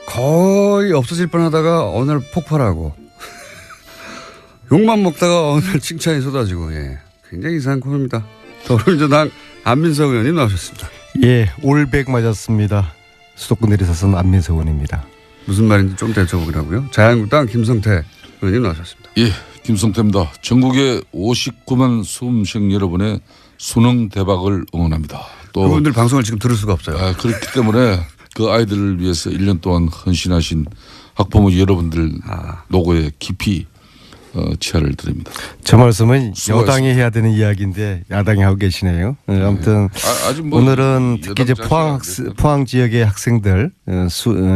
거의 없어질 뻔하다가 어느 날 폭발하고 욕만 먹다가 어느 날 칭찬이 쏟아지고 굉장히 이상한 코너입니다. 더불어민주당 안민석 의원님 나오셨습니다. 예, 올백 맞았습니다. 수도권 내리사선 안민석 의원입니다. 무슨 말인지 좀 여쭤보라고요. 자유한국당 김성태 의원님 나오셨습니다. 예, 김성태입니다. 전국의 59만 수험생 여러분의 수능 대박을 응원합니다. 또 그분들 방송을 지금 들을 수가 없어요. 그렇기 때문에 그 아이들을 위해서 1년 동안 헌신하신 학부모 여러분들 노고에 깊이 치하를 드립니다. 저 말씀은 수고하셨습니다. 여당이 해야 되는 이야기인데 야당이 하고 계시네요. 아무튼 아직 뭐 오늘은 특히 이제 포항 지역의 학생들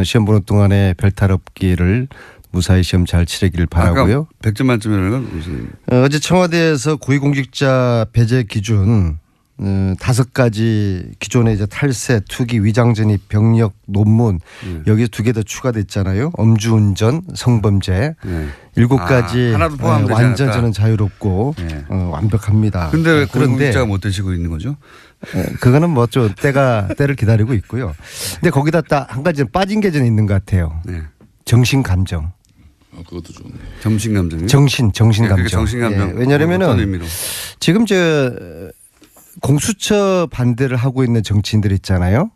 시험 보는 동안에 별탈 없기를 무사히 시험 잘 치르기를 바라고요. 100점 만점이라는 건 무슨? 어제 청와대에서 고위공직자 배제 기준 5가지 기존의 이제 탈세, 투기, 위장전입, 병력, 논문 여기에 2개 더 추가됐잖아요. 음주운전, 성범죄 7가지 하나도 포함되지 완전 않았다. 저는 자유롭고 완벽합니다. 근데 왜 그런데 고위공직자가 못 되시고 있는 거죠? 그거는 뭐 좀 때를 기다리고 있고요. 근데 거기다 딱 한 가지 빠진 게 좀 있는 것 같아요. 네. 정신 감정. 그것도 좋네. 정신 감정이. 정신 감정. 그게 정신 감정. 어떤 왜냐하면은 의미로? 지금 공수처 반대를 하고 있는 정치인들 있잖아요.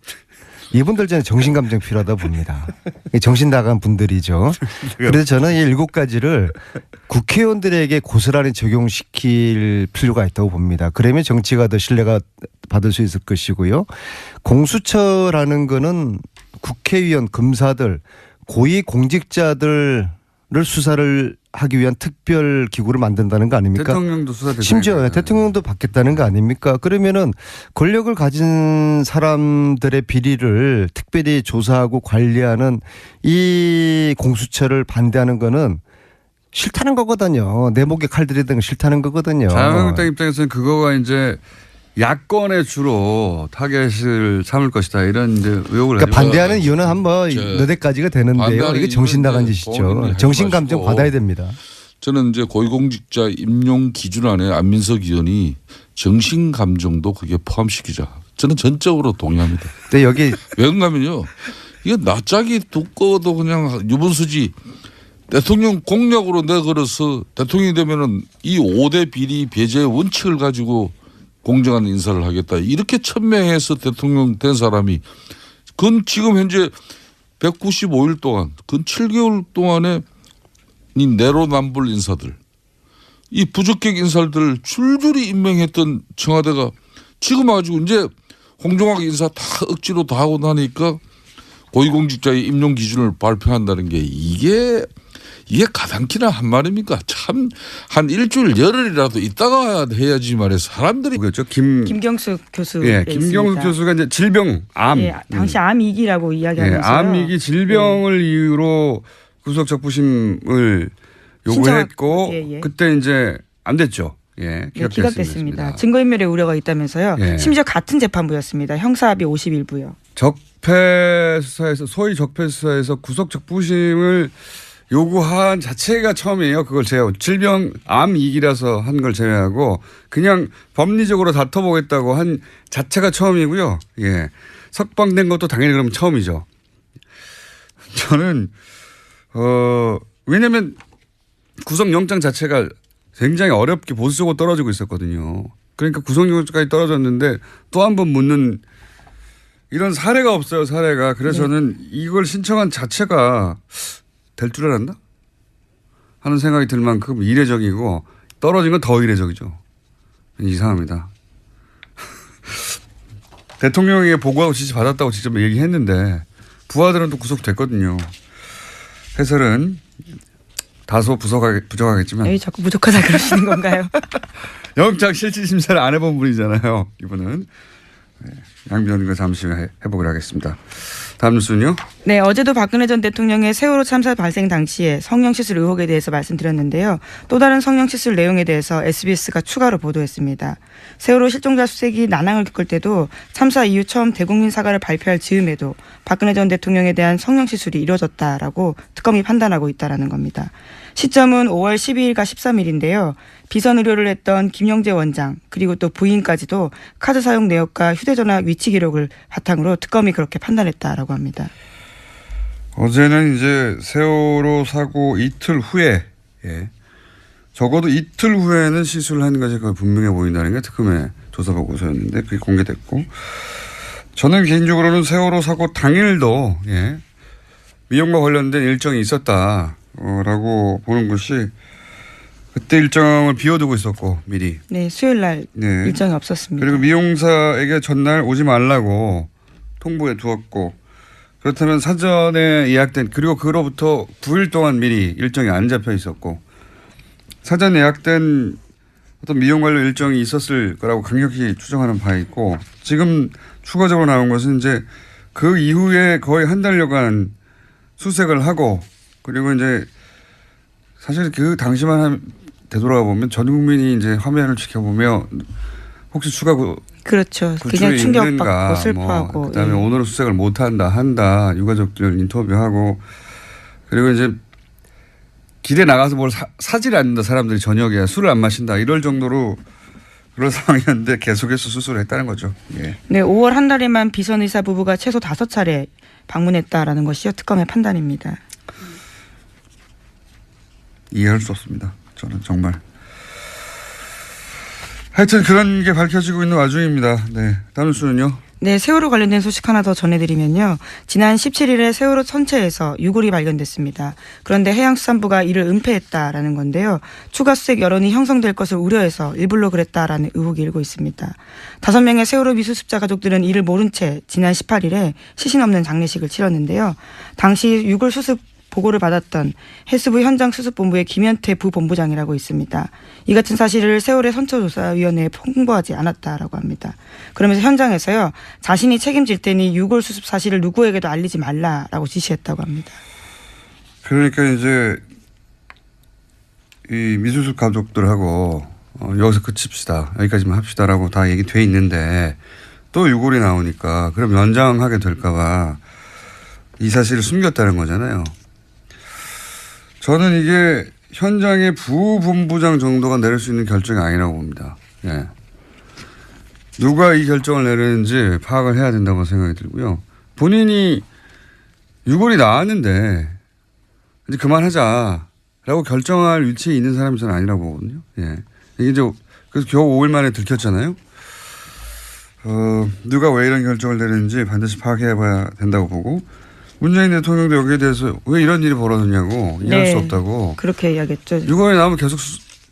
이분들 저는 정신 감정 필요하다 봅니다. 정신 나간 분들이죠. 그래서 저는 이 7가지를 국회의원들에게 고스란히 적용시킬 필요가 있다고 봅니다. 그러면 정치가 더 신뢰가 받을 수 있을 것이고요. 공수처라는 거는 국회의원, 검사들, 고위 공직자들을 수사를 하기 위한 특별 기구를 만든다는 거 아닙니까? 대통령도 수사 대상이잖아요. 심지어 대통령도 받겠다는 거 아닙니까? 그러면은 권력을 가진 사람들의 비리를 특별히 조사하고 관리하는 이 공수처를 반대하는 거는 싫다는 거거든요. 내 목에 칼 들이대는 거 싫다는 거거든요. 자유한국당 입장에서는 그거가 이제 야권에 주로 타겟을 삼을 것이다 이런 이제 의혹을 그러니까 가지고 반대하는 이유는 한번 몇 가지가 되는데요. 반대하는 이게 정신 나간 이유는 짓이죠. 본인이 정신 감정 하지 마시고. 받아야 됩니다. 저는 이제 고위공직자 임용 기준 안에 안민석 의원이 정신 감정도 그게 포함시키자. 저는 전적으로 동의합니다. 근데 여기 왜 그러냐면요. 이거 낯짝이 두꺼워도 그냥 유분수지 대통령 공약으로 내걸어서 대통령이 되면은 이 5대 비리 배제 원칙을 가지고 공정한 인사를 하겠다. 이렇게 천명해서 대통령 된 사람이 그건 지금 현재 195일 동안 근 7개월 동안에 이 내로남불 인사들 이 부적격 인사들을 줄줄이 임명했던 청와대가 지금 아주 이제 공정하게 인사 다 억지로 다 하고 나니까 고위공직자의 임용 기준을 발표한다는 게 이게 가당키나 한 말입니까? 참 한 일주일 열흘이라도 있다가 해야지 말이에요. 사람들이 그렇죠. 김경수 교수. 예, 김경수 교수가 이제 질병 암. 예, 당시 암이기라고 이야기하면서요. 암이기 질병을 이유로 구속 적부심을 요구했고 예. 그때 그때 이제 안 됐죠. 예, 네, 기각됐습니다. 증거인멸의 우려가 있다면서요. 예. 심지어 심지어 같은 재판부였습니다. 형사합의 51부요. 적폐 수사에서 소위 적폐 수사에서 구속 적부심을 요구한 자체가 처음이에요. 그걸 제외하고 질병 암이기라서 한 걸 제외하고 그냥 법리적으로 다퉈보겠다고 한 자체가 처음이고요. 예, 석방된 것도 당연히 그럼 처음이죠. 저는 왜냐하면 구속영장 자체가 굉장히 어렵게 보수적으로 떨어지고 있었거든요. 그러니까 구속영장까지 떨어졌는데 또 한 번 묻는 이런 사례가 없어요. 사례가. 그래서 저는 이걸 신청한 자체가 될 줄 알았나 하는 생각이 들 만큼 이례적이고 떨어진 건 더 이례적이죠. 이상합니다. 대통령에게 보고하고 지시 받았다고 직접 얘기했는데 부하들은 또 구속됐거든요. 해설은 다소 부족하겠지만 에이, 자꾸 부족하다 그러시는 건가요? 영장 실질심사를 안 해본 분이잖아요. 이분은. 네, 양변과 잠시 후에 해보기로 하겠습니다. 다음 뉴스는요. 네, 어제도 박근혜 전 대통령의 세월호 참사 발생 당시에 성형시술 의혹에 대해서 말씀드렸는데요. 또 다른 성형시술 내용에 대해서 SBS가 추가로 보도했습니다. 세월호 실종자 수색이 난항을 겪을 때도 참사 이후 처음 대국민 사과를 발표할 즈음에도 박근혜 전 대통령에 대한 성형시술이 이루어졌다라고 특검이 판단하고 있다라는 겁니다. 시점은 5월 12일과 13일인데요. 비선 의료를 했던 김영재 원장 그리고 또 부인까지도 카드 사용 내역과 휴대전화 위치 기록을 바탕으로 특검이 그렇게 판단했다라고 합니다. 어제는 이제 세월호 사고 이틀 후에 적어도 이틀 후에는 시술을 하는 것이 거의 분명해 보인다는 게 특검의 조사 보고서였는데 그게 공개됐고 저는 개인적으로는 세월호 사고 당일도 미용과 관련된 일정이 있었다라고 보는 것이 그때 일정을 비워두고 있었고 미리. 네, 수요일 날 일정이 없었습니다. 그리고 미용사에게 전날 오지 말라고 통보해 두었고 그렇다면 사전에 예약된 그리고 그로부터 9일 동안 미리 일정이 안 잡혀 있었고 사전 예약된 어떤 미용 관련 일정이 있었을 거라고 강력히 추정하는 바 있고 지금 추가적으로 나온 것은 이제 그 이후에 거의 한 달여간 수색을 하고 그리고 이제 사실 그 당시만 되돌아가 보면 전 국민이 이제 화면을 지켜보며 혹시 추가 그렇죠. 구출이 굉장히 충격받고 있는가, 슬퍼하고. 뭐 그다음에 예. 오늘은 수색을 못 한다 유가족들 인터뷰하고 그리고 이제 길에 나가서 뭘 사질 않는다 사람들이 저녁에 술을 안 마신다 이럴 정도로 그런 상황이었는데 계속해서 수술을 했다는 거죠. 예. 네, 5월 한 달에만 비선 의사 부부가 최소 5차례 방문했다라는 것이 특검의 판단입니다. 이해할 수 없습니다. 저는 정말. 하여튼 그런 게 밝혀지고 있는 와중입니다. 네, 다음 뉴스는요. 네, 세월호 관련된 소식 하나 더 전해드리면요. 지난 17일에 세월호 선체에서 유골이 발견됐습니다. 그런데 해양수산부가 이를 은폐했다라는 건데요. 추가 수색 여론이 형성될 것을 우려해서 일부러 그랬다라는 의혹이 일고 있습니다. 5명의 세월호 미수습자 가족들은 이를 모른 채 지난 18일에 시신 없는 장례식을 치렀는데요. 당시 유골 수습 보고를 받았던 해수부 현장수습본부의 김현태 부본부장이라고 있습니다. 이 같은 사실을 세월의 선처조사위원회에 홍보하지 않았다라고 합니다. 그러면서 현장에서요. 자신이 책임질 테니 유골 수습 사실을 누구에게도 알리지 말라라고 지시했다고 합니다. 그러니까 이제 이 미수습 가족들하고 여기서 그칩시다. 여기까지만 합시다라고 다 얘기돼 있는데 또 유골이 나오니까 그럼 연장하게 될까 봐 이 사실을 숨겼다는 거잖아요. 저는 이게 현장의 부본부장 정도가 내릴 수 있는 결정이 아니라고 봅니다. 예. 누가 이 결정을 내리는지 파악을 해야 된다고 생각이 들고요. 본인이 유골이 나왔는데 이제 그만하자라고 결정할 위치에 있는 사람이 저는 아니라고 보거든요. 예. 이게 이제 그래서 겨우 5일 만에 들켰잖아요. 누가 왜 이런 결정을 내리는지 반드시 파악해 봐야 된다고 보고 문재인 대통령도 여기에 대해서 왜 이런 일이 벌어졌냐고 이해할 수 없다고. 그렇게 이야기했죠. 유골이 나오면 계속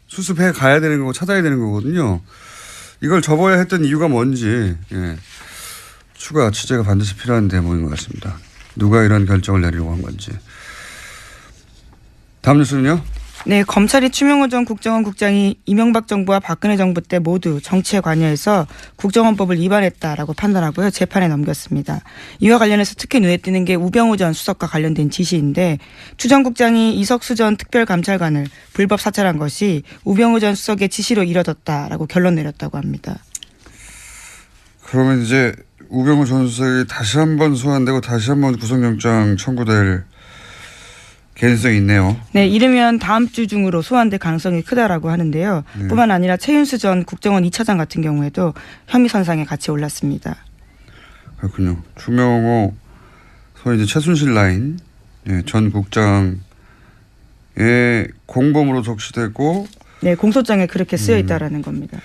수습해 가야 되는 거고 찾아야 되는 거거든요. 이걸 접어야 했던 이유가 뭔지 추가 취재가 반드시 필요한 대목인 것 같습니다. 누가 이런 결정을 내리려고 한 건지. 다음 뉴스는요. 네, 검찰이 추명호 전 국정원 국장이 이명박 정부와 박근혜 정부 때 모두 정치에 관여해서 국정원법을 위반했다라고 판단하고요. 재판에 넘겼습니다. 이와 관련해서 특히 눈에 띄는 게 우병우 전 수석과 관련된 지시인데 추 전 국장이 이석수 전 특별감찰관을 불법 사찰한 것이 우병우 전 수석의 지시로 이뤄졌다라고 결론 내렸다고 합니다. 그러면 이제 우병우 전 수석이 다시 한번 소환되고 다시 한번 구속영장 청구될 개연성이 있네요. 네, 이르면 다음 주 중으로 소환될 가능성이 크다라고 하는데요. 네. 뿐만 아니라 최윤수 전 국정원 2차장 같은 경우에도 혐의 선상에 같이 올랐습니다. 그렇군요. 추명호 소위 이제 최순실 라인 전 국장의 공범으로 적시되고 네, 공소장에 그렇게 쓰여 있다라는 겁니다.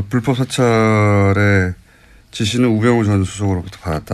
불법 사찰의 지시는 우병우 전 수석으로부터 받았다.